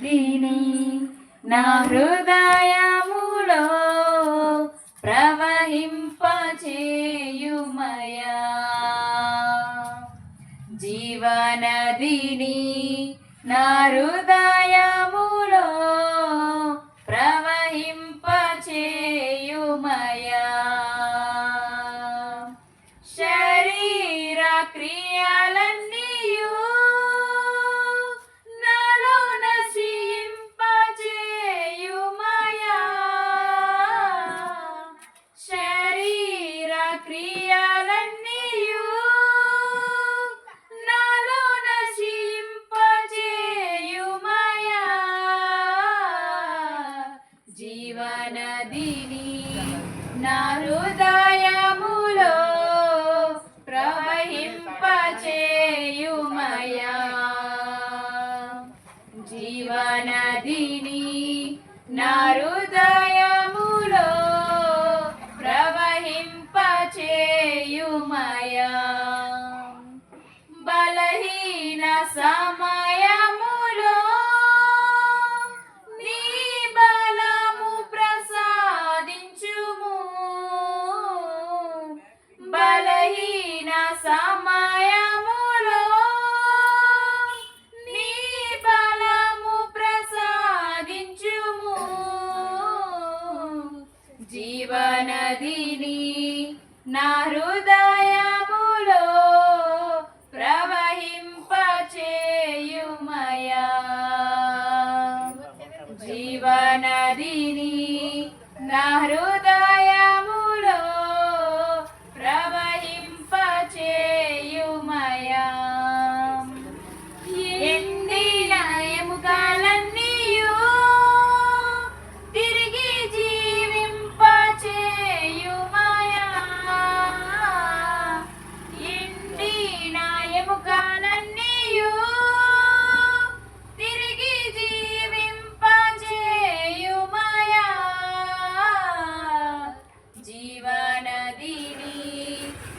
దీని నా హృదయములో ప్రవహింపచేయుమయా జీవనదిని నా హృదయములో ప్రవహింపచేయుమయా శరీర క్రియలన్నీయు నాలో నశింపచేయుమయా శరీర క్రియలన్నీయు నాలో నశింపచేయుమయా జీవనదిని నా హృదయములో ప్రవహింపచేయుమయా జీవనదిని నా హృదయములో ప్రవహింపచేయుమయా బలహీన సమయములో నీ బలము ప్రసాదించుము బలహీన సమయములో నీ బలము ప్రసాదించుము జీవనదిని నా హృదయములో ప్రవహింపచేయుమయా జీవనదిని నా హృదయములో ప్రవహింపచేయుమయా ఎండిన ఎముకలన్నీయు తిరిగి జీవింపచేయుమయా ఎండిన ఎముకలన్నీయు తిరిగి జీవింపచేయుమయా జీవనదిని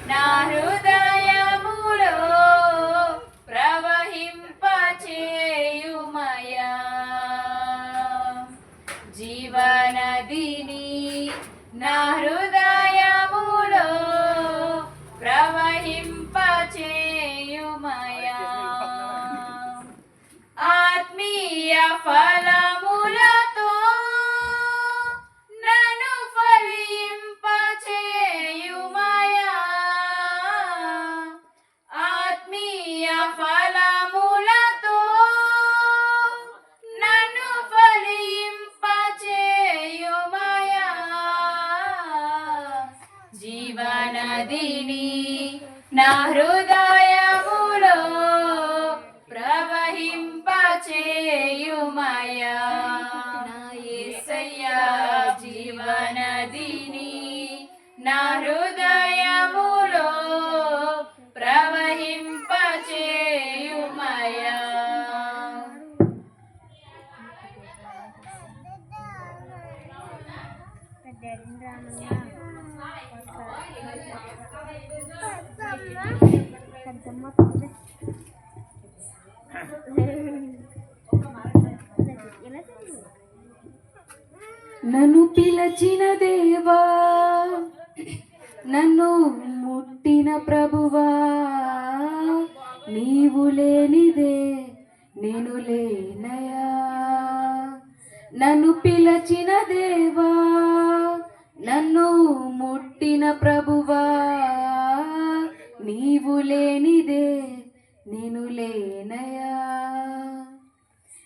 నా హృదయములో ప్రవహింపచేయుమయా జీవనదిని నా హృదయములో ప్రవహింపచేయుమయా ఆత్మీయ ఫలములతో నన్ను ఫలింపచేయుమయా ఆత్మీయ ఫలములతో నన్ను ఫలింపచేయుమయా జీవనదిని నా హృదయములో ప్రవహింపచేయుమయా నా యేసయ్యా జీవనదిని నా హృదయములో ప్రవహింపచేయుమయా నన్ను పిలచిన దేవా నన్ను ముట్టిన ప్రభువా నీవు లేనిదే నేను లేనయా నన్ను పిలచిన దేవా నన్ను ముట్టిన ప్రభువా నీవు లేనిదే నేను లేనయా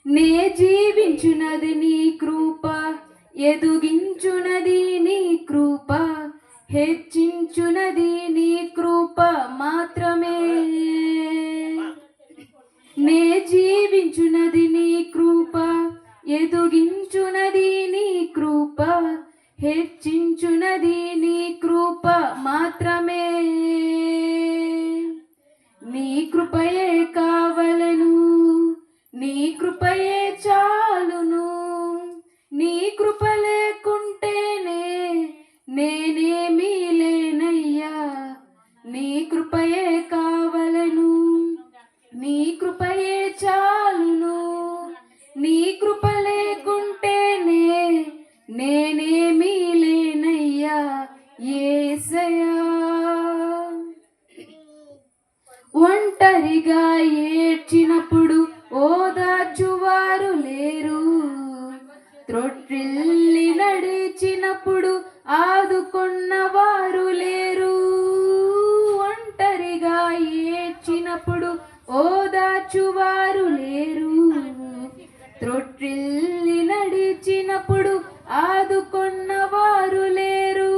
నే జీవించునది నీ కృప ఎదుగించునది నీ కృప హెచ్చించునది నీ కృప మాత్రమే నే జీవించునది నీ కృప ఎదుగించునది నీ కృప హెచ్చించునది నీ కృప మాత్రమే నీ కృపయే కావలను నీ కృపయే చాలును నీ కృప లేకుంటేనే నేనేమీ లేనయ్యా నీ కృపయే కావలను నీ కృపయే చాలును ఓదార్చువారు లేరు. త్రొట్టిల్లి నడిచినప్పుడు ఆదుకొన్నవారు లేరు. ఒంటరిగా ఏడ్చినప్పుడు ఓదార్చువారు లేరు. త్రొట్టిల్లి నడిచినప్పుడు ఆదుకొన్నవారు లేరు.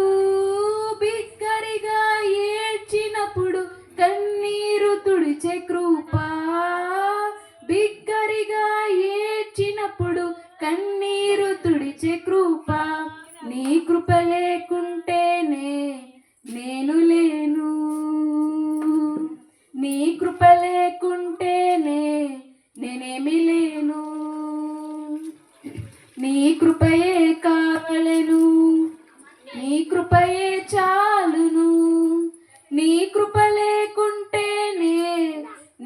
బిగ్గరగా ఏడ్చినప్పుడు కన్నీరు తుడిచే కృప. బిగ్గరగా ఏడ్చినప్పుడు కన్నీరు తుడిచే కృప. నీ కృప లేకుంటేనే నేను లేను. నీ కృప లేకుంటేనే నేనేమి లేను. నీ కృపయే కావలెను, నీ కృపయే చాలును. నీ కృప లేకుంటేనే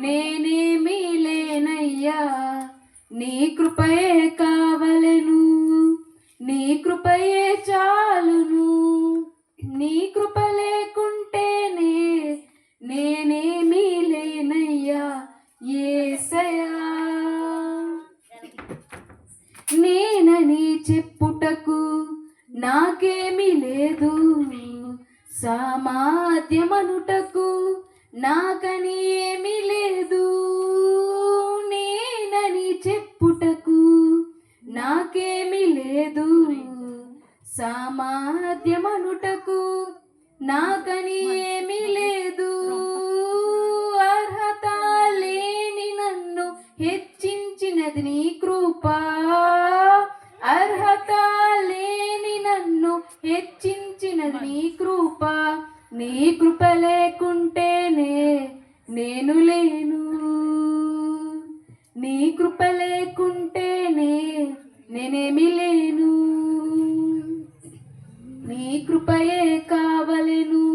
నేనేమి లేనయ్యా. నీ కృపయే కావలెను, నీ కృపయే చాలును. నీ కృప లేకుంటేనే నేనేమి లేనయ్యా యేసయ్యా. నేనని చెప్పుటకు నాకేమీ లేదు, సామర్థ్యమనుటకు నాకని ఏమీ లేదు. నేనని చెప్పుటకు నాకేమీ లేదు, సామర్థ్యమనుటకు నాకని ఏమీ లేదు. అర్హత లేని నన్ను హెచ్చించినది నీ కృప. అర్హత లేని నన్ను హెచ్చించినది నీ కృప. నీ కృప లేకుంటేనే నేను లేను. నీ కృప లేకుంటేనే నేనేమి లేను. నీ కృపయే కావలెను,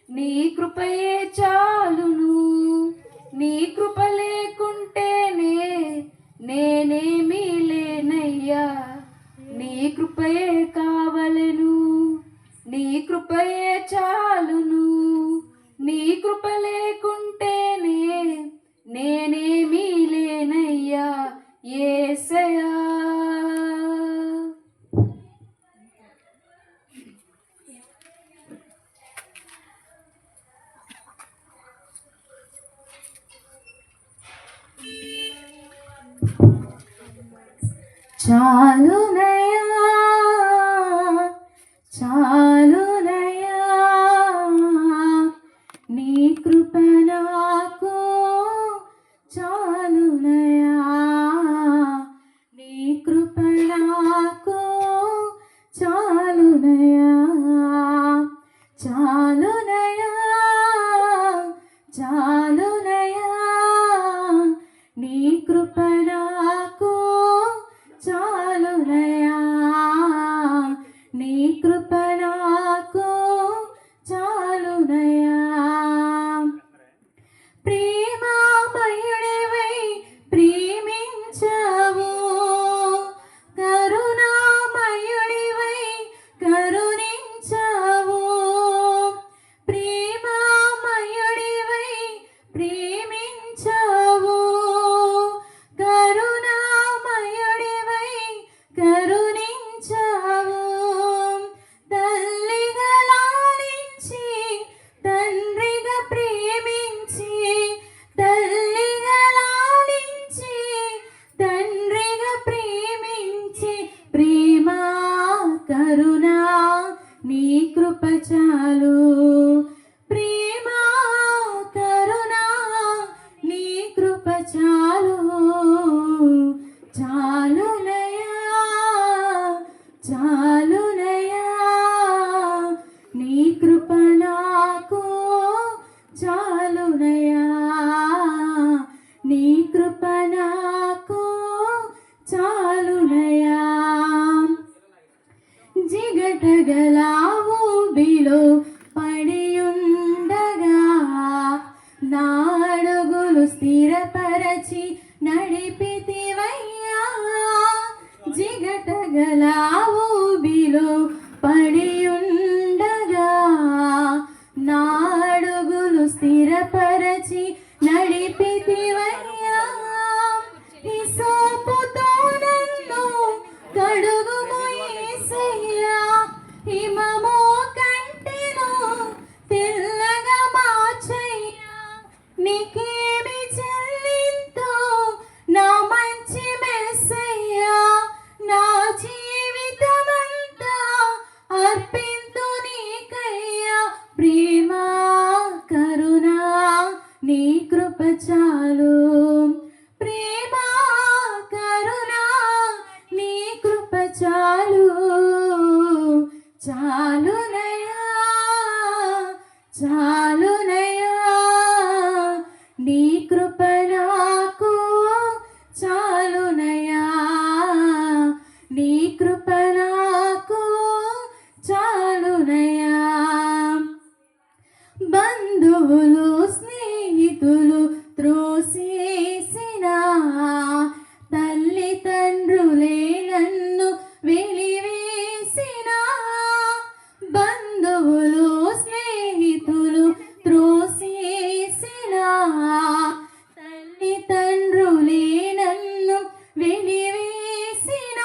నీ కృపయే చాలును. నీ కృప లేకుంటేనే నేనేమి లేనయ్యా. నీ కృపయే కావలెను, నీ కృపయే చాలును. నీ కృప లేకుంటేనే నేనేమి లేనయ్యా యేసయ్యా. చాలునయ్యా, చాలునయ్యా, నీ కృప నాకు చాలునయ్యా. నీ కృప నాకు చాలునయ్యా. చాలునయ్యా, చాలునయ్యా, నీ కృప నాకు చాలునయ్యా. నీ కృప నాకు చాలునయ్యా. ప్రేమామయుడివై ప్రేమించావు, కరుణామయుడివై కరుణించావు. ప్రేమామయుడివై ప్రేమించావు, కరుణామయుడివై కరుణించావు. తల్లిగా లాలించి తండ్రిగా ప్రేమించి, తల్లిగా లాలించి తండ్రిగా ప్రేమించి, ప్రేమ కరుణ నీ కృప చాలు. ప్రేమ కరుణ నీ కృప చాలు. చాలునయ్యా, చాలునయ్యా, నీ కృప నాకు చాలునయ్యా. నీ కృప నాకు చాలునయ్యా. జిగటగల ఊబిలో పడియుండగా నా అడుగులు స్థిరపరచి నడిపితివయ్యా. జిగటగల ఊబిలో పడియుండగా నా అడుగులు స్థిరపరచి నడిపితివయ్యా. హిసోపు చాలు చాలునయా చాలునయా నీ కృప నాకు చాలునయా నీ కృప నాకు చాలునయా బంధువులు స్నేహితులు త్రోసేసిన తల్లిదండ్రులే నన్ను వెలివేసిన బంధువులు స్నేహితులు త్రోసేసిన తల్లిదండ్రులే నన్ను వెలివేసిన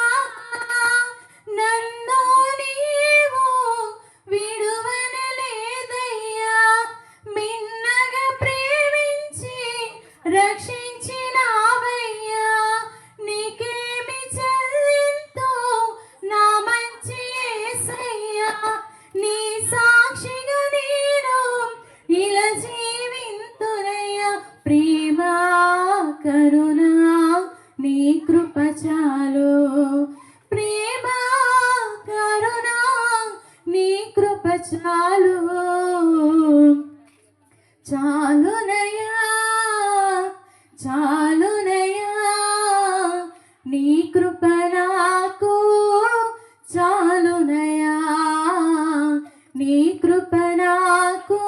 నన్ను నీవు విడువనలేదయ్యా మిన్నగా ప్రేమించి రక్షించినావయ్యా నీకేమి చెల్లింతో నా మంచి యేసయ్యా నీ సాక్షిగా నేను ఇలా జీవింతునయ్యా ప్రేమ కరుణ నీ కృప చాలు ప్రేమ కరుణ నీ కృప చాలు చాలునయా చాలునయా నీ కృప నాకు చాలునయా నీ కృప నాకు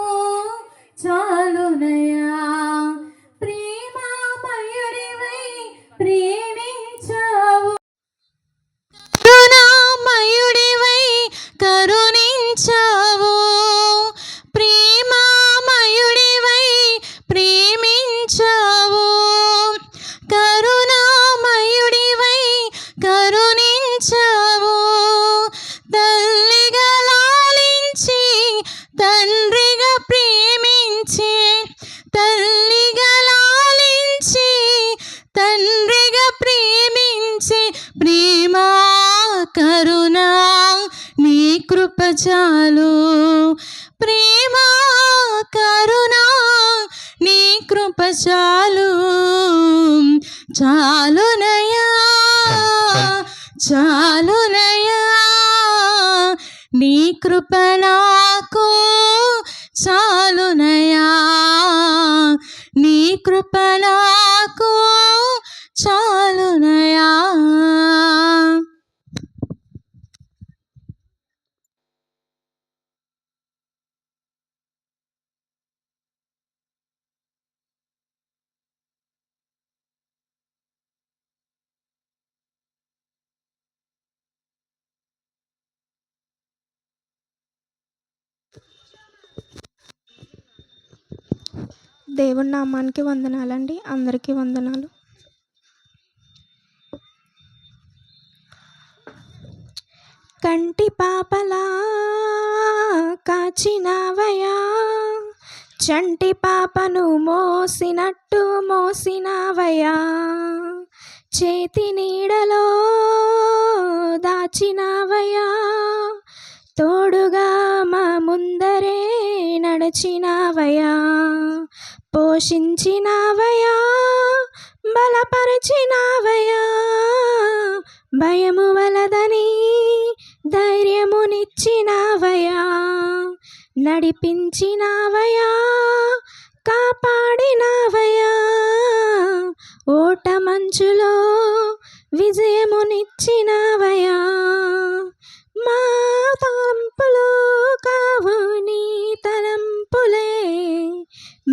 చాలునయా ప్రేమమయుడివై ప్రేమించావు కరుణామయుడివై కరుణించావు ప్రేమమయుడివై ప్రేమించావు కరుణామయుడివై కరుణించావు తల్లిగా లాలించి తండ్రిగా ప్రేమించి తల్లిగా లాలించి తండ్రిగా ప్రేమించి ప్రేమ కరుణ నీ కృప చాలు ప్రేమ కరుణ నీ కృప చాలు చాలునయా చాలునయా నీ కృప నాకు చాలునయా నీ కృప నాకు చాలునయా దేవుని నామానికి వందనాలండి. అందరికీ వందనాలు. కంటి పాపలా కాచినవయా చంటి పాపను మోసినట్టు మోసినవయా చేతి నీడలో దాచినవయా తోడుగా మా ముందరే నడిచినవయా పోషించినవయా బలపరిచినవయా భయము వలదని ధైర్యమునిచ్చినవయా నడిపించినవయా కాపాడినవయా ఓట మంచులో విజయమునిచ్చినవయా మా తలంపులు కావు నీ తలంపులే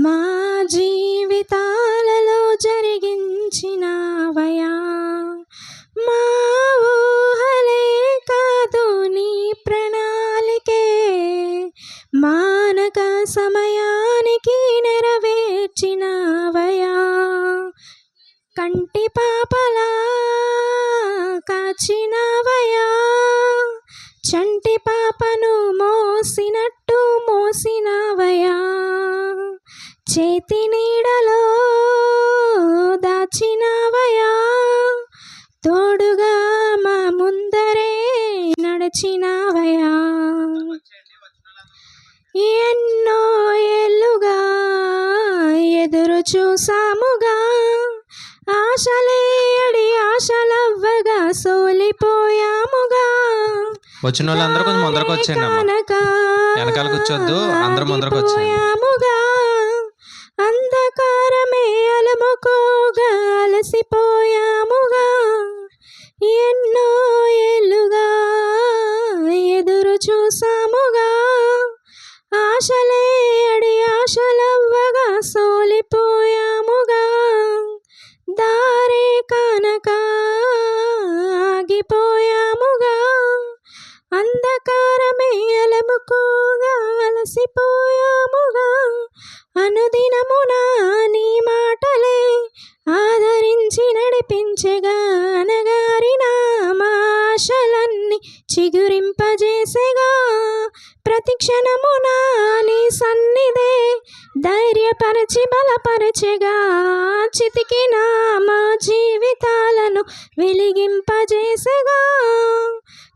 మా జీవితాలలో జరిగించినవయా మా ఊహలే కాదు నీ ప్రణాళికే మానక సమయానికి నెరవేర్చినవయా కంటి పాపలా కాచినవయా చంటి పాపను మోసినట్టు మోసినవయా చేతి నీడలో దాచినవయా తోడుగా మా ముందరే నడిచినవయా ఎన్నో ఏళ్ళుగా ఎదురు చూసాముగా ఆశలేడి ఆశలవ్వగా సోలిపోయాముగా వచ్చిన వాళ్ళందరూ కొంచెం ముందరకు వచ్చేయండి అమ్మ. వెనకాల కూర్చోద్దు, అందరూ ముందరకు వచ్చేయండి. దారిపోయాముగా, అంధకారమే అలముకోగా అలసిపోయాముగా, ఎన్నో ఏళ్ళుగా ఎదురు చూసాముగా, ఆశలే అడి ఆశలవ్వగా సోలిపోయాముగా, దారే కానక ఆగిపోయాముగా, అంధకారమే అలముకోగా అలసిపోయాముగా, అనుదినమున నీ మాటలే ఆదరించి నడిపించగా, అనగారిన మా ఆశలన్నీ చిగురింపజేసేగా, ప్రతి క్షణమున నీ సన్నిధే ధైర్యపరచి బలపరచెగా, చితికిన మా జీవితాలను వెలిగింపజేసెగా,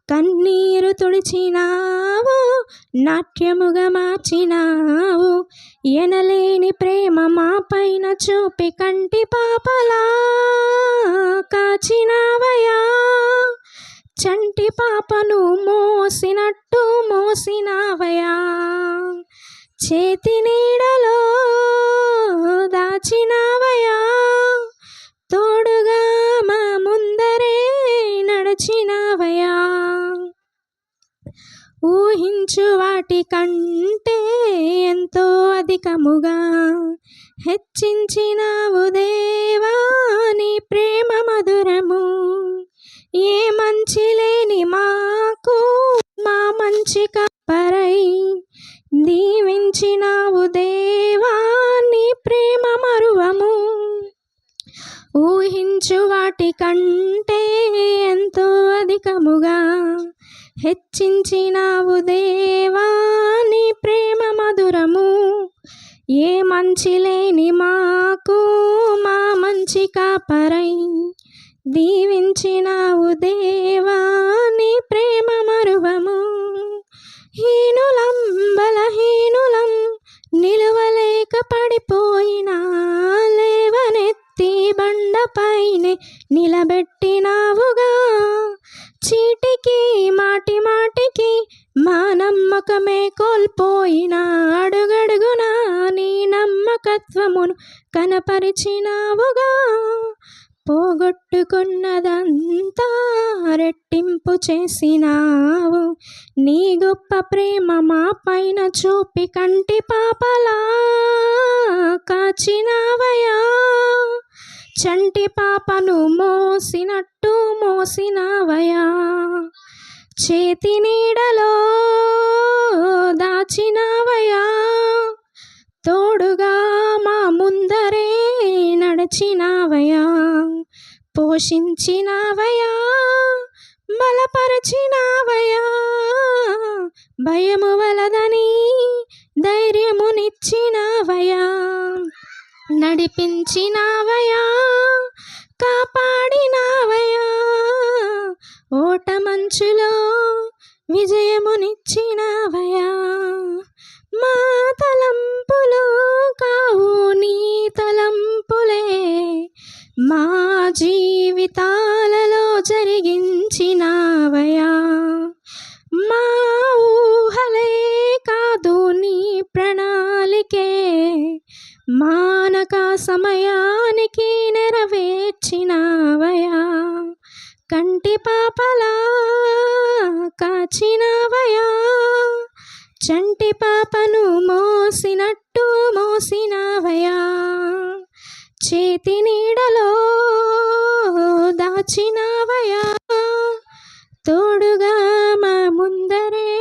కన్నీరు తుడిచినావు, నాట్యముగా మార్చినావు, ఎనలేని ప్రేమ మా పైన చూపి కంటి పాపలా కాచినావయా, చంటి పాపను మోసినట్టు మోసినావయా, చేతి నీడలో దాచినావయా, తోడుగా మా ముందరే నడిచినావయా, ఊహించు వాటి కంటే ఎంతో అధికముగా హెచ్చించినావు దేవా నీ ప్రేమ మధురము, ఏ మంచి లేని మాకు మా మంచి కాపరై దీవించినావు దేవా నీ ప్రేమ మరువము, ఊహించు వాటి కంటే ఎంతో అధికముగా హెచ్చించినావు దేవా నీ ప్రేమ మధురము, ఏ మంచి లేని మాకు మా మంచి కాపరై దీవించినావు దేవా నీ ప్రేమ మరువము, హీనులం బలహీనులం నిలువలేక పడిపోయినా లేవనెత్తి బండపైనే నిలబెట్టినావుగా, చీటికి మాటి మాటికి మా నమ్మకమే కోల్పోయిన అడుగడుగునా నీ నమ్మకత్వమును కనపరిచినావుగా, పోగొట్టుకున్నదంతా రెట్టింపు చేసినావు, నీ గొప్ప ప్రేమ మా పైన చూపి కంటి పాపలా కాచినావయా, చంటి పాపను మోసినట్టు మోసినావయా, చేతి నీడలో దాచినావయా, తోడుగా మా ముందరే నడిచినావయా, పోషించినావయా, బలపరచినావయా, భయము వలదని ధైర్యమునిచ్చినావయా, నడిపించినావయా, కాపాడినావయా, ఓటమంచులో విజయమునిచ్చినావయా, మా తలంపులు కావు నీ తలంపులే మా జీవితాలలో జరిగించినావయా, మా ఊహలే కాదు నీ ప్రణాళికే మానక సమయానికి నెరవేర్చినావయా, కంటి పాపలా కాచినావయా, చంటి పాపను మోసినట్టు మోసినావయా, చేతి నీడలో దాచినావయా, తోడుగా మా ముందరే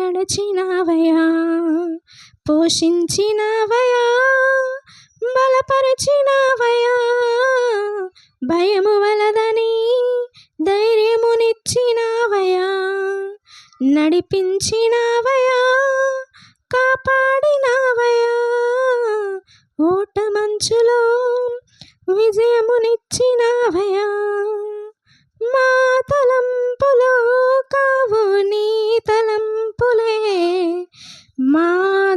నడిచినావయా, పోషించినావయా, బలపరిచినావయా, భయము వలదని ధైర్యమునిచ్చినావయా, నడిపించినావయా, కాపాడినావయా, ఓటమంచులో విజయమునిచ్చినావయా, మా తలంపులో కావు నీ తలంపులే మా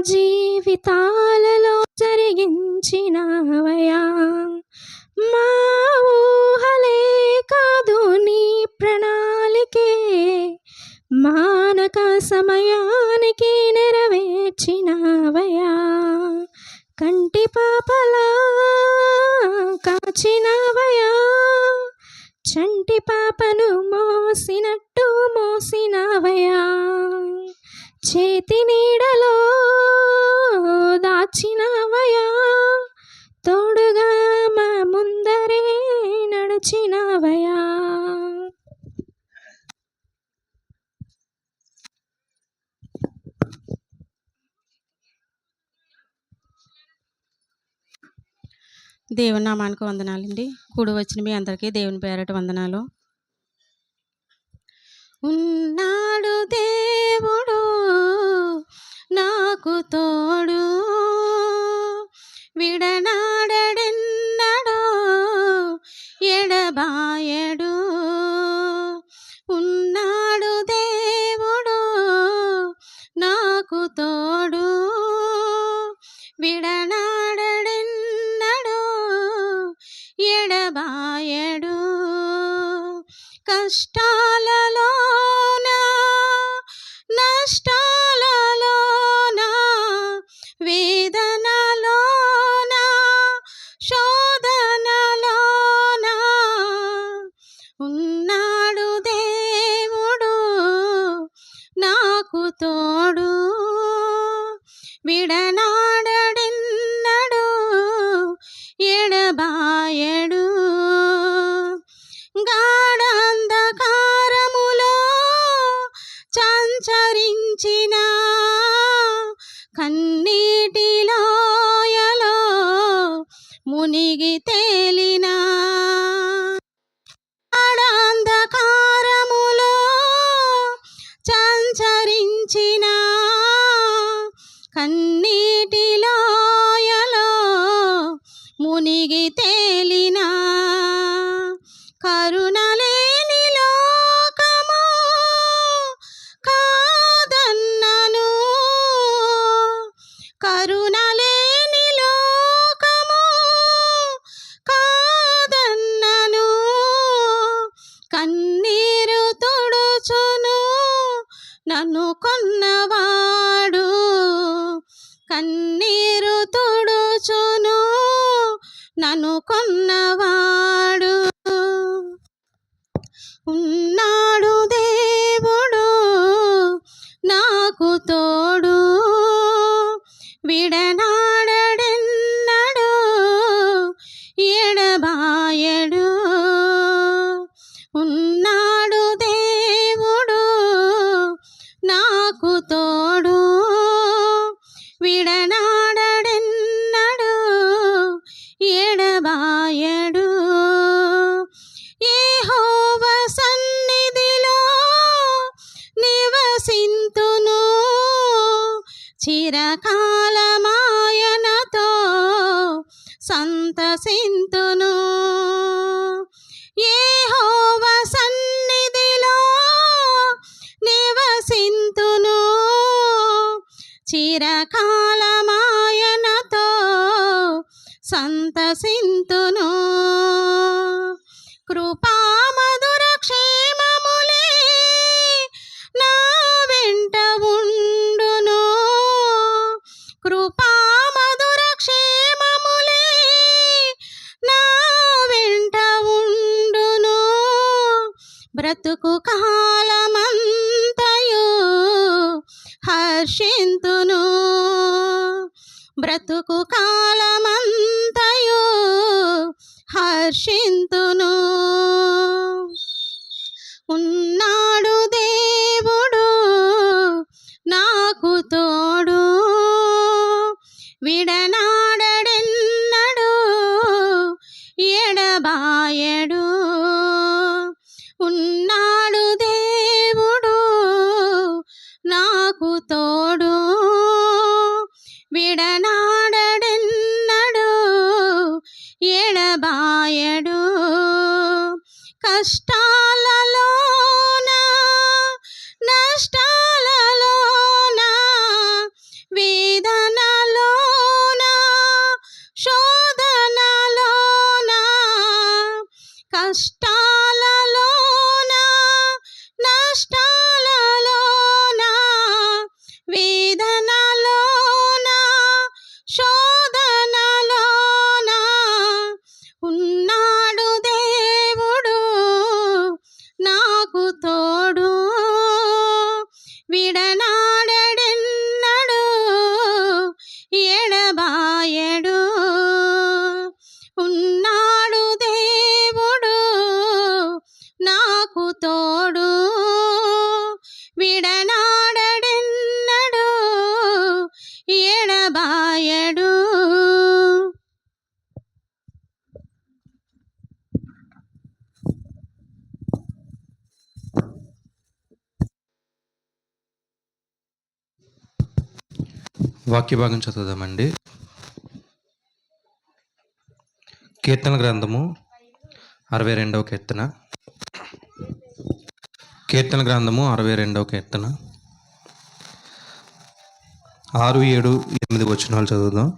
జీవితాలలో జరిగించినావయా, మా ఊహలే కాదు నీ ప్రణాళికే మా అనక సమయానికి నెరవేర్చినావయా. కంటి పాపలా కాచినావయా, చంటి పాపను మోసినట్టు మోసినావయా. చేతి నీడలో దాచినావయా, తోడుగా మా ముందరే నడిచినావయా. దేవుని నామానికి వందనాలండి. కూడి వచ్చిన మీ అందరికీ దేవుని పేరట వందనాలు. ఉన్నాడు దేవుడు నాకు తోడు, విడనాడెన్నడో ఎడబాయడు. ఉన్నాడు దేవుడు నాకు తోడు, విడనాడెన్నడో ఎడబాయడు. కష్టాలలోన నష్టాలలోన వేదనలోన శోధనలోన ఉన్నాడు దేవుడు నాకు తోడు, విడనాడెన్నడో ఎడబాయడు. గాఢాంధకారములో సంచరించిన కన్నీటిలోయలో మునిగి తేలిన, గాఢాంధకారములో సంచరించిన కన్నీటిలోయలో మునిగి తేలిన, కరుణలేని లోకము కాదన్నను, కరుణలేని లోకము కాదన్నను, కన్నీరు తుడుచును నన్ను కొన్నవాడు, కన్నీరు తుడుచును నన్ను కొన్నవాడు. ఉన్నాడు దేవుడు నాకు తోడు, విడనాడెన్నడో ఎడబాయడు. ఉన్నాడు దేవుడు నాకు తోడు, విడనాడెన్నడో ఎడబాయడు. యెహోవా సన్నిధిలో నివసింతును, చిరకాలమాయనతో సంతసింతును. యెహోవా సన్నిధిలో నివసింతును, చిరకాలమాయనతో సంతసింతును. కృపామధుర క్షేమములే నా వెంట ఉండును, కృపామధుర క్షేమములే నా వెంట ఉండును. బ్రతుకు కాలమంతయు హర్షింతును, బ్రతుకు కాలమంతయు హర్షింతును. ఉన్నాడు దేవుడు నాకు తోడు, విడనాడెన్నడో ఎడబాయడు. ఉన్నాడు దేవుడు నాకు తోడు, విడనాడెన్నడో ఎడబాయడు. కష్టాలలోన నష్టాలలోన వేదనలోన శోధనలోన, కష్టాలలోన నాకు తోడు విడనాడెన్నడు ఎడబాయడు ఉన్నాడు దేవుడు నాకు తోడు విడనాడెన్నడు ఎడబాయడు. వాక్య భాగం చదువుదామండి. కీర్తన గ్రంథము 62వ కీర్తన. కీర్తన గ్రంథము 62వ కీర్తన 6, 7, 8 వచనాలు చదువుదాం.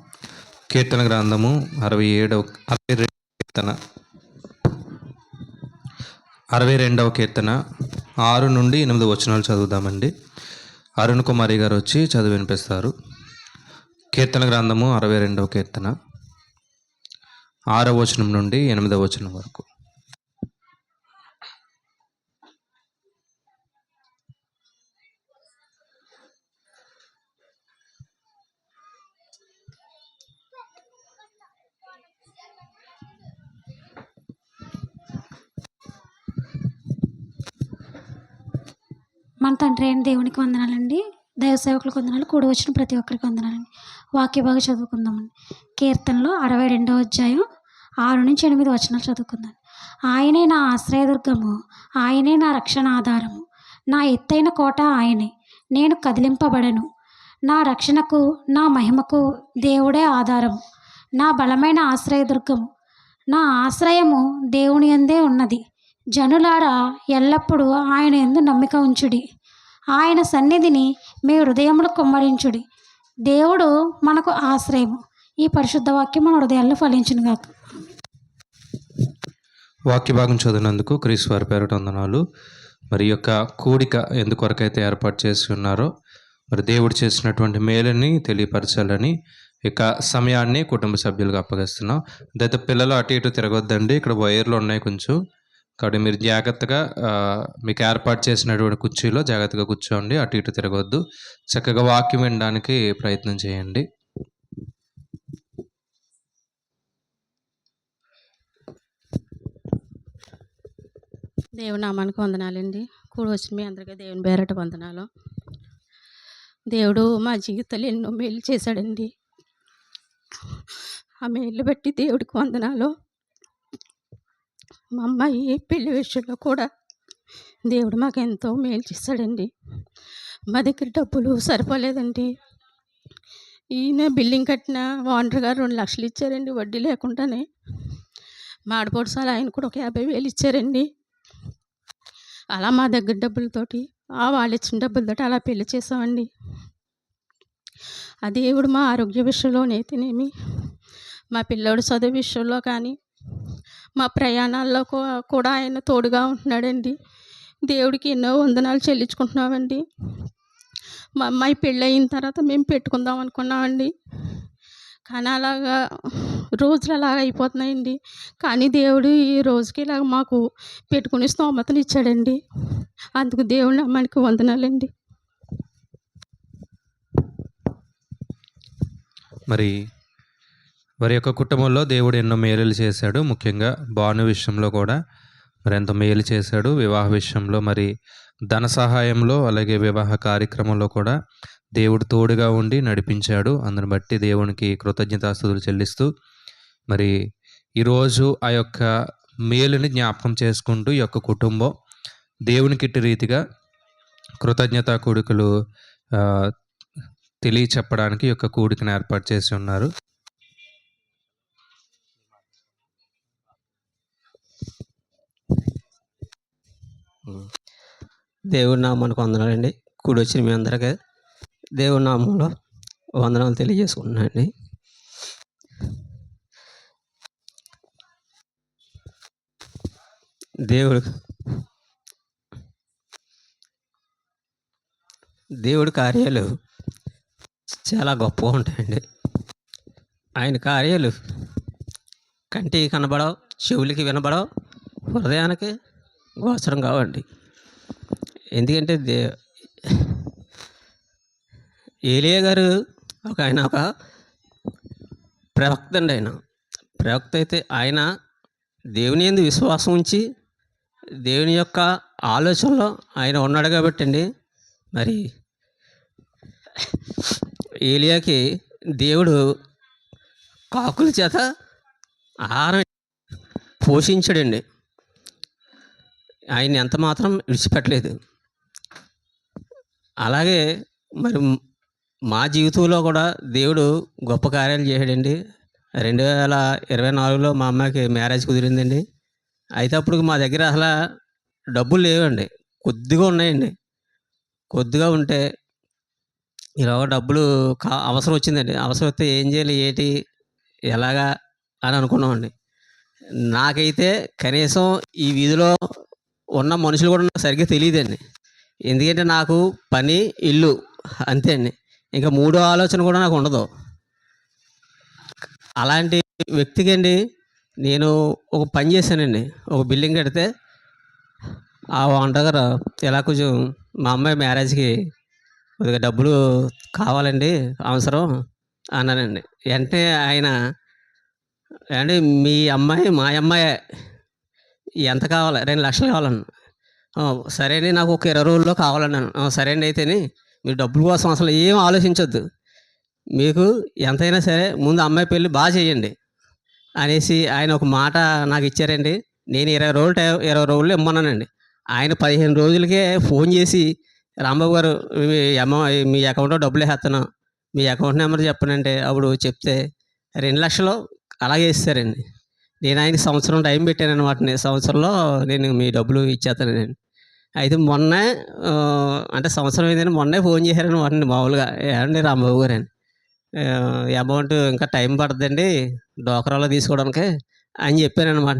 కీర్తన గ్రంథము 62వ కీర్తన 62వ కీర్తన 6 నుండి 8 వచనాలు చదువుదామండి. అరుణ్ కుమారి గారు వచ్చి చదివి వినిపిస్తారు. కీర్తన గ్రంథము 62వ కీర్తన 6వ వచనం నుండి 8వ వచనం వరకు. మన తండ్రి అయిన దేవునికి వందనాలండి. దైవ సేవకులకు వందనాలు. కూడి వచ్చిన ప్రతి ఒక్కరికి వందనాలండి. వాక్య భాగం చదువుకుందామండి. కీర్తనలో 62వ అధ్యాయం 6 నుంచి 8 వచనాలు చదువుకుందాం. ఆయనే నా ఆశ్రయదుర్గము, ఆయనే నా రక్షణ ఆధారము, నా ఎత్తైన కోట ఆయనే, నేను కదిలింపబడను. నా రక్షణకు నా మహిమకు దేవుడే ఆధారము, నా బలమైన ఆశ్రయదుర్గము, నా ఆశ్రయము దేవుని యందే ఉన్నది. జనులారా ఎల్లప్పుడూ ఆయన యందు నమ్మిక ఉంచుడి, ఆయన సన్నిధిని మీ హృదయములు కుమ్మరించుడి. దేవుడు మనకు ఆశ్రయము. ఈ పరిశుద్ధ వాక్యం మన హృదయాల్లో ఫలించునుగాక. వాక్య భాగం చదివినందుకు క్రీస్తు వారి పేరిట వందనాలు. మరి యొక్క కూడిక ఎందుకొరకైతే ఏర్పాటు చేసి ఉన్నారో, మరి దేవుడు చేసినటువంటి మేలుని తెలియపరచాలని ఇక సమయాన్ని కుటుంబ సభ్యులుగా అప్పగిస్తున్నాం. అయితే పిల్లలు అటు ఇటు తిరగొద్దండి, ఇక్కడ వైర్లు ఉన్నాయి కొంచెం. కాబట్టి మీరు జాగ్రత్తగా మీకు ఏర్పాటు చేసినటువంటి కుర్చీలో జాగ్రత్తగా కూర్చోండి, అటు ఇటు తిరగొద్దు. చక్కగా వాక్యం వినడానికి ప్రయత్నం చేయండి. దేవుని నామానికి వందనాలండి. కూడి వచ్చిన మీ అందరికీ దేవుని పేరట వందనాలు. దేవుడు మా జీవితాలు ఎన్నో మేలు చేశాడండి. ఆ మేలు బట్టి దేవుడికి వందనాలు. మా అమ్మాయి పెళ్లి విషయంలో కూడా దేవుడు మాకు ఎంతో మేలు చేశాడండి. మా దగ్గర డబ్బులు సరిపోలేదండి. ఈయన బిల్డింగ్ కట్టిన ఓనర్ గారు 2 లక్షలు ఇచ్చారండి వడ్డీ లేకుండానే. మా ఆడపడుసాలు ఆయన కూడా ఒక 50,000 ఇచ్చారండి. అలా మా దగ్గర డబ్బులతోటి వాళ్ళు ఇచ్చిన డబ్బులతోటి అలా పెళ్లి చేసామండి. ఆ దేవుడు మా ఆరోగ్య విషయంలోనైతేనేమి, మా పిల్లోడు చదువు విషయంలో కానీ, మా ప్రయాణాల్లో కూడా ఆయన తోడుగా ఉంటున్నాడండి. దేవుడికి ఎన్నో వందనాలు చెల్లించుకుంటున్నామండి. మా అమ్మాయి పెళ్ళి అయిన తర్వాత మేము పెట్టుకుందాం అనుకున్నామండి. కానీ అలాగా రోజులు అలాగ అయిపోతున్నాయండి. కానీ దేవుడు ఈ రోజుకి ఇలాగ మాకు పెట్టుకునే స్తోమతను ఇచ్చాడండి. అందుకు దేవుడి నామానికి వందనాలండి. మరి వారి యొక్క కుటుంబంలో దేవుడు ఎన్నో మేలులు చేశాడు. ముఖ్యంగా భాను విషయంలో కూడా మరి ఎంతో మేలు చేశాడు. వివాహ విషయంలో, మరి ధన సహాయంలో, అలాగే వివాహ కార్యక్రమంలో కూడా దేవుడు తోడుగా ఉండి నడిపించాడు. అందుని బట్టి దేవునికి కృతజ్ఞతాస్తుతులు చెల్లిస్తూ, మరి ఈరోజు ఆ యొక్క మేలుని జ్ఞాపకం చేసుకుంటూ ఈ యొక్క కుటుంబం దేవునికి ఇట్టి రీతిగా కృతజ్ఞతా కూడికలు తెలియచెప్పడానికి ఈ యొక్క కూడికను ఏర్పాటు చేసి ఉన్నారు. దేవుడి నామానికి వందనాలండి. కూడి వచ్చిన మీ అందరికీ దేవుడి నామంలో వందనాలు తెలియజేసుకుంటున్నానండి. దేవుడి కార్యాలు చాలా గొప్పగా ఉంటాయండి. ఆయన కార్యాలు కంటికి కనబడవు, చెవులకి వినబడవు, హృదయానికి గోచరం కావండి. ఎందుకంటే ఏలియా గారు ఆయన ఒక ప్రవక్త అండి. ఆయన ప్రవక్త అయితే ఆయన దేవుని యందు విశ్వాసం ఉంచి దేవుని యొక్క ఆలోచనలో ఆయన ఉన్నాడు కాబట్టి అండి, మరి ఏలియాకి దేవుడు కాకుల చేత ఆహారం పోషించాడండి. ఆయన ఎంత మాత్రం విడిచిపెట్టలేదు. అలాగే మరి మా జీవితంలో కూడా దేవుడు గొప్ప కార్యాలు చేశాడండి. 2024లో మా అమ్మాయికి మ్యారేజ్ కుదిరిందండి. అయితే అప్పుడు మా దగ్గర అసలు డబ్బులు లేవండి, కొద్దిగా ఉన్నాయండి. కొద్దిగా ఉంటే ఇలా డబ్బులు అవసరం వచ్చిందండి. అవసరం వస్తే ఏం చేయాలి, ఏంటి, ఎలాగా అని అనుకున్నామండి. నాకైతే కనీసం ఈ వీధిలో ఉన్న మనుషులు కూడా నాకు సరిగ్గా తెలియదండి. ఎందుకంటే నాకు పని, ఇల్లు అంతే అండి. ఇంకా మూడో ఆలోచన కూడా నాకు ఉండదు. అలాంటి వ్యక్తికి అండి నేను ఒక పని చేశానండి. ఒక బిల్డింగ్ కడితే ఆ ఓనర్ గారు ఇలా కొంచెం మా అమ్మాయి మ్యారేజ్కి కొద్దిగా డబ్బులు కావాలండి, అవసరం అన్నానండి. వెంటనే ఆయన, అండి మీ అమ్మాయి మా అమ్మాయి ఎంత కావాలి, 2 లక్షలు కావాలన్నా. సరే అండి, నాకు ఒక 20 రోజుల్లో కావాలన్నాను. సరే అండి, అయితేనే మీరు డబ్బుల కోసం అసలు ఏం ఆలోచించొద్దు, మీకు ఎంతైనా సరే ముందు అమ్మాయి పెళ్ళి బాగా చేయండి అనేసి ఆయన ఒక మాట నాకు ఇచ్చారండి. నేను 20 రోజులు ఇమ్మన్నానండి. ఆయన 15 రోజులకే ఫోన్ చేసి, రాంబాబు గారు మీ అకౌంట్లో డబ్బులు వేస్తాను, మీ అకౌంట్ నెంబర్ చెప్పనంటే అప్పుడు చెప్తే 2 లక్షలు అలాగే ఇస్తారండి. నేను ఆయనకి సంవత్సరం టైం పెట్టాను అనమాట. సంవత్సరంలో నేను మీ డబ్బులు ఇచ్చేస్తానండి. అయితే మొన్నే అంటే సంవత్సరం అయిందని మొన్నే ఫోన్ చేశారనమాట మామూలుగా, ఏమండి రాంబాబు గారు అని, అమౌంట్ ఇంకా టైం పడుతుందండి డోక్రాలో తీసుకోవడానికి అని చెప్పాను అనమాట.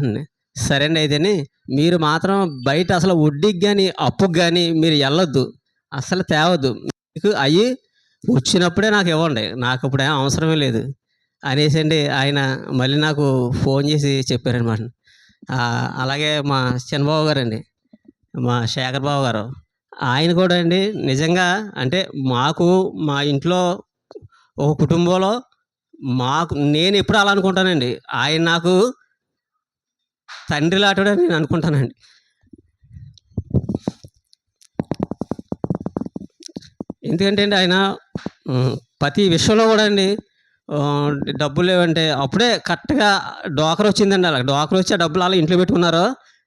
సరే అండి, అయితేనే మీరు మాత్రం బయట అసలు వడ్డీకి కానీ అప్పుకి కానీ మీరు వెళ్ళొద్దు, అసలు తేవద్దు, మీకు అవి వచ్చినప్పుడే నాకు ఇవ్వండి, నాకు ఇప్పుడు ఏం అవసరమే లేదు అనేసి అండి ఆయన మళ్ళీ నాకు ఫోన్ చేసి చెప్పారనమాట. అలాగే మా చిన్నబాబు గారు అండి, మా శేఖర్ బాబు గారు, ఆయన కూడా అండి నిజంగా అంటే మాకు మా ఇంట్లో ఒక కుటుంబంలో నేను ఎప్పుడు అలా అనుకుంటానండి, ఆయన నాకు తండ్రి లాంటివాడని నేను అనుకుంటానండి. ఎందుకంటే అండి ఆయన ప్రతి విషయంలో కూడా అండి డబ్బులు లేవంటే అప్పుడే కరెక్ట్గా డోకర్ వచ్చిందండి. అలా డోకర్ వచ్చి ఆ డబ్బులు అలా ఇంట్లో పెట్టుకున్నారు,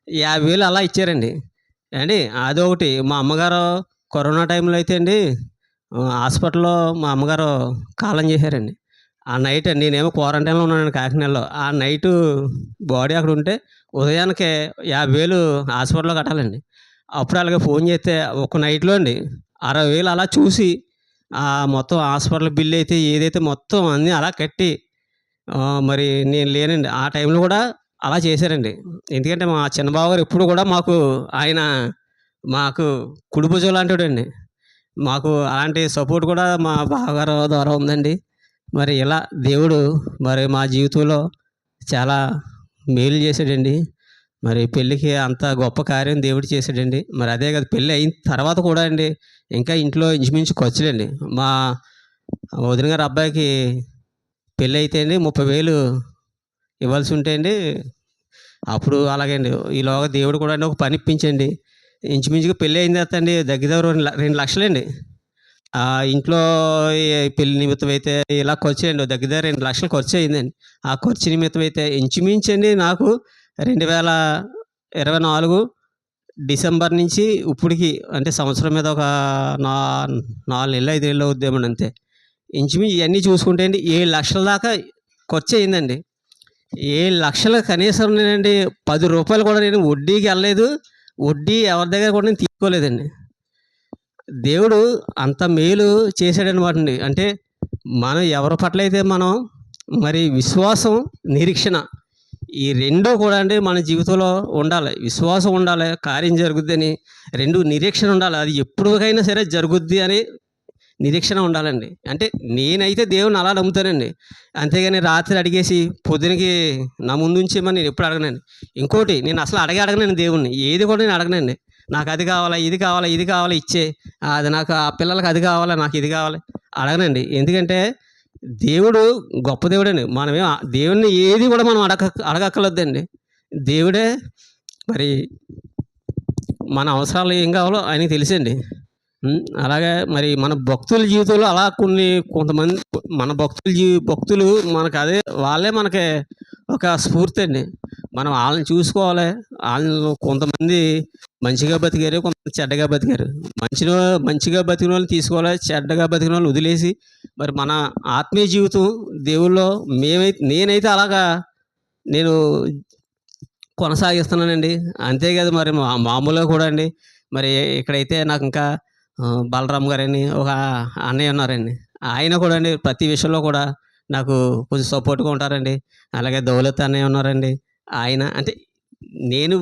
50,000 అలా ఇచ్చారండి అండి. అదొకటి. మా అమ్మగారు కరోనా టైంలో అయితే అండి హాస్పిటల్లో మా అమ్మగారు కాలం చేశారండి. ఆ నైట్ నేనేమో క్వారంటైన్లో ఉన్నానండి కాకినాడలో. ఆ నైటు బాడీ అక్కడ ఉంటే ఉదయానికే 50,000 హాస్పిటల్లో కట్టాలండి. అప్పుడు అలాగే ఫోన్ చేస్తే ఒక నైట్లో అండి 60,000 అలా చూసి మొత్తం హాస్పిటల్ బిల్ అయితే ఏదైతే మొత్తం అన్నీ అలా కట్టి మరి నేను లేనండి. ఆ టైంలో కూడా అలా చేశారండి. ఎందుకంటే మా చిన్నబాబు గారు ఎప్పుడు కూడా మాకు కుడి భుజం లాంటివాడండి. మాకు అలాంటి సపోర్ట్ కూడా మా బావగారు ద్వారా ఉందండి. మరి ఇలా దేవుడు మరి మా జీవితంలో చాలా మేలు చేశాడండి. మరి పెళ్ళికి అంత గొప్ప కార్యం దేవుడు చేశాడండి. మరి అదే కాదు, పెళ్ళి అయిన తర్వాత కూడా అండి ఇంకా ఇంట్లో ఇంచుమించు ఖర్చులండి. మా వదిన గారి అబ్బాయికి పెళ్ళి అయితే అండి 30,000 ఇవ్వాల్సి ఉంటే అండి, అప్పుడు అలాగే అండి ఈలోగా దేవుడు కూడా అండి ఒక పని ఇప్పించండి. ఇంచుమించుగా పెళ్ళి అయిన తర్వాత అండి దగ్గర 2 లక్షలండి. ఇంట్లో పెళ్లి నిమిత్తం అయితే ఇలా ఖర్చు అండి దగ్గర 2 లక్షలు ఖర్చు అయిందండి. ఆ ఖర్చు నిమిత్తం అయితే ఇంచుమించండి నాకు 2024 డిసెంబర్ నుంచి ఇప్పటికి అంటే సంవత్సరం మీద ఒక 4 నెలలు 5 నెలలు అవుద్దేమండి అంతే. ఇంచుమించు ఇవన్నీ చూసుకుంటే అండి 7 లక్షల దాకా ఖర్చు అయిందండి. 7 లక్షలు కనీసం నేనండి 10 రూపాయలు కూడా నేను వడ్డీకి వెళ్ళలేదు, వడ్డీ ఎవరి దగ్గర కూడా నేను తీసుకోలేదండి. దేవుడు అంత మేలు చేశాడనమాట అండి. అంటే మనం ఎవరి పట్ల అయితే మనం మరి విశ్వాసం, నిరీక్షణ ఈ రెండూ కూడా అండి మన జీవితంలో ఉండాలి. విశ్వాసం ఉండాలి, కార్యం జరుగుద్దని, 2 నిరీక్షణ ఉండాలి. అది ఎప్పటికైనా సరే జరుగుద్ది అని నిరీక్షణ ఉండాలండి. అంటే నేనైతే దేవుని అలా నమ్ముతానండి. అంతేగాని రాత్రి అడిగేసి పొద్దునకి నా ముందు ఉంచేమని నేను ఎప్పుడు అడగనండి. ఇంకోటి, నేను అసలు అడగనండి దేవుణ్ణి, ఏది కూడా నేను అడగనండి. నాకు అది కావాలా, ఇది కావాలా, ఇది కావాలా ఇచ్చే, అది నాకు ఆ పిల్లలకి అది కావాలా, నాకు ఇది కావాలి అడగనండి. ఎందుకంటే దేవుడు గొప్ప దేవుడండి. మనమే దేవుడిని ఏది కూడా మనం అడగక్కర్లేదండి. దేవుడే మరి మన అవసరాలు ఏం కావాలో ఆయనకి తెలుసండి. అలాగే మరి మన భక్తుల జీవితంలో అలా కొంతమంది మన భక్తులు మనకు వాళ్ళే మనకి ఒక స్ఫూర్తి అండి. మనం వాళ్ళని చూసుకోవాలి. వాళ్ళు కొంతమంది మంచిగా బతికారు, కొంతమంది చెడ్డగా బతికారు. మంచిగా బతికిన వాళ్ళు తీసుకోవాలి, చెడ్డగా బతికిన వాళ్ళు వదిలేసి మరి మన ఆత్మీయ జీవితం దేవుల్లో నేనైతే అలాగా నేను కొనసాగిస్తున్నానండి. అంతే కదా మరి మామూలుగా కూడా అండి. మరి ఇక్కడైతే నాకు ఇంకా బలరాం గారని ఒక అన్నయ్య ఉన్నారండి. ఆయన కూడా అండి ప్రతి విషయంలో కూడా నాకు కొంచెం సపోర్ట్గా ఉంటారండి. అలాగే దౌలత్ అన్నయ్య ఉన్నారండి. ఆయన అంటే నేను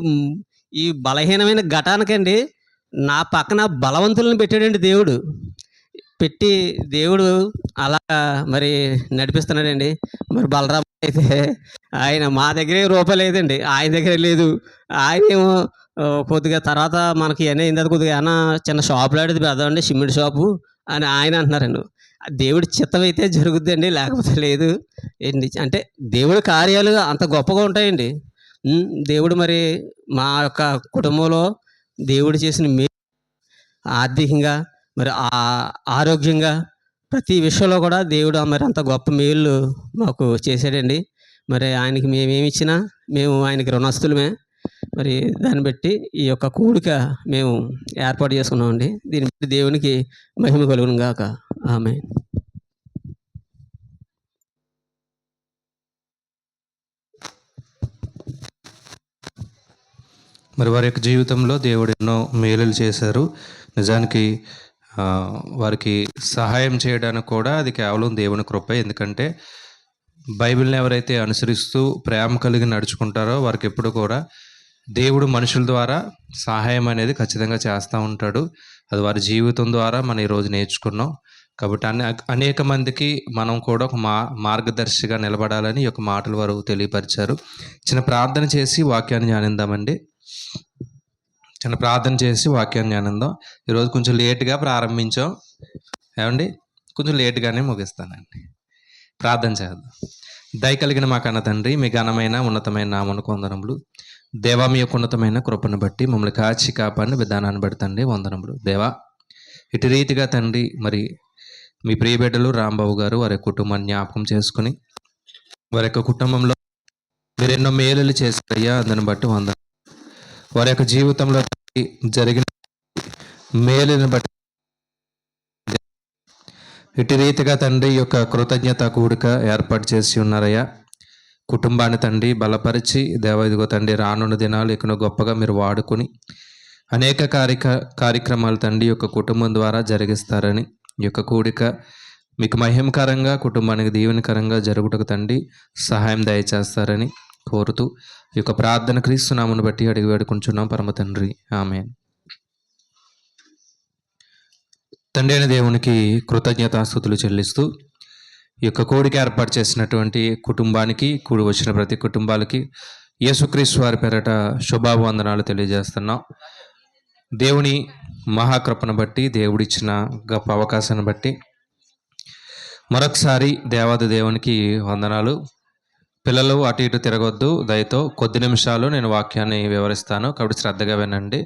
ఈ బలహీనమైన ఘటానికండి నా పక్కన బలవంతులను పెట్టాడండి దేవుడు. పెట్టి దేవుడు అలా మరి నడిపిస్తున్నాడండి. మరి బలరాం అయితే ఆయన మా దగ్గరే రూపాయి లేదండి, ఆయన దగ్గర లేదు. ఆయనేమో కొద్దిగా తర్వాత మనకి ఇవన్నీ అయిన తర్వాత కొద్దిగా ఏమన్నా చిన్న షాప్ లాంటిది పెడదామండి, సిమెంట్ షాపు అని ఆయన అంటున్నారండి. దేవుడి చిత్తం అయితే జరుగుద్దండి, లేకపోతే లేదు ఏంటి. అంటే దేవుడి కార్యాలు అంత గొప్పగా ఉంటాయండి. దేవుడు మరి మా యొక్క కుటుంబంలో దేవుడు చేసిన ఆర్థికంగా మరి ఆరోగ్యంగా ప్రతి విషయంలో కూడా దేవుడు మరి అంత గొప్ప మేలు మాకు చేశాడండి. మరి ఆయనకి మేమేమి ఇచ్చినా మేము ఆయనకి రుణస్తులమే. మరి దాన్ని బట్టి ఈ యొక్క కూడిక మేము ఏర్పాటు చేసుకున్నామండి. దీన్ని బట్టి దేవునికి మహిమ కలుగును గాక. ఆమేన్. మరి వారి యొక్క జీవితంలో దేవుడు ఎన్నో మేలులు చేశారు. నిజానికి వారికి సహాయం చేయడానికి కూడా అది కేవలం దేవుని కృప. ఎందుకంటే బైబిల్ని ఎవరైతే అనుసరిస్తూ ప్రేమ కలిగి నడుచుకుంటారో వారికి ఎప్పుడు కూడా దేవుడు మనుషుల ద్వారా సహాయం అనేది ఖచ్చితంగా చేస్తూ ఉంటాడు. అది వారి జీవితం ద్వారా మనం ఈరోజు నేర్చుకున్నాం. కాబట్టి అనేక మందికి మనం కూడా ఒక మార్గదర్శిగా నిలబడాలని ఈ యొక్క మాటలు వారు తెలియపరిచారు. చిన్న ప్రార్థన చేసి వాక్యాన్ని ధ్యానిద్దామండి. ధ్యానిద్దాం. ఈరోజు కొంచెం లేట్గా ప్రారంభించాం ఏమండి, కొంచెం లేట్గానే ముగిస్తానండి. ప్రార్థన చేద్దాం. దయ కలిగిన మా కన్న తండ్రి, మీ ఘనమైన ఉన్నతమైన నామమునకు వందనములు. దేవా, మీ యొక్క ఉన్నతమైన కృపను బట్టి మమ్మల్ని కాచి కాపాడిన విధానాన్ని బట్టి తండ్రి వందనములు. దేవా, ఇటు రీతిగా తండ్రి మరి మీ ప్రియబిడ్డలు రాంబాబు గారు వారి కుటుంబాన్ని జ్ఞాపకం చేసుకుని వారి యొక్క కుటుంబంలో మీరు ఎన్నో మేలులు చేశారయ్యా, అందుని బట్టి వందనం. వారి యొక్క జీవితంలో జరిగిన మేలుని బట్టి ఇటు రీతిగా తండ్రి యొక్క కృతజ్ఞత కూడిక ఏర్పాటు చేసి ఉన్నారయ్యా. కుటుంబాన్ని తండ్రి బలపరిచి దేవ ఇదిగో తండ్రి రానున్న దినాలు ఇకను గొప్పగా మీరు వాడుకొని అనేక కార్యక్రమాలు తండ్రి యొక్క కుటుంబం ద్వారా జరిగిస్తారని, ఈ యొక్క కూడిక మీకు మహిమకరంగా కుటుంబానికి దీవెనకరంగా జరుగుటకు తండ్రి సహాయం దయచేస్తారని కోరుతూ ఈ యొక్క ప్రార్థన క్రీస్తు నామమును బట్టి అడిగి వేడుకుంటున్నాం పరమ తండ్రి. ఆమేన్. తండ్రి అయిన దేవునికి కృతజ్ఞతాస్తుతులు చెల్లిస్తూ ఈ యొక్క కూడిక ఏర్పాటు చేసినటువంటి కుటుంబానికి, కూడి వచ్చిన ప్రతి కుటుంబాలకి యేసుక్రీస్తు వారి పేరట శుభాభివందనాలు తెలియజేస్తున్నాం. దేవుని మహాకృపను బట్టి, దేవుడిచ్చిన గొప్ప అవకాశాన్ని బట్టి మరొకసారి దేవాది దేవునికి వందనాలు. పిల్లలు అటు ఇటు తిరగొద్దు, దయతో కొద్ది నిమిషాలు నేను వాక్యాన్ని వివరిస్తాను, కాబట్టి శ్రద్ధగా వినండి.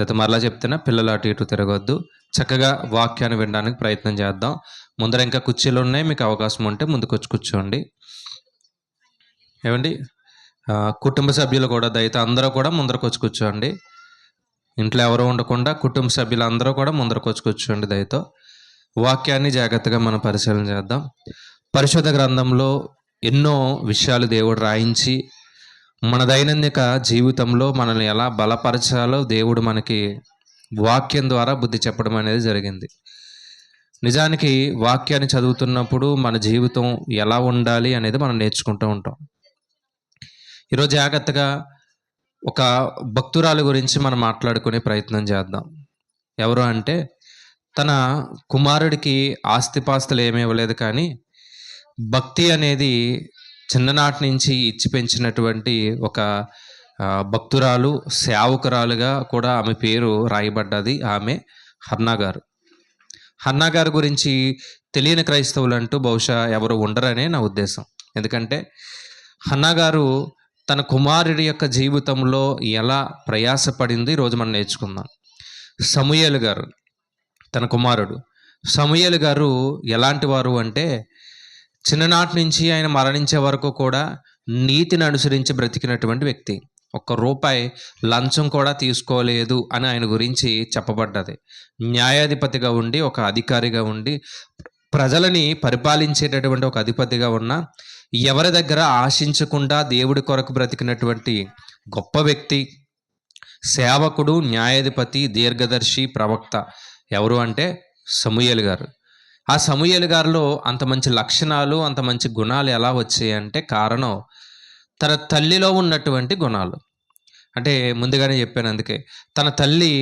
అయితే మరలా చెప్తున్నా, పిల్లలు అటు ఇటు తిరగొద్దు, చక్కగా వాక్యాన్ని వినడానికి ప్రయత్నం చేద్దాం. ముందర ఇంకా కుర్చీలు ఉన్నాయి, మీకు అవకాశం ఉంటే ముందుకు వచ్చి కూర్చోండి. ఏమండి, కుటుంబ సభ్యులు కూడా దయతో అందరూ కూడా ముందరకు వచ్చి కూర్చోండి. ఇంట్లో ఎవరో ఉండకుండా కుటుంబ సభ్యులు అందరూ కూడా ముందరకు వచ్చి కూర్చోండి. దయతో వాక్యాన్ని జాగ్రత్తగా మనం పరిశీలన చేద్దాం. పరిశుద్ధ గ్రంథంలో ఎన్నో విషయాలు దేవుడు రాయించి మన దైనందిక జీవితంలో మనల్ని ఎలా బలపరచాలో దేవుడు మనకి వాక్యం ద్వారా బుద్ధి చెప్పడం అనేది జరిగింది. నిజానికి వాక్యాన్ని చదువుతున్నప్పుడు మన జీవితం ఎలా ఉండాలి అనేది మనం నేర్చుకుంటూ ఉంటాం. ఈరోజు జాగ్రత్తగా ఒక భక్తురాలు గురించి మనం మాట్లాడుకునే ప్రయత్నం చేద్దాం. ఎవరు అంటే, తన కుమారుడికి ఆస్తిపాస్తులు ఏమీ ఇవ్వలేదు, కానీ భక్తి అనేది చిన్ననాటి నుంచి ఇచ్చి పెంచినటువంటి ఒక భక్తురాలు, సేవకురాలుగా కూడా ఆమె పేరు రాయబడ్డది. ఆమె హన్నా గారు. హన్నా గారి గురించి తెలియని క్రైస్తవులంటూ బహుశా ఎవరు ఉండరనే నా ఉద్దేశం. ఎందుకంటే హన్నా గారు తన కుమారుడి యొక్క జీవితంలో ఎలా ప్రయాసపడింది ఈరోజు మనం నేర్చుకుందాం. సమూయేలు గారు, తన కుమారుడు సమూయేలు గారు ఎలాంటి వారు అంటే, చిన్ననాటి నుంచి ఆయన మరణించే వరకు కూడా నీతిని అనుసరించి బ్రతికినటువంటి వ్యక్తి. ఒక్క రూపాయి లంచం కూడా తీసుకోలేదు అని ఆయన గురించి చెప్పబడ్డది. న్యాయాధిపతిగా ఉండి, ఒక అధికారిగా ఉండి, ప్రజలని పరిపాలించేటటువంటి ఒక అధిపతిగా ఉన్న, ఎవరి దగ్గర ఆశించకుండా దేవుడి కొరకు బ్రతికినటువంటి గొప్ప వ్యక్తి, సేవకుడు, న్యాయాధిపతి, దీర్ఘదర్శి, ప్రవక్త ఎవరు అంటే సమూయేలు గారు. ఆ సమూయేలు గారిలో అంత మంచి లక్షణాలు, అంత మంచి గుణాలు ఎలా వచ్చాయంటే కారణం తన తల్లిలో ఉన్నటువంటి గుణాలు. అంటే ముందుగానే చెప్పాను, అందుకే తన తల్లి,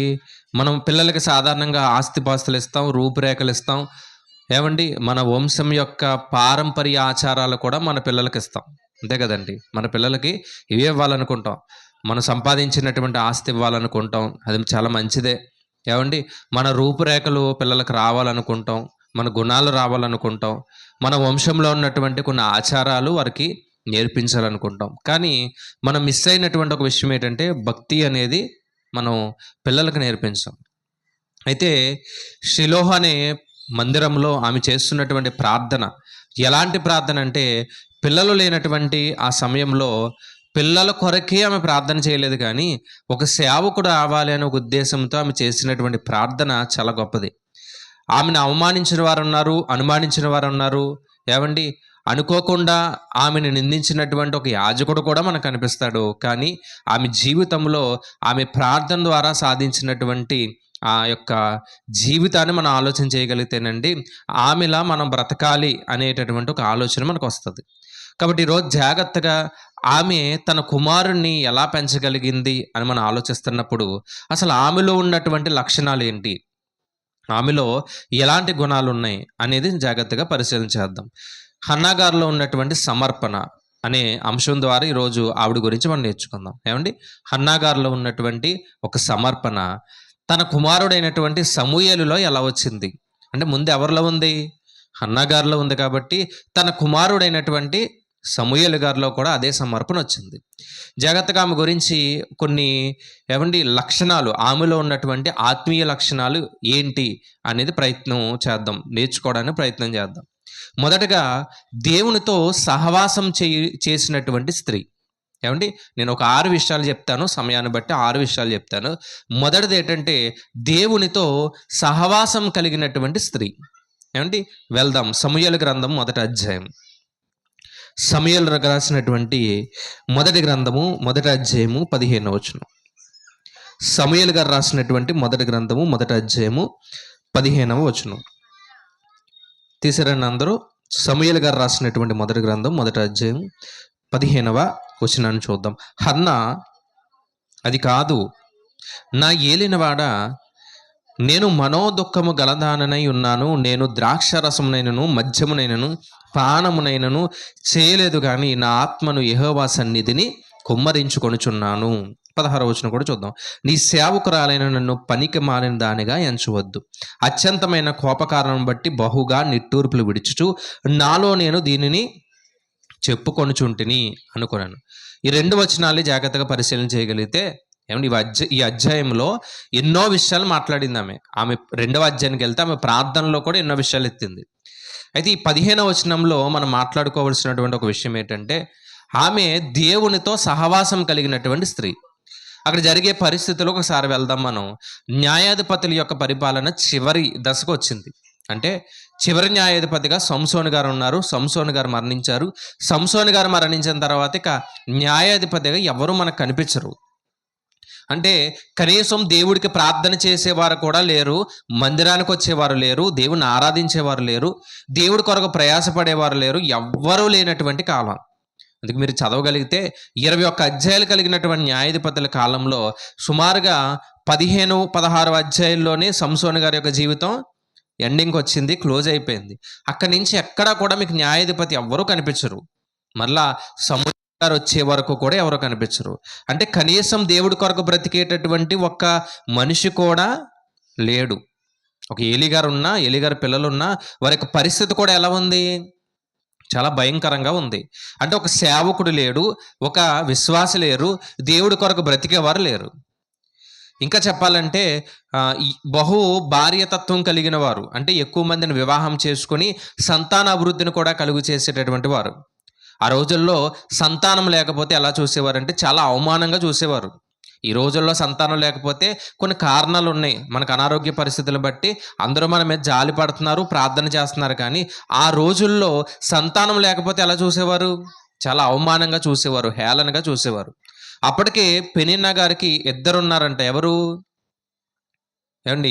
మనం పిల్లలకి సాధారణంగా ఆస్తిపాస్తులు ఇస్తాం, రూపురేఖలు ఇస్తాం, ఏమండి మన వంశం యొక్క పారంపర్య ఆచారాలు కూడా మన పిల్లలకి ఇస్తాం, అంతే కదండి. మన పిల్లలకి ఇవే ఇవ్వాలనుకుంటాం, మనం సంపాదించినటువంటి ఆస్తి ఇవ్వాలనుకుంటాం, అది చాలా మంచిదే. ఏమండి మన రూపురేఖలు పిల్లలకు రావాలనుకుంటాం, మన గుణాలు రావాలనుకుంటాం, మన వంశంలో ఉన్నటువంటి కొన్ని ఆచారాలు వారికి నేర్పించాలనుకుంటాం. కానీ మనం మిస్ అయినటువంటి ఒక విషయం ఏంటంటే భక్తి అనేది మనం పిల్లలకు నేర్పించాం. అయితే షిలోహ్ అనే మందిరంలో ఆమె చేస్తున్నటువంటి ప్రార్థన ఎలాంటి ప్రార్థన అంటే, పిల్లలు లేనటువంటి ఆ సమయంలో పిల్లల కొరకే ఆమె ప్రార్థన చేయలేదు, కానీ ఒక సేవకుడు రావాలి అనే ఒక ఉద్దేశంతో ఆమె చేసినటువంటి ప్రార్థన చాలా గొప్పది. ఆమెను అవమానించిన వారు ఉన్నారు, అనుమానించిన వారు ఉన్నారు, ఏమండి అనుకోకుండా ఆమెను నిందించినటువంటి ఒక యాజకుడు కూడా మనకు కనిపిస్తాడు. కానీ ఆమె జీవితంలో ఆమె ప్రార్థన ద్వారా సాధించినటువంటి ఆ యొక్క జీవితాన్ని మనం ఆలోచన చేయగలిగితేనండి, ఆమెలా మనం బ్రతకాలి అనేటటువంటి ఒక ఆలోచన మనకు వస్తుంది. కాబట్టి ఈరోజు జాగ్రత్తగా ఆమె తన కుమారుణ్ణి ఎలా పెంచగలిగింది అని మనం ఆలోచిస్తున్నప్పుడు అసలు ఆమెలో ఉన్నటువంటి లక్షణాలు ఏంటి, ఆమెలో ఎలాంటి గుణాలు ఉన్నాయి అనేది జాగ్రత్తగా పరిశీలన చేద్దాం. హన్నా గారిలో ఉన్నటువంటి సమర్పణ అనే అంశం ద్వారా ఈరోజు ఆవిడ గురించి మనం నేర్చుకుందాం. ఏమండి హన్నా గారిలో ఉన్నటువంటి ఒక సమర్పణ తన కుమారుడైనటువంటి సమూయేలులో ఎలా వచ్చింది అంటే, ముందు ఎవరిలో ఉంది? హన్నా గారిలో ఉంది. కాబట్టి తన కుమారుడైనటువంటి సమూయేలు గారిలో కూడా అదే సమర్పణ వచ్చింది. జాగ్రత్తగా ఆమె గురించి కొన్ని ఏమండి లక్షణాలు, ఆమెలో ఉన్నటువంటి ఆత్మీయ లక్షణాలు ఏంటి అనేది ప్రయత్నం చేద్దాం, నేర్చుకోవడానికి ప్రయత్నం చేద్దాం. మొదటగా దేవునితో సహవాసం చేసినటువంటి స్త్రీ. ఏమండి నేను ఒక 6 విషయాలు చెప్తాను, సమయాన్ని బట్టి 6 విషయాలు చెప్తాను. మొదటిది ఏంటంటే దేవునితో సహవాసం కలిగినటువంటి స్త్రీ. ఏమండి వెళ్దాం, సమూయేలు గ్రంథం 1వ అధ్యాయం. సమూయేలు రాసినటువంటి మొదటి గ్రంథము 1వ అధ్యాయము 15వ వచనం. సమూయేలు గారు రాసినటువంటి మొదటి గ్రంథము 1వ అధ్యాయము 15వ వచనం. తీసారండి అందరూ? సమూయేలు గారు రాసినటువంటి మొదటి గ్రంథం 1వ అధ్యాయం 15వ వచనాన్ని చూద్దాం. హన్నా, అది కాదు నా ఏలినవాడా, నేను మనోదుఃఖము గలదాననై ఉన్నాను, నేను ద్రాక్షరసమునైనను మద్యమునైనను పానమునైనను చేయలేదు, కానీ నా ఆత్మను యెహోవా సన్నిధిని కుమ్మరించుకొనుచున్నాను. 16వ వచనం కూడా చూద్దాం. నీ సేవకురాలైన నన్ను పనికి మాలిన దానిగా ఎంచవద్దు, అత్యంతమైన కోపకారణం బట్టి బహుగా నిట్టూర్పులు విడుచుచు నాలో నేను దీనిని చెప్పుకొనుచుంటిని అనుకున్నాను. ఈ 2 వచనాలు జాగ్రత్తగా పరిశీలన చేయగలిగితే ఏమంటే ఈ అధ్యాయంలో ఎన్నో విషయాలు మాట్లాడింది ఆమె 2వ అధ్యాయానికి వెళ్తే ఆమె ప్రార్థనలో కూడా ఎన్నో విషయాలు ఎత్తింది. అయితే ఈ 15వ వచనంలో మనం మాట్లాడుకోవాల్సినటువంటి ఒక విషయం ఏంటంటే, ఆమె దేవునితో సహవాసం కలిగినటువంటి స్త్రీ. అక్కడ జరిగే పరిస్థితుల్లో ఒకసారి వెళ్దాం మనం. న్యాయాధిపతుల యొక్క పరిపాలన చివరి దశకు వచ్చింది. అంటే చివరి న్యాయాధిపతిగా సంసోను గారు ఉన్నారు. సంసోను గారు మరణించారు. సంసోను గారు మరణించిన తర్వాత ఇక న్యాయాధిపతిగా ఎవరు మనకు కనిపించరు. అంటే కనీసం దేవుడికి ప్రార్థన చేసేవారు కూడా లేరు, మందిరానికి వచ్చేవారు లేరు, దేవుని ఆరాధించేవారు లేరు, దేవుడి కొరకు ప్రయాసపడేవారు లేరు, ఎవ్వరూ లేనటువంటి కాలం. అందుకే మీరు చదవగలిగితే 21 అధ్యాయాలు కలిగినటువంటి న్యాయాధిపతుల కాలంలో సుమారుగా 15-16 అధ్యాయుల్లోనే సంసోను గారి యొక్క జీవితం ఎండింగ్కి వచ్చింది, క్లోజ్ అయిపోయింది. అక్కడి నుంచి ఎక్కడా కూడా మీకు న్యాయాధిపతి ఎవ్వరూ కనిపించరు. మళ్ళా గారు వచ్చే వరకు కూడా ఎవరు కనిపించరు. అంటే కనీసం దేవుడి కొరకు బ్రతికేటటువంటి ఒక్క మనిషి కూడా లేడు. ఒక ఏలీగారు ఉన్నా, ఏలీగారు పిల్లలున్నా వారి యొక్క పరిస్థితి కూడా ఎలా ఉంది? చాలా భయంకరంగా ఉంది. అంటే ఒక సేవకుడు లేడు, ఒక విశ్వాసి లేరు, దేవుడి కొరకు బ్రతికేవారు లేరు. ఇంకా చెప్పాలంటే బహు భార్యతత్వం కలిగిన వారు, అంటే ఎక్కువ మందిని వివాహం చేసుకొని సంతాన అభివృద్ధిని కూడా కలుగు చేసేటటువంటి వారు. ఆ రోజుల్లో సంతానం లేకపోతే ఎలా చూసేవారంటే చాలా అవమానంగా చూసేవారు. ఈ రోజుల్లో సంతానం లేకపోతే కొన్ని కారణాలు ఉన్నాయి. మనకు అనారోగ్య పరిస్థితులను బట్టి అందరూ మన మీద జాలి పడుతున్నారు, ప్రార్థన చేస్తున్నారు. కానీ ఆ రోజుల్లో సంతానం లేకపోతే ఎలా చూసేవారు? చాలా అవమానంగా చూసేవారు, హేళనగా చూసేవారు. అప్పటికే పెనిన్నా గారికి ఇద్దరు ఉన్నారంట. ఎవరు? ఏమండి?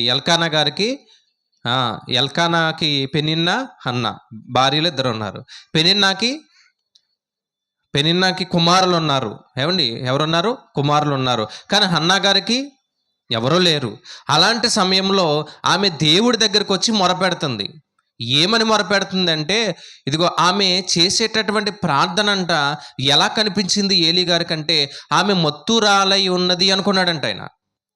ఎల్కానాకి పెనిన్నా, హన్నా భార్యలు ఇద్దరు ఉన్నారు. పెనిన్నాకి కుమారులు ఉన్నారు. ఏమండి? ఎవరున్నారు? కుమారులు ఉన్నారు. కానీ హన్నా గారికి ఎవరూ లేరు. అలాంటి సమయంలో ఆమె దేవుడి దగ్గరికి వచ్చి మొరపెడుతుంది. ఏమని మొరపెడుతుందంటే, ఇదిగో ఆమె చేసేటటువంటి ప్రార్థన అంట ఎలా కనిపించింది ఏలీ గారికంటే, ఆమె మత్తురాలై ఉన్నది అనుకున్నాడంట ఆయన.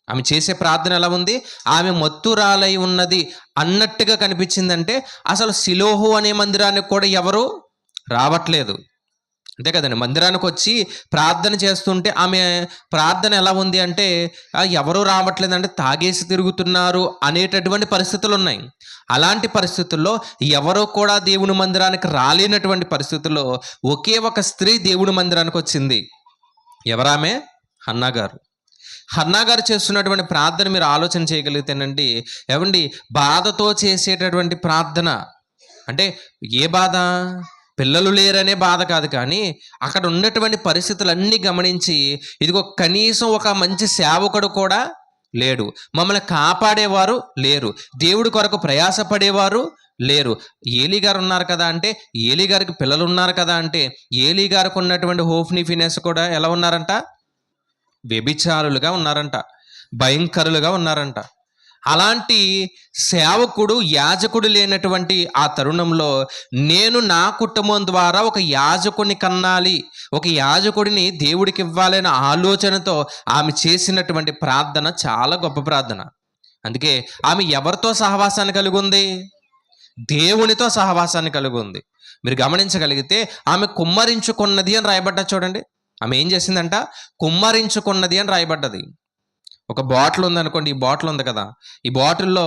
ఆమె చేసే ప్రార్థన ఎలా ఉంది? ఆమె మత్తురాలై ఉన్నది అన్నట్టుగా కనిపించిందంటే, అసలు సిలోహు అనే మందిరానికి కూడా ఎవరు రావట్లేదు. అంతే కదండి. మందిరానికి వచ్చి ప్రార్థన చేస్తుంటే ఆమె ప్రార్థన ఎలా ఉంది అంటే, ఎవరు రావట్లేదంటే తాగేసి తిరుగుతున్నారు అనేటటువంటి పరిస్థితులు ఉన్నాయి. అలాంటి పరిస్థితుల్లో ఎవరో కూడా దేవుని మందిరానికి రాలేనటువంటి పరిస్థితుల్లో ఒకే ఒక స్త్రీ దేవుని మందిరానికి వచ్చింది. ఎవరామె? హన్నా గారు. హన్నా గారు చేస్తున్నటువంటి ప్రార్థన మీరు ఆలోచన చేయగలిగితేనండి, ఏమండి, బాధతో చేసేటటువంటి ప్రార్థన. అంటే ఏ బాధ? పిల్లలు లేరనే బాధ కాదు, కానీ అక్కడ ఉన్నటువంటి పరిస్థితులన్నీ గమనించి, ఇదిగో కనీసం ఒక మంచి సేవకుడు కూడా లేడు, మమ్మల్ని కాపాడేవారు లేరు, దేవుడి కొరకు ప్రయాసపడేవారు లేరు. ఏలీ గారు ఉన్నారు కదా అంటే, ఏలీ గారికి పిల్లలు ఉన్నారు కదా అంటే, ఏలీ గారికి ఉన్నటువంటి హోఫ్నీ ఫినెస్ కూడా ఎలా ఉన్నారంట? వ్యభిచారులుగా ఉన్నారంట, భయంకరులుగా ఉన్నారంట. అలాంటి సేవకుడు, యాజకుడు లేనటువంటి ఆ తరుణంలో నేను నా కుటుంబం ద్వారా ఒక యాజకుడిని కన్నాలి, ఒక యాజకుడిని దేవుడికి ఇవ్వాలనే ఆలోచనతో ఆమె చేసినటువంటి ప్రార్థన చాలా గొప్ప ప్రార్థన. అందుకే ఆమె ఎవరితో సహవాసాన్ని కలిగి ఉంది? దేవునితో సహవాసాన్ని కలిగి ఉంది. మీరు గమనించగలిగితే ఆమె కుమ్మరించుకున్నది అని రాయబడ్డది. చూడండి, ఆమె ఏం చేసిందంట? కుమ్మరించుకున్నది అని రాయబడ్డది. ఒక బాటిల్ ఉందనుకోండి, ఈ బాటిల్ ఉంది కదా, ఈ బాటిల్లో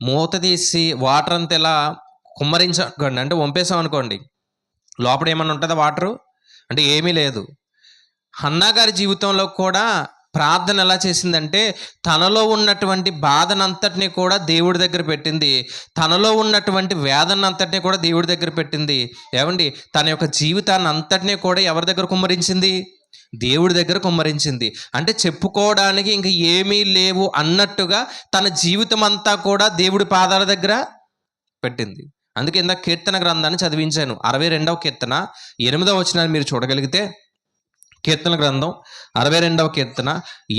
మూత తీసి వాటర్ అంతా ఇలా కుమ్మరించనుకోండి, అంటే వంపేసాం అనుకోండి, లోపల ఏమన్నా ఉంటుందా వాటరు? అంటే ఏమీ లేదు. హన్నా గారి జీవితంలో కూడా ప్రార్థన ఎలా చేసిందంటే, తనలో ఉన్నటువంటి బాధనంతటినీ కూడా దేవుడి దగ్గర పెట్టింది, తనలో ఉన్నటువంటి వేదనంతటినీ కూడా దేవుడి దగ్గర పెట్టింది. ఏమండి, తన యొక్క జీవితాన్ని అంతటినీ కూడా ఎవరి దగ్గర కుమ్మరించింది? దేవుడి దగ్గర కుమ్మరించింది. అంటే చెప్పుకోవడానికి ఇంక ఏమీ లేవు అన్నట్టుగా తన జీవితం అంతా కూడా దేవుడి పాదాల దగ్గర పెట్టింది. అందుకే ఇందాక కీర్తన గ్రంథాన్ని చదివించాను. 62వ కీర్తన 8వ వచనాన్ని మీరు చూడగలిగితే, కీర్తన గ్రంథం 62వ కీర్తన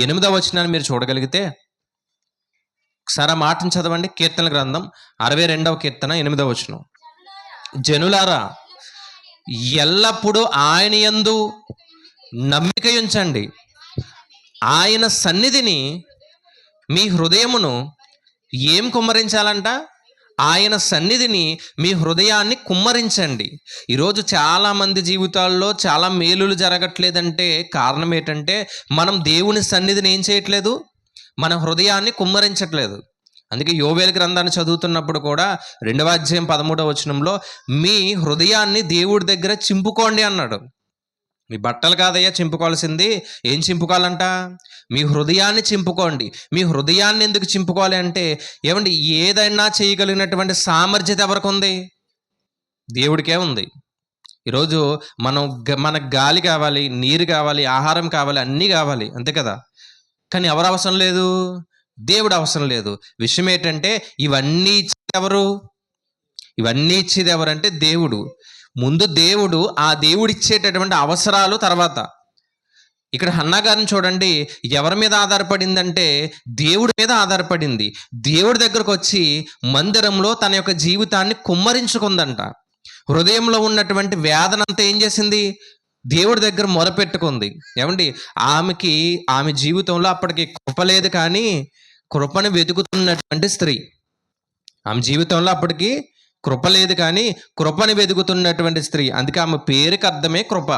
8వ వచనాన్ని మీరు చూడగలిగితే, ఒకసారి ఆ మాటను చదవండి. కీర్తన గ్రంథం 62వ కీర్తన 8వ వచనం. జనులారా, ఎల్లప్పుడూ ఆయన యందు నమ్మిక ఉంచండి, ఆయన సన్నిధిని మీ హృదయమును ఏం కుమ్మరించాలంట? ఆయన సన్నిధిని మీ హృదయాన్ని కుమ్మరించండి. ఈరోజు చాలామంది జీవితాల్లో చాలా మేలులు జరగట్లేదంటే కారణం ఏంటంటే, మనం దేవుని సన్నిధిని ఏం చేయట్లేదు? మన హృదయాన్ని కుమ్మరించట్లేదు. అందుకే యోవేలు గ్రంథాన్ని చదువుతున్నప్పుడు కూడా 2వ అధ్యాయం 13వ వచనంలో మీ హృదయాన్ని దేవుడి దగ్గర చింపుకోండి అన్నాడు. మీ బట్టలు కాదయ్యా చింపుకోవాల్సింది, ఏం చింపుకోవాలంట? మీ హృదయాన్ని చింపుకోండి. మీ హృదయాన్ని ఎందుకు చింపుకోవాలి అంటే, ఏమండి, ఏదైనా చేయగలిగినటువంటి సామర్థ్యత ఎవరికి ఉంది? దేవుడికే ఉంది. ఈరోజు మనకు గాలి కావాలి, నీరు కావాలి, ఆహారం కావాలి, అన్నీ కావాలి, అంతే కదా. కానీ ఎవరు అవసరం లేదు? దేవుడు అవసరం లేదు. విషయం ఏంటంటే, ఇవన్నీ ఇచ్చేది ఎవరు? ఇవన్నీ ఇచ్చేది ఎవరంటే దేవుడు. ముందు దేవుడు, ఆ దేవుడు ఇచ్చేటటువంటి అవసరాలు తర్వాత. ఇక్కడ హన్నా గారిని చూడండి, ఎవరి మీద ఆధారపడిందంటే దేవుడి మీద ఆధారపడింది. దేవుడి దగ్గరకు వచ్చి మందిరంలో తన యొక్క జీవితాన్ని కుమ్మరించుకుందంట. హృదయంలో ఉన్నటువంటి వేదనంతా ఏం చేసింది? దేవుడి దగ్గర మొరపెట్టుకుంది. ఏమండి, ఆమె జీవితంలో అప్పటికి కృప లేదు, కానీ కృపను వెతుకుతున్నటువంటి స్త్రీ. ఆమె జీవితంలో అప్పటికి కృప లేదు, కానీ కృపను వెతుకుతున్నటువంటి స్త్రీ. అందుకే ఆమె పేరుకి అర్థమే కృప.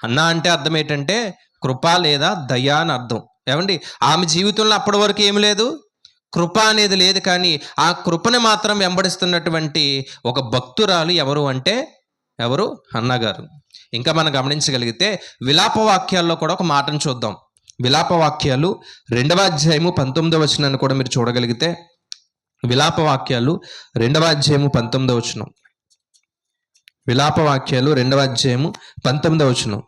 హన్నా అంటే అర్థం ఏంటంటే కృప లేదా దయ అని అర్థం. ఏమండి, ఆమె జీవితంలో అప్పటి వరకు ఏమి లేదు, కృప అనేది లేదు, కానీ ఆ కృపని మాత్రం వెంబడిస్తున్నటువంటి ఒక భక్తురాలు ఎవరు అంటే ఎవరు? హన్నా గారు. ఇంకా మనం గమనించగలిగితే విలాపవాక్యాల్లో కూడా ఒక మాటను చూద్దాం. విలాపవాక్యాలు 2వ అధ్యాయము 19వ వచనాన్ని కూడా మీరు చూడగలిగితే, విలాపవాక్యాలు 2వ అధ్యాయము 19వ వచనం. విలాపవాక్యాలు 2వ అధ్యాయము 19వ వచనం.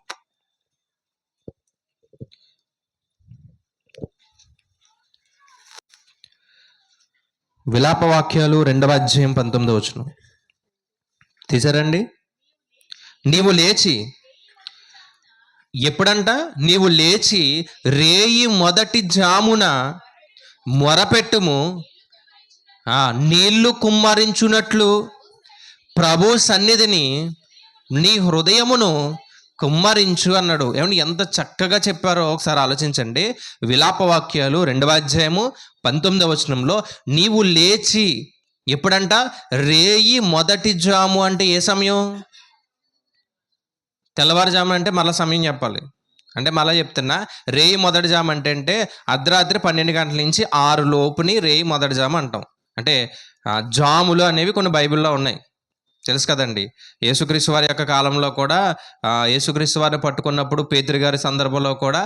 విలాపవాక్యాలు 2వ అధ్యాయం 19వ వచనం తీసారండి. నీవు లేచి, ఎప్పుడంట? నీవు లేచి రేయి మొదటి జామున మొరపెట్టుము, నీళ్లు కుమ్మరించున్నట్లు ప్రభు సన్నిధిని నీ హృదయమును కుమ్మరించు అన్నాడు. ఏమండి, ఎంత చక్కగా చెప్పారో ఒకసారి ఆలోచించండి. విలాపవాక్యాలు 2వ అధ్యాయము 19వ వచనంలో నీవు లేచి, ఎప్పుడంట? రేయి మొదటి జాము అంటే ఏ సమయం? తెల్లవారుజాము అంటే మళ్ళీ సమయం చెప్పాలి. అంటే మళ్ళీ చెప్తున్నా, రేయి మొదటి జాము అంటే అర్ధరాత్రి 12 గంటల నుంచి 6 లోపుని రేయి మొదటి జాము అంటాం. అంటే జాములు అనేవి కొన్ని బైబిల్లో ఉన్నాయి, తెలుసు కదండి. యేసుక్రీస్తు వారి యొక్క కాలంలో కూడా యేసుక్రీస్తు వారిని పట్టుకున్నప్పుడు పేతురు గారి సందర్భంలో కూడా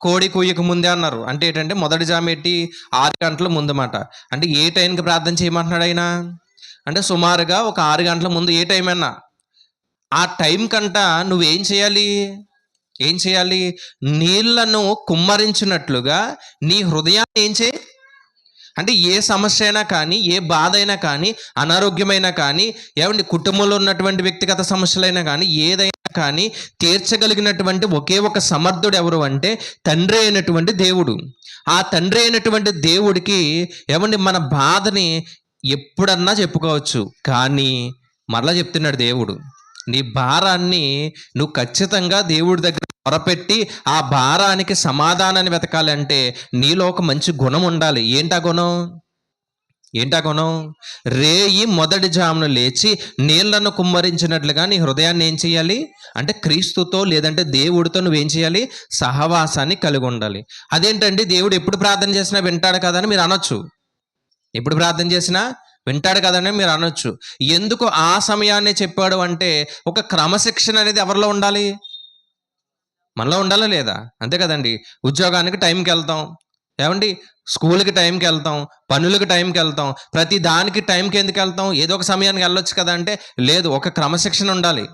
కోడి కూయక ముందే అన్నారు. అంటే ఏంటంటే మొదటి జాము 6 గంటల ముందు మాట. అంటే ఏ టైంకి ప్రార్థన చేయమంటున్నాడు ఆయన అంటే సుమారుగా ఒక 6 గంటల ముందు. ఏ టైం అన్నా ఆ టైం కంట నువ్వేం చేయాలి? నీళ్లను కుమ్మరించినట్లుగా నీ హృదయాన్ని ఏం చేయి అంటే ఏ సమస్య అయినా కానీ, ఏ బాధ అయినా కానీ, అనారోగ్యమైనా కానీ, ఏమండి కుటుంబంలో ఉన్నటువంటి వ్యక్తిగత సమస్యలైనా కానీ, ఏదైనా కానీ తీర్చగలిగినటువంటి ఒకే ఒక సమర్థుడు ఎవరు అంటే తండ్రి అయినటువంటి దేవుడు. ఆ తండ్రి అయినటువంటి దేవుడికి ఏమండి మన బాధని ఎప్పుడన్నా చెప్పుకోవచ్చు. కానీ మరలా చెప్తున్నాడు దేవుడు, నీ భారాన్ని నువ్వు ఖచ్చితంగా దేవుడి దగ్గర మొరపెట్టి ఆ భారానికి సమాధానాన్ని వెతకాలంటే నీలో ఒక మంచి గుణం ఉండాలి. ఏంటా గుణం? రేయి మొదటి జామున లేచి నీళ్లను కుమ్మరించినట్లుగా నీ హృదయాన్ని ఏం చేయాలి అంటే క్రీస్తుతో లేదంటే దేవుడితో నువ్వేం చేయాలి? సహవాసాన్ని కలిగి ఉండాలి. అదేంటండి, దేవుడు ఎప్పుడు ప్రార్థన చేసినా వింటాడు కదా అని మీరు అనొచ్చు. ఎప్పుడు ప్రార్థన చేసినా వింటాడు కదని మీరు అనొచ్చు. ఎందుకు ఆ సమయాన్ని చెప్పాడు అంటే ఒక క్రమశిక్షణ అనేది ఎవరిలో ఉండాలి? మనలో ఉండాలా లేదా? అంతే కదండి. ఉద్యోగానికి టైంకి వెళ్తాం, ఏమండి స్కూల్కి టైంకి వెళ్తాం, పనులకి టైంకి వెళ్తాం, ప్రతి దానికి టైంకి ఎందుకు వెళ్తాం? ఏదో ఒక సమయానికి వెళ్ళొచ్చు కదా అంటే లేదు, ఒక క్రమశిక్షణ ఉండాలి,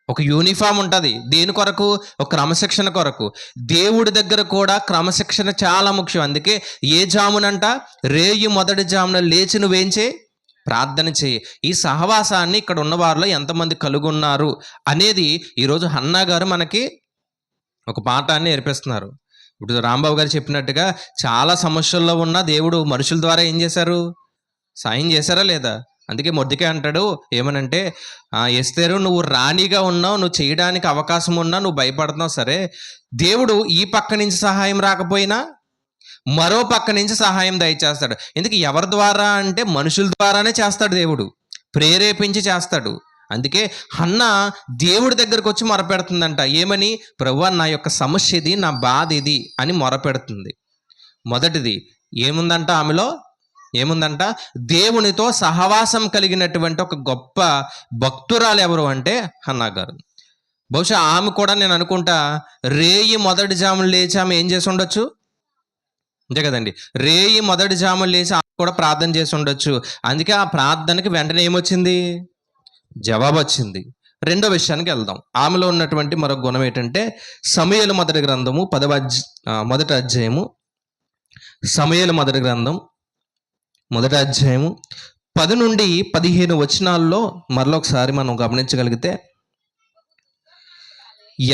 ఒక యూనిఫామ్ ఉంటుంది. దేని కొరకు? ఒక క్రమశిక్షణ కొరకు. దేవుడి దగ్గర కూడా క్రమశిక్షణ చాలా ముఖ్యం. అందుకే ఏ జామునంట? రేయి మొదటి జామున లేచి నువ్వేం చేయి? ప్రార్థన చేయి. ఈ సహవాసాన్ని ఇక్కడ ఉన్న వారిలో ఎంతమంది కలుగున్నారు అనేది ఈరోజు హన్నా గారు మనకి ఒక పాఠాన్ని నేర్పిస్తున్నారు. ఇప్పుడు రాంబాబు గారు చెప్పినట్టుగా చాలా సమస్యల్లో ఉన్న దేవుడు మనుషుల ద్వారా ఏం చేశారు? సాయం చేశారా లేదా? అందుకే మొర్దెకై అంటాడు ఏమనంటే, ఎస్తేరు నువ్వు రాణిగా ఉన్నావు, నువ్వు చేయడానికి అవకాశం ఉన్నా నువ్వు భయపడుతున్నావు, సరే దేవుడు ఈ పక్క నుంచి సహాయం రాకపోయినా మరో పక్క నుంచి సహాయం దయచేస్తాడు. ఎందుకు? ఎవరి ద్వారా అంటే మనుషుల ద్వారానే చేస్తాడు, దేవుడు ప్రేరేపించి చేస్తాడు. అందుకే హన్నా దేవుడి దగ్గరకు వచ్చి మొరపెడుతుందంట. ఏమని? ప్రభువా, నా యొక్క సమస్య ఇది, నా బాధ ఇది అని మొరపెడుతుంది. మొదటిది ఏముందంట ఆమెలో? ఏముందంట? దేవునితో సహవాసం కలిగినటువంటి ఒక గొప్ప భక్తురాలు ఎవరు అంటే హన్నా గారు. బహుశా ఆమె కూడా నేను అనుకుంటా రేయి మొదటి జాములు లేచి ఆమె ఏం చేసి ఉండొచ్చు? అంతే కదండి, రేయి మొదటి జాములు లేచి ఆమె కూడా ప్రార్థన చేసి ఉండొచ్చు. అందుకే ఆ ప్రార్థనకి వెంటనే ఏమొచ్చింది? జవాబు వచ్చింది. రెండో విషయానికి వెళ్దాం. ఆమెలో ఉన్నటువంటి మరొక గుణం ఏంటంటే సమూయేలు మొదటి గ్రంథము 10వ అధ్యాయము, సమూయేలు మొదటి గ్రంథం 1వ అధ్యాయము 10 నుండి 15 వచనాల్లో మరొకసారి మనం గమనించగలిగితే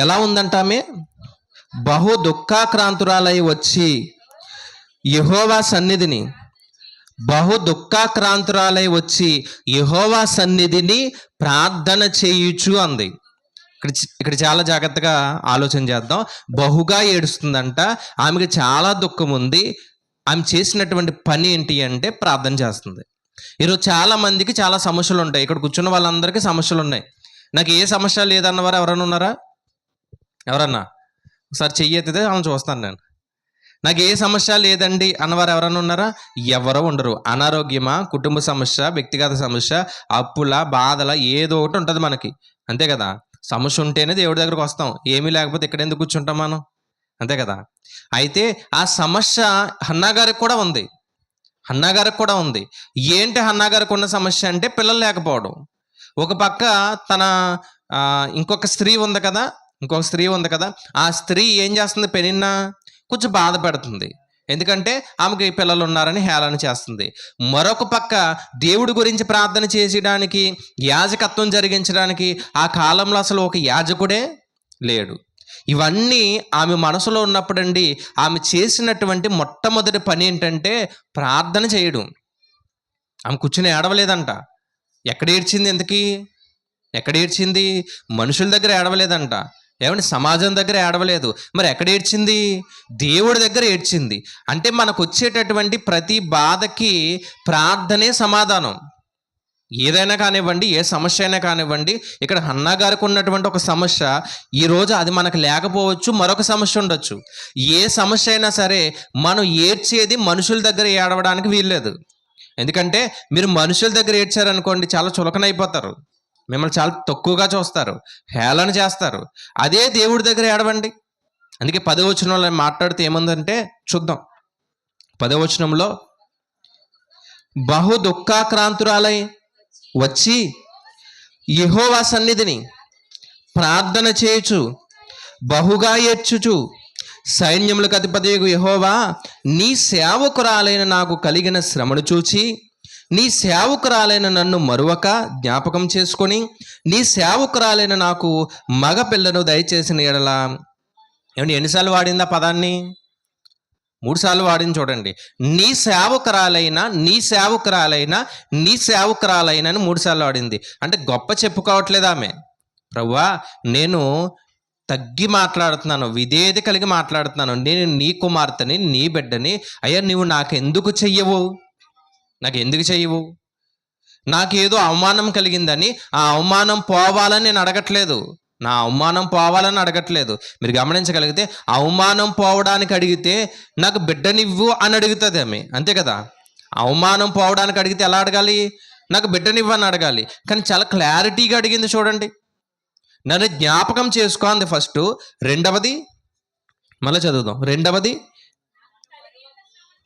ఎలా ఉందంట? ఆమె బహు దుఃఖాక్రాంతురాలై వచ్చి యెహోవా సన్నిధిని ప్రార్థన చేయుచు అంది. ఇక్కడ చాలా జాగ్రత్తగా ఆలోచన చేద్దాం. బహుగా ఏడుస్తుందంట. ఆమెకి చాలా దుఃఖం ఉంది. ఆమె చేసినటువంటి పని ఏంటి అంటే ప్రార్థన చేస్తుంది. ఈరోజు చాలా మందికి చాలా సమస్యలు ఉంటాయి. ఇక్కడ కూర్చున్న వాళ్ళందరికీ సమస్యలు ఉన్నాయి. నాకు ఏ సమస్య లేదన్నవారు ఎవరైనా ఉన్నారా? ఎవరన్నా ఒకసారి చెయ్యి ఎత్తితే ఆమె చూస్తాను నేను. నాకు ఏ సమస్య లేదండి అన్నవారు ఎవరైనా ఉన్నారా? ఎవరో ఉండరు. అనారోగ్యమా, కుటుంబ సమస్య, వ్యక్తిగత సమస్య, అప్పుల బాధల ఏదో ఒకటి ఉంటుంది మనకి, అంతే కదా. సమస్య ఉంటేనే దేవుడి దగ్గరకు వస్తాం. ఏమీ లేకపోతే ఇక్కడ ఎందుకు కూర్చుంటాం మనం, అంతే కదా. అయితే ఆ సమస్య హన్నాగారికి కూడా ఉంది. హన్నాగారికి కూడా ఉంది. ఏంటి హన్నాగారికి ఉన్న సమస్య అంటే పిల్లలు లేకపోవడం. ఒక పక్క తన ఇంకొక స్త్రీ ఉంది కదా, ఆ స్త్రీ ఏం చేస్తుంది? పెనిన్నా కొంచెం బాధ పెడుతుంది. ఎందుకంటే ఆమెకి పిల్లలు ఉన్నారని హేళన చేస్తుంది. మరొక పక్క దేవుడి గురించి ప్రార్థన చేసడానికి, యాజకత్వం జరిగించడానికి ఆ కాలంలో అసలు ఒక యాజకుడే లేడు. ఇవన్నీ ఆమె మనసులో ఉన్నప్పుడండి ఆమె చేసినటువంటి మొట్టమొదటి పని ఏంటంటే ప్రార్థన చేయడం. ఆమె కూర్చుని ఏడవలేదంట. ఎక్కడ ఏడ్చింది? ఎక్కడ ఏడ్చింది? మనుషుల దగ్గర ఏడవలేదంట. ఏమంటే సమాజం దగ్గర ఏడవలేదు. మరి ఎక్కడ ఏడ్చింది? దేవుడి దగ్గర ఏడ్చింది. అంటే మనకు వచ్చేటటువంటి ప్రతి బాధకి ప్రార్థనే సమాధానం. ఏదైనా కానివ్వండి, ఏ సమస్య అయినా కానివ్వండి. ఇక్కడ హన్నా గారికి ఉన్నటువంటి ఒక సమస్య, ఈరోజు అది మనకు లేకపోవచ్చు, మరొక సమస్య ఉండొచ్చు. ఏ సమస్య అయినా సరే మనం ఏడ్చేది మనుషుల దగ్గర ఏడవడానికి వీల్లేదు. ఎందుకంటే మీరు మనుషుల దగ్గర ఏడ్చారనుకోండి చాలా చులకనైపోతారు, మిమ్మల్ని చాలా తక్కువగా చూస్తారు, హేళన చేస్తారు. అదే దేవుడి దగ్గర ఏడవండి. అందుకే 10వ వచనంలో మాట్లాడుతూ ఏముందంటే చూద్దాం. 10వ వచనంలో, బహు దుఃఖాక్రాంతురాలై వచ్చి యెహోవా సన్నిధిని ప్రార్థన చేయుచు బహుగా ఏడ్చుచు, సైన్యములకు అధిపతియగు యెహోవా, నీ సేవకురాలైన నాకు కలిగిన శ్రమను చూచి నీ సేవకురాలైన నన్ను మరువక జ్ఞాపకం చేసుకొని నీ సేవకురాలైన నాకు మగ పిల్లను దయచేసిన ఎడల. ఏమంటే ఎన్నిసార్లు వాడింది ఆ పదాన్ని? 3 సార్లు వాడింది చూడండి. నీ సేవకురాలైన అని 3 సార్లు వాడింది. అంటే గొప్ప చెప్పుకోవట్లేదు ఆమె. ప్రభువా, నేను తగ్గి మాట్లాడుతున్నాను, విధేయత కలిగి మాట్లాడుతున్నాను. నేను నీ కుమార్తెని, నీ బిడ్డని. అయ్యా, నువ్వు నాకెందుకు చెయ్యవు? నాకేదో అవమానం కలిగిందని ఆ అవమానం పోవాలని నేను అడగట్లేదు. నా అవమానం పోవాలని అడగట్లేదు. మీరు గమనించగలిగితే అవమానం పోవడానికి అడిగితే నాకు బిడ్డనివ్వు అని అడుగుతుంది ఆమె, అంతే కదా. అవమానం పోవడానికి అడిగితే ఎలా అడగాలి? నాకు బిడ్డనివ్వు అని అడగాలి. కానీ చాలా క్లారిటీగా అడిగింది చూడండి. నన్ను జ్ఞాపకం చేసుకో అంది ఫస్ట్. రెండవది మళ్ళీ చదువుదాం. రెండవది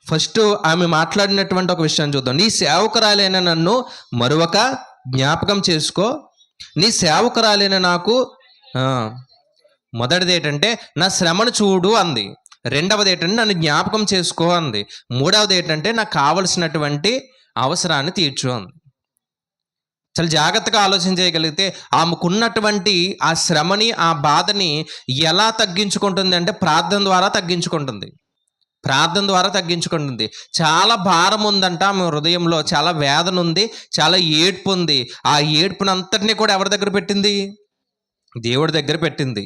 ఫస్ట్ ఆమె మాట్లాడినటువంటి ఒక విషయాన్ని చూద్దాం. నీ సేవకురాలైన నన్ను మరొక జ్ఞాపకం చేసుకో, నీ సేవకురాలైన నాకు. మొదటిది ఏంటంటే నా శ్రమను చూడు అంది. రెండవది ఏంటంటే నన్ను జ్ఞాపకం చేసుకో అంది. మూడవది ఏంటంటే నాకు కావలసినటువంటి అవసరాన్ని తీర్చు అంది. చాలా జాగ్రత్తగా ఆలోచన చేయగలిగితే ఆమెకున్నటువంటి ఆ శ్రమని, ఆ బాధని ఎలా తగ్గించుకుంటుంది అంటే ప్రార్థన ద్వారా తగ్గించుకుంటుంది. చాలా భారం ఉందంట ఆమె హృదయంలో, చాలా వేదన ఉంది, చాలా ఏడ్పు ఉంది. ఆ ఏడ్పునంతటినీ కూడా ఎవరి దగ్గర పెట్టింది? దేవుడి దగ్గర పెట్టింది.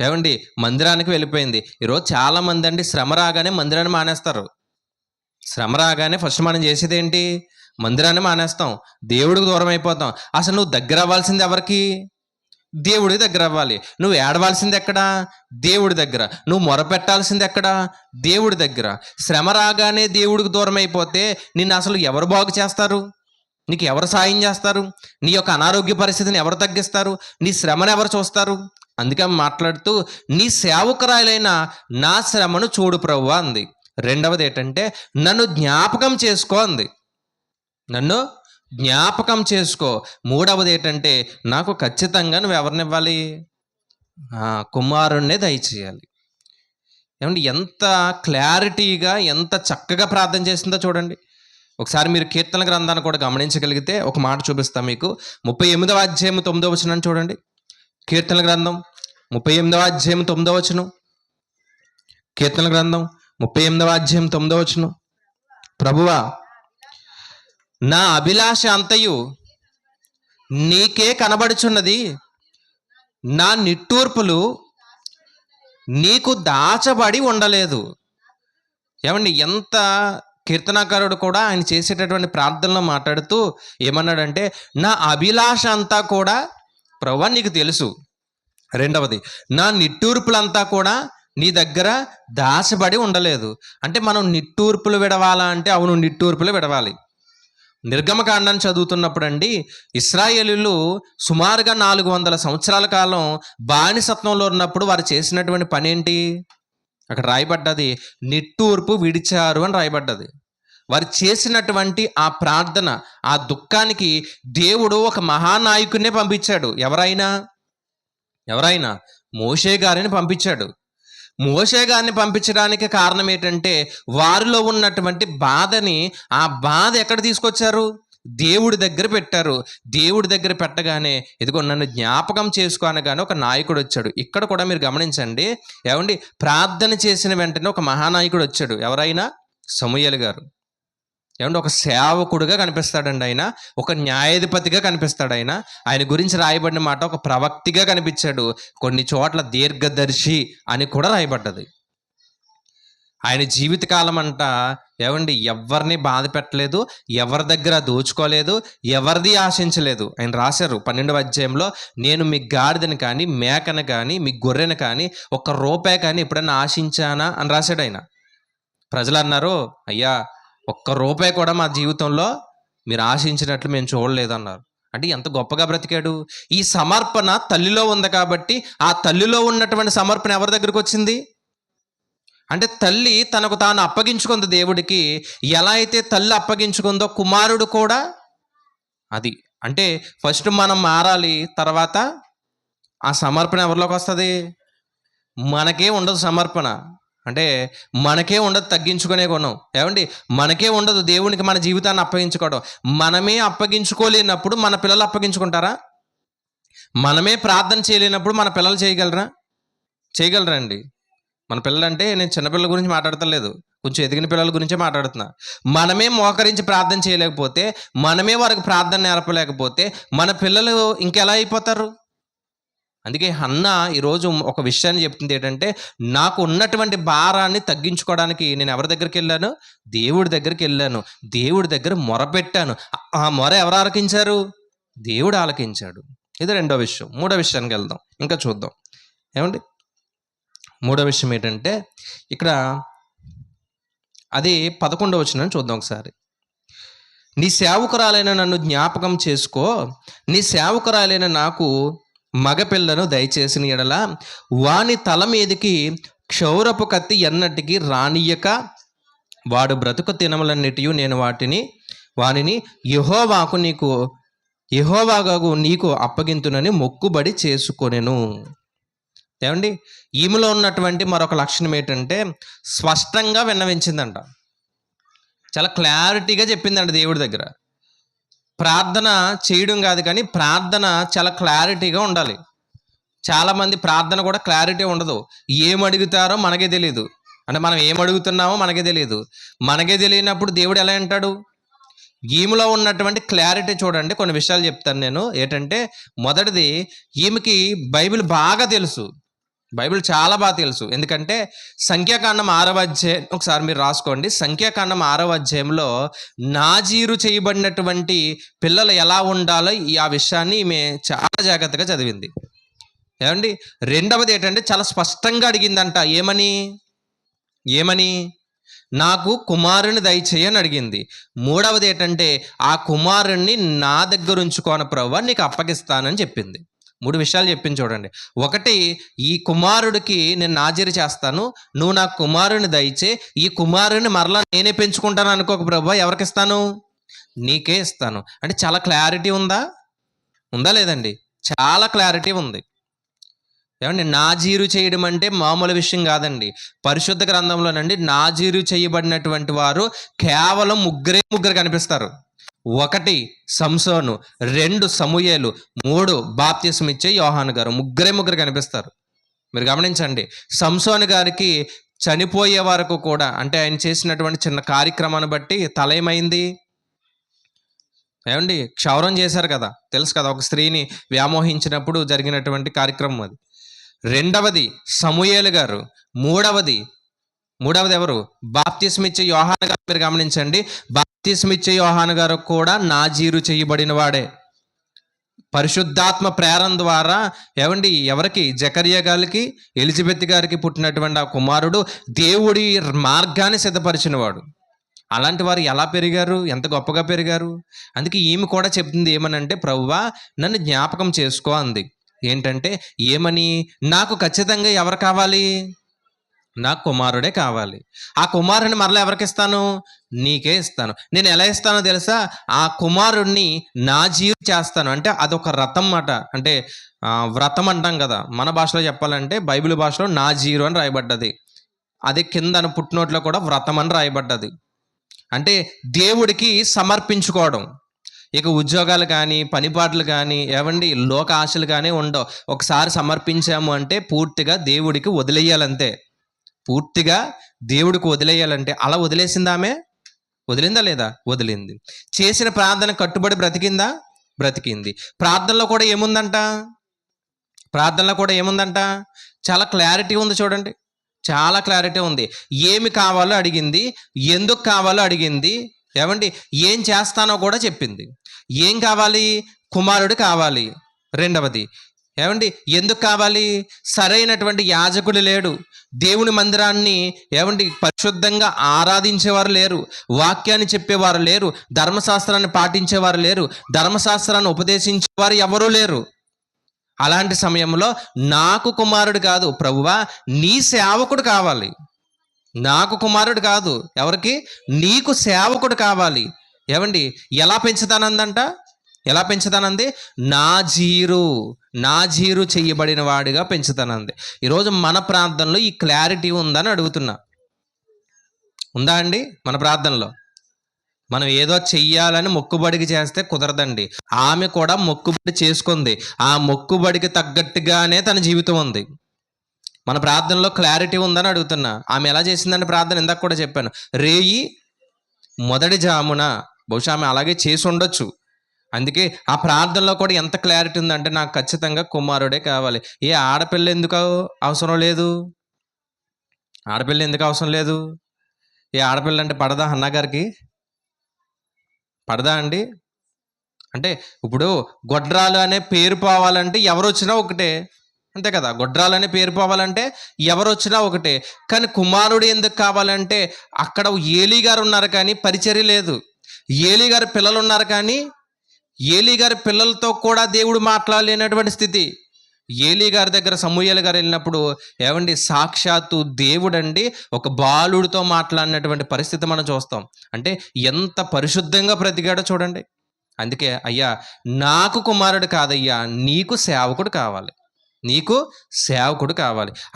ఏమండి, మందిరానికి వెళ్ళిపోయింది. ఈరోజు చాలా మంది అండి శ్రమ రాగానే మందిరాన్ని మానేస్తారు. శ్రమ రాగానే ఫస్ట్ మనం చేసేది ఏంటి? మందిరాన్ని మానేస్తాం, దేవుడికి దూరం అయిపోతాం. అసలు నువ్వు దగ్గర అవ్వాల్సింది ఎవరికి? దేవుడి దగ్గర అవ్వాలి. నువ్వు ఏడవాల్సింది ఎక్కడా? దేవుడి దగ్గర. నువ్వు మొరపెట్టాల్సింది ఎక్కడా? దేవుడి దగ్గర. శ్రమ రాగానే దేవుడికి దూరం అయిపోతే నిన్ను అసలు ఎవరు బాగు చేస్తారు? నీకు ఎవరు సాయం చేస్తారు? నీ యొక్క అనారోగ్య పరిస్థితిని ఎవరు తగ్గిస్తారు? నీ శ్రమను ఎవరు చూస్తారు? అందుకే మాట్లాడుతూ నీ సేవకురాలైన నా శ్రమను చూడు ప్రభువా అంది. రెండవది ఏంటంటే నన్ను జ్ఞాపకం చేసుకో అంది. నన్ను జ్ఞాపకం చేసుకో. మూడవది ఏంటంటే నాకు ఖచ్చితంగా నువ్వు ఎవరినివ్వాలి? కుమారుణ్ణే దయచేయాలి. ఏమంటే ఎంత క్లారిటీగా, ఎంత చక్కగా ప్రార్థన చేసిందో చూడండి. ఒకసారి మీరు కీర్తన గ్రంథాన్ని కూడా గమనించగలిగితే ఒక మాట చూపిస్తా మీకు. 38వ అధ్యాయం 9వ వచనం చూడండి. కీర్తన గ్రంథం 38వ అధ్యాయం 9వ వచనం. కీర్తన గ్రంథం 38వ అధ్యాయం 9వ వచనం. ప్రభువా, నా అభిలాష అంతయు నీకే కనబడుచున్నది, నా నిట్టూర్పులు నీకు దాచబడి ఉండలేదు. ఏమండి, ఎంత కీర్తనాకారుడు కూడా ఆయన చేసేటటువంటి ప్రార్థనలో మాట్లాడుతూ ఏమన్నాడంటే, నా అభిలాష అంతా కూడా ప్రభువా నీకు తెలుసు. రెండవది, నా నిట్టూర్పులంతా కూడా నీ దగ్గర దాచబడి ఉండలేదు. అంటే మనం నిట్టూర్పులు విడవాలా అంటే అవును, నిట్టూర్పులు విడవాలి. నిర్గమకాండాన్ని చదువుతున్నప్పుడు అండి, ఇశ్రాయేలీయులు సుమారుగా 400 సంవత్సరాల కాలం బానిసత్వంలో ఉన్నప్పుడు వారు చేసినటువంటి పని ఏంటి? అక్కడ రాయబడ్డది, నిట్టూర్పు విడిచారు అని రాయబడ్డది. వారు చేసినటువంటి ఆ ప్రార్థన, ఆ దుఃఖానికి దేవుడు ఒక మహానాయకుడినే పంపించాడు. ఎవరైనా మోషే గారిని పంపించాడు. మోషే గారిని పంపించడానికి కారణం ఏంటంటే, వారిలో ఉన్నటువంటి బాధని, ఆ బాధ ఎక్కడ తీసుకొచ్చారు? దేవుడి దగ్గర పెట్టారు. దేవుడి దగ్గర పెట్టగానే ఇదిగో నన్ను జ్ఞాపకం చేసుకోనగానే ఒక నాయకుడు వచ్చాడు. ఇక్కడ కూడా మీరు గమనించండి. ఏమండి, ప్రార్థన చేసిన వెంటనే ఒక మహానాయకుడు వచ్చాడు. ఎవరైనా? సమూయేలు గారు. ఏమంటే ఒక సేవకుడుగా కనిపిస్తాడండి ఆయన, ఒక న్యాయాధిపతిగా కనిపిస్తాడు ఆయన. ఆయన గురించి రాయబడిన మాట ఒక ప్రవక్తిగా కనిపించాడు. కొన్ని చోట్ల దీర్ఘదర్శి అని కూడా రాయబడ్డది. ఆయన జీవితకాలం అంట ఏమండి ఎవరిని బాధ పెట్టలేదు, ఎవరి దగ్గర దోచుకోలేదు, ఎవరిది ఆశించలేదు. ఆయన రాశారు 12వ అధ్యాయంలో, నేను మీ గాడిదని కానీ, మేకను కానీ, మీ గొర్రెను కానీ, ₹1 కానీ ఎప్పుడైనా ఆశించానా అని రాశాడు ఆయన. ప్రజలు అన్నారు, అయ్యా ₹1 కూడా మా జీవితంలో మీరు ఆశించినట్లు మేము చూడలేదన్నారు. అంటే ఎంత గొప్పగా బ్రతికాడు. ఈ సమర్పణ తల్లిలో ఉంది కాబట్టి, ఆ తల్లిలో ఉన్నటువంటి సమర్పణ ఎవరి దగ్గరికి వచ్చింది అంటే, తల్లి తనకు తాను అప్పగించుకుంది దేవుడికి. ఎలా అయితే తల్లి అప్పగించుకుందో కుమారుడు కూడా అది. అంటే ఫస్ట్ మనం మారాలి, తర్వాత ఆ సమర్పణ ఎవరిలోకి వస్తుంది? మనకే ఉండదు సమర్పణ. అంటే మనకే ఉండదు తగ్గించుకునే గుణం. ఏమండి, మనకే ఉండదు దేవునికి మన జీవితాన్ని అప్పగించుకోవడం. మనమే అప్పగించుకోలేనప్పుడు మన పిల్లలు అప్పగించుకుంటారా? మనమే ప్రార్థన చేయలేనప్పుడు మన పిల్లలు చేయగలరా అండి? మన పిల్లలంటే నేను చిన్నపిల్లల గురించి మాట్లాడతలేదు, కొంచెం ఎదిగిన పిల్లల గురించే మాట్లాడుతున్నా. మనమే మోకరించి ప్రార్థన చేయలేకపోతే, మనమే వారికి ప్రార్థన నేర్పలేకపోతే మన పిల్లలు ఇంకెలా అయిపోతారు? అందుకే హన్నా ఈరోజు ఒక విషయాన్ని చెప్తుంది ఏంటంటే, నాకు ఉన్నటువంటి భారాన్ని తగ్గించుకోవడానికి నేను ఎవరి దగ్గరికి వెళ్ళాను? దేవుడి దగ్గరికి వెళ్ళాను. దేవుడి దగ్గర మొరపెట్టాను. ఆ మొర ఎవరు ఆలకించారు? దేవుడు ఆలకించాడు. ఇది రెండో విషయం. మూడో విషయానికి వెళ్దాం, ఇంకా చూద్దాం. ఏమండి, మూడో విషయం ఏంటంటే, ఇక్కడ అది 11వ వచనం చూద్దాం ఒకసారి. నీ సేవకురాలైన నన్ను జ్ఞాపకం చేసుకో, నీ సేవకురాలైన నాకు మగపిల్లను దయచేసిన ఎడల వాని తల మీదకి క్షౌరపు కత్తి ఎన్నటికి రానియక వాడు బ్రతుకు దినములన్నిటియు నేను వానిని యెహోవాకు నీకు అప్పగింతునని మొక్కుబడి చేసుకొనెను. ఏమండి, ఈమెలో ఉన్నటువంటి మరొక లక్షణం ఏంటంటే, స్పష్టంగా విన్నవించిందంట. చాలా క్లారిటీగా చెప్పిందంట దేవుడి దగ్గర. ప్రార్థన చేయడం కాదు కానీ ప్రార్థన చాలా క్లారిటీగా ఉండాలి. చాలామంది ప్రార్థన కూడా క్లారిటీ ఉండదు. ఏం అడుగుతారో మనకే తెలియదు. అంటే మనం ఏం అడుగుతున్నామో మనకే తెలియదు. మనకే తెలియనప్పుడు దేవుడు ఎలా అంటాడు? ఈమెలో ఉన్నటువంటి క్లారిటీ చూడండి. కొన్ని విషయాలు చెప్తాను నేను. ఏంటంటే, మొదటిది, ఈమెకి బైబిల్ బాగా తెలుసు. బైబిల్ చాలా బాగా తెలుసు. ఎందుకంటే సంఖ్యాకాండం 6వ అధ్యాయం ఒకసారి మీరు రాసుకోండి. సంఖ్యాకాండం 6వ అధ్యాయంలో నాజీరు చేయబడినటువంటి పిల్లలు ఎలా ఉండాలో ఆ విషయాన్ని ఈమె చాలా జాగ్రత్తగా చదివింది. ఏమండి, రెండవది ఏంటంటే చాలా స్పష్టంగా అడిగిందంట. ఏమని? నాకు కుమారుని దయచేయని అడిగింది. మూడవది ఏంటంటే, ఆ కుమారుణ్ణి నా దగ్గర ఉంచుకోన ప్రభువా, నీకు అప్పగిస్తానని చెప్పింది. 3 విషయాలు చెప్పింది చూడండి. ఒకటి, ఈ కుమారుడికి నేను నాజీరు చేస్తాను, నువ్వు నాకు కుమారుని దయచే, ఈ కుమారుని మరలా నేనే పెంచుకుంటాను అనుకోక ప్రభువా, ఎవరికి ఇస్తాను? నీకే ఇస్తాను. అంటే చాలా క్లారిటీ ఉందా లేదండి? చాలా క్లారిటీ ఉంది. ఏమండి, నాజీరు చేయడం అంటే మామూలు విషయం కాదండి. పరిశుద్ధ గ్రంథంలోనండి నాజీరు చేయబడినటువంటి వారు కేవలం ముగ్గురు కనిపిస్తారు. 1 సంసోను, 2 సమూయేలు, 3 బాప్తిస్మం ఇచ్చే యోహాను గారు. ముగ్గురు కనిపిస్తారు. మీరు గమనించండి. సంసోను గారికి చనిపోయే వరకు కూడా, అంటే ఆయన చేసినటువంటి చిన్న కార్యక్రమాన్ని బట్టి తల ఏమైంది? ఏమండి క్షౌరం చేశారు కదా, తెలుసు కదా, ఒక స్త్రీని వ్యామోహించినప్పుడు జరిగినటువంటి కార్యక్రమం అది. రెండవది సమూయేలు గారు. మూడవది ఎవరు? బాప్తిస్మిచ్చే యోహాను గారు. మీరు గమనించండి, బాప్తిస్మిచ్చే యోహాను గారు కూడా నాజీరు చేయబడిన వాడే. పరిశుద్ధాత్మ ప్రేరణ ద్వారా ఏమండి ఎవరికి? జకరియా గారికి, ఎలిజబెత్ గారికి పుట్టినటువంటి ఆ కుమారుడు దేవుడి మార్గాన్ని సిద్ధపరిచినవాడు. అలాంటి వారు ఎలా పెరిగారు? ఎంత గొప్పగా పెరిగారు? అందుకే ఈమె కూడా చెప్తుంది ఏమనంటే, ప్రభువా నన్ను జ్ఞాపకం చేసుకో అంది. ఏంటంటే ఏమని? నాకు ఖచ్చితంగా ఎవరు కావాలి? నాకు కుమారుడే కావాలి. ఆ కుమారుని మరలా ఎవరికి ఇస్తాను? నీకే ఇస్తాను. నేను ఎలా ఇస్తానో తెలుసా? ఆ కుమారుణ్ణి నాజీరు చేస్తాను. అంటే అదొక వ్రతం మాట. అంటే వ్రతం అంటాం కదా, మన భాషలో చెప్పాలంటే బైబిల్ భాషలో నాజీరు అని రాయబడ్డది. అదే కింద పుట్టినోట్లో కూడా వ్రతం అని రాయబడ్డది. అంటే దేవుడికి సమర్పించుకోవడం. ఇక ఉద్యోగాలు కానీ, పనిపాట్లు కానీ, ఏవండి లోక ఆశలు కానీ ఉండవు. ఒకసారి సమర్పించాము అంటే పూర్తిగా దేవుడికి వదిలేయాలంతే. పూర్తిగా దేవుడికి వదిలేయాలంటే. అలా వదిలేసిందా ఆమె? వదిలిందా లేదా? వదిలింది. చేసిన ప్రార్థన కట్టుబడి బ్రతికిందా? బ్రతికింది. ప్రార్థనలో కూడా ఏముందంట? చాలా క్లారిటీ ఉంది చూడండి. చాలా క్లారిటీ ఉంది. ఏమి కావాలో అడిగింది, ఎందుకు కావాలో అడిగింది, ఏమండి ఏం చేస్తానో కూడా చెప్పింది. ఏం కావాలి? కుమారుడు కావాలి. రెండవది ఏమండి ఎందుకు కావాలి? సరైనటువంటి యాజకుడు లేడు. దేవుని మందిరాన్ని ఏమండి పరిశుద్ధంగా ఆరాధించేవారు లేరు. వాక్యాన్ని చెప్పేవారు లేరు. ధర్మశాస్త్రాన్ని పాటించేవారు లేరు. ధర్మశాస్త్రాన్ని ఉపదేశించేవారు ఎవరూ లేరు. అలాంటి సమయంలో నాకు కుమారుడు కాదు ప్రభువా, నీ సేవకుడు కావాలి. నాకు కుమారుడు కాదు, ఎవరికి? నీకు సేవకుడు కావాలి. ఏమండి ఎలా పెంచుతానంది? నాజీరు చెయ్యబడిన వాడిగా పెంచుతానంది. ఈరోజు మన ప్రార్థనలో ఈ క్లారిటీ ఉందని అడుగుతున్నా. ఉందా అండి? మన ప్రార్థనలో మనం ఏదో చెయ్యాలని మొక్కుబడికి చేస్తే కుదరదండి. ఆమె కూడా మొక్కుబడి చేసుకుంది. ఆ మొక్కుబడికి తగ్గట్టుగానే తన జీవితం ఉంది. మన ప్రార్థనలో క్లారిటీ ఉందని అడుగుతున్నా. ఆమె ఎలా చేసిందని ప్రార్థన ఇందాక కూడా చెప్పాను. రేయి మొదటి జామున, బహుశా ఆమె అలాగే చేసి ఉండొచ్చు. అందుకే ఆ ప్రార్థనలో కూడా ఎంత క్లారిటీ ఉందంటే, నాకు ఖచ్చితంగా కుమారుడే కావాలి. ఏ ఆడపిల్ల ఎందుకు అవసరం లేదు? ఏ ఆడపిల్ల అంటే పడదా? అన్నగారికి పడదా అండి? అంటే ఇప్పుడు గొడ్రాలు అనే పేరు పోవాలంటే ఎవరు వచ్చినా ఒకటే, అంతే కదా. గొడ్రాలు అనే పేరు పోవాలంటే ఎవరు వచ్చినా ఒకటే. కానీ కుమారుడు ఎందుకు కావాలంటే, అక్కడ ఏలీ గారు ఉన్నారు కానీ పరిచర్య లేదు. ఏలీ గారి పిల్లలు ఉన్నారు కానీ ఏలీ గారి పిల్లలతో కూడా దేవుడు మాట్లాడలేనటువంటి స్థితి. ఏలీ గారి దగ్గర సమూయేలు గారు వెళ్ళినప్పుడు ఏమండి సాక్షాత్తు దేవుడండి ఒక బాలుడితో మాట్లాడినటువంటి పరిస్థితి మనం చూస్తాం. అంటే ఎంత పరిశుద్ధంగా బ్రతికాడో చూడండి. అందుకే అయ్యా నాకు కుమారుడు కాదయ్యా, నీకు సేవకుడు కావాలి.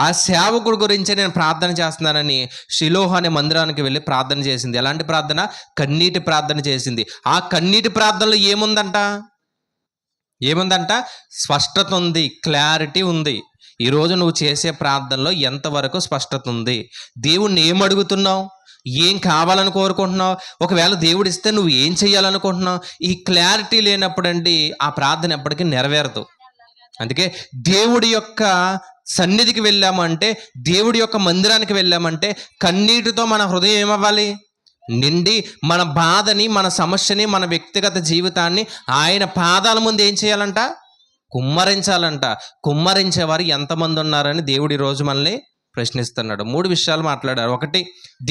ఆ సేవకుడు గురించి నేను ప్రార్థన చేస్తున్నానని షిలోహ్ అనే మందిరానికి వెళ్ళి ప్రార్థన చేసింది. ఎలాంటి ప్రార్థన? కన్నీటి ప్రార్థన చేసింది. ఆ కన్నీటి ప్రార్థనలో ఏముందంట? స్పష్టత ఉంది, క్లారిటీ ఉంది. ఈరోజు నువ్వు చేసే ప్రార్థనలో ఎంతవరకు స్పష్టత ఉంది? దేవుణ్ణి ఏం అడుగుతున్నావు? ఏం కావాలని కోరుకుంటున్నావు? ఒకవేళ దేవుడు ఇస్తే నువ్వు ఏం చేయాలనుకుంటున్నావు? ఈ క్లారిటీ లేనప్పుడండి ఆ ప్రార్థన ఎప్పటికీ నెరవేరదు. అందుకే దేవుడి యొక్క సన్నిధికి వెళ్ళామంటే, దేవుడి యొక్క మందిరానికి వెళ్ళామంటే కన్నీటితో మన హృదయం ఏమవ్వాలి? నిండి మన బాధని, మన సమస్యని, మన వ్యక్తిగత జీవితాన్ని ఆయన పాదాల ముందు ఏం చేయాలంట? కుమ్మరించాలంట. కుమ్మరించేవారు ఎంతమంది ఉన్నారని దేవుడు ఈరోజు మనల్ని ప్రశ్నిస్తున్నాడు. 3 విషయాలు మాట్లాడారు. 1,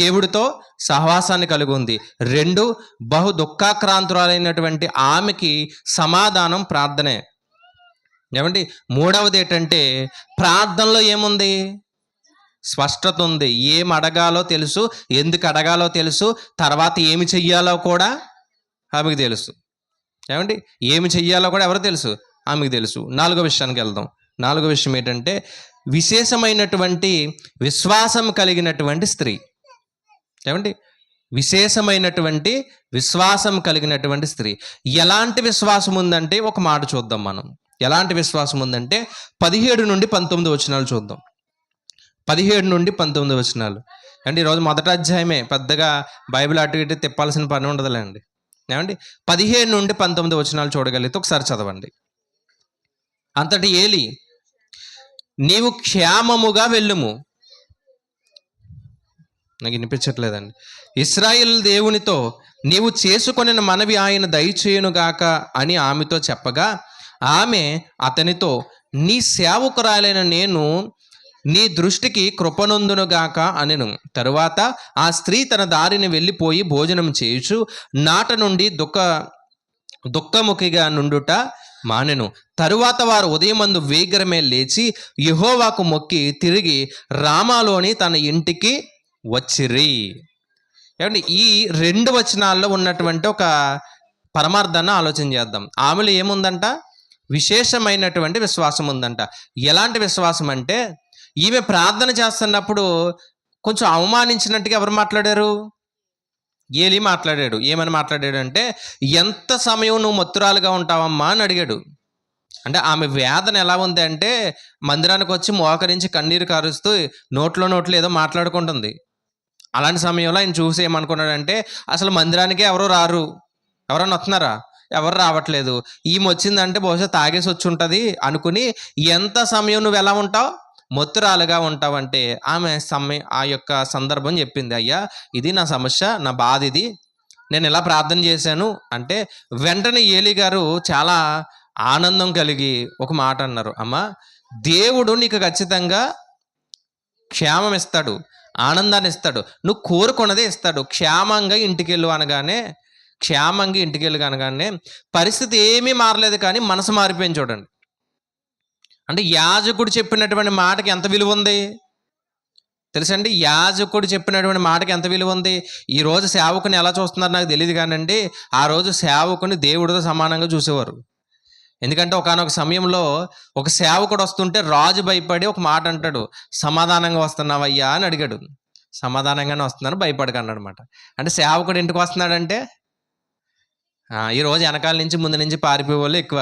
దేవుడితో సహవాసాన్ని కలిగి ఉంది. 2, బహు దుఃఖాక్రాంతురాలైనటువంటి ఆమెకి సమాధానం ప్రార్థనే. ఏమండి 3వది ఏంటంటే, ప్రార్థనలో ఏముంది? స్పష్టత ఉంది. ఏం అడగాలో తెలుసు, ఎందుకు అడగాలో తెలుసు, తర్వాత ఏమి చెయ్యాలో కూడా ఆమెకు తెలుసు. ఏమండి ఏమి చెయ్యాలో కూడా ఎవరు తెలుసు? ఆమెకు తెలుసు. 4వ విషయానికి వెళ్దాం. 4వ విషయం ఏంటంటే, విశేషమైనటువంటి విశ్వాసం కలిగినటువంటి స్త్రీ. ఏమండి విశేషమైనటువంటి విశ్వాసం కలిగినటువంటి స్త్రీ. ఎలాంటి విశ్వాసం ఉందంటే ఒక మాట చూద్దాం మనం. ఎలాంటి విశ్వాసం ఉందంటే 17 నుండి 19 వచనాలు చూద్దాం. 17 నుండి 19 వచనాలు. అంటే ఈరోజు మొదటి అధ్యాయమే, పెద్దగా బైబిల్ అటు ఇటు తిప్పాల్సిన పని ఉండదులేండి. ఏమండి 15 నుండి 19 వచనాలు చూడగలిగితే ఒకసారి చదవండి. అంతటి ఏలి, నీవు క్షేమముగా వెళ్ళుము. నాకు వినిపించట్లేదండి. ఇశ్రాయేలు దేవునితో నీవు చేసుకొనిన మనవి ఆయన దయచేయునుగాక అని ఆమెతో చెప్పగా, ఆమె అతనితో, నీ సేవకురాలైన నేను నీ దృష్టికి కృపనొందునుగాక అనెను. తరువాత ఆ స్త్రీ తన దారిని వెళ్ళిపోయి భోజనం చేయుచు నాట నుండి దుఃఖముఖిగా నుండుట మానెను. తరువాత వారు ఉదయమందు వేగరమే లేచి యెహోవాకు మొక్కి తిరిగి రామాలోని తన ఇంటికి వచ్చిరి. ఏమండి, ఈ 2 వచనాల్లో ఉన్నటువంటి ఒక పరమార్థాన్ని ఆలోచన చేద్దాం. ఆమెలో ఏముందంట? విశేషమైనటువంటి విశ్వాసం ఉందంట. ఎలాంటి విశ్వాసం అంటే, ఈమె ప్రార్థన చేస్తున్నప్పుడు కొంచెం అవమానించినట్టుగా ఎవరు మాట్లాడారు? ఏలి మాట్లాడాడు. ఏమని మాట్లాడాడు అంటే, ఎంత సమయం నువ్వు మత్తురాలుగా ఉంటావమ్మా అని అడిగాడు. అంటే ఆమె వేదన ఎలా ఉంది అంటే, మందిరానికి వచ్చి మోకరించి కన్నీరు కారుస్తూ నోట్లో ఏదో మాట్లాడుకుంటుంది. అలాంటి సమయంలో ఆయన చూసి ఏమనుకున్నాడంటే, అసలు మందిరానికే ఎవరు రారు, ఎవరన్నా వస్తున్నారా? ఎవరు రావట్లేదు, ఈమె వచ్చిందంటే బహుశా తాగేసి వచ్చి ఉంటుంది అనుకుని, ఎంత సమయం నువ్వు ఎలా ఉంటావు? మొత్తురాలుగా ఉంటావంటే ఆమె ఆ యొక్క సందర్భం చెప్పింది. అయ్యా, ఇది నా సమస్య, నా బాధ ఇది, నేను ఇలా ప్రార్థన చేశాను అంటే వెంటనే ఏలి గారు చాలా ఆనందం కలిగి ఒక మాట అన్నారు. అమ్మా, దేవుడు నీకు ఖచ్చితంగా క్షేమం ఇస్తాడు, ఆనందాన్ని ఇస్తాడు, నువ్వు కోరుకున్నదే ఇస్తాడు. క్షేమంగా ఇంటికి వెళ్ళు అనగానే పరిస్థితి ఏమీ మారలేదు, కానీ మనసు మారిపోయింది. చూడండి, అంటే యాజకుడు చెప్పినటువంటి మాటకి ఎంత విలువ ఉంది తెలుసండి? యాజకుడు చెప్పినటువంటి మాటకి ఎంత విలువ ఉంది? ఈరోజు సేవకుని ఎలా చూస్తున్నారు నాకు తెలియదు కానండి, ఆ రోజు సేవకుని దేవుడితో సమానంగా చూసేవారు. ఎందుకంటే ఒకానొక సమయంలో ఒక సేవకుడు వస్తుంటే రాజు భయపడి ఒక మాట అంటాడు, సమాధానంగా వస్తున్నావయ్యా అని అడిగాడు. సమాధానంగానే వస్తున్నాను, భయపడకండి అనమాట. అంటే సేవకుడు ఇంటికి వస్తున్నాడంటే ఈరోజు వెనకాల నుంచి ముందు నుంచి పారిపోయే వాళ్ళు ఎక్కువ.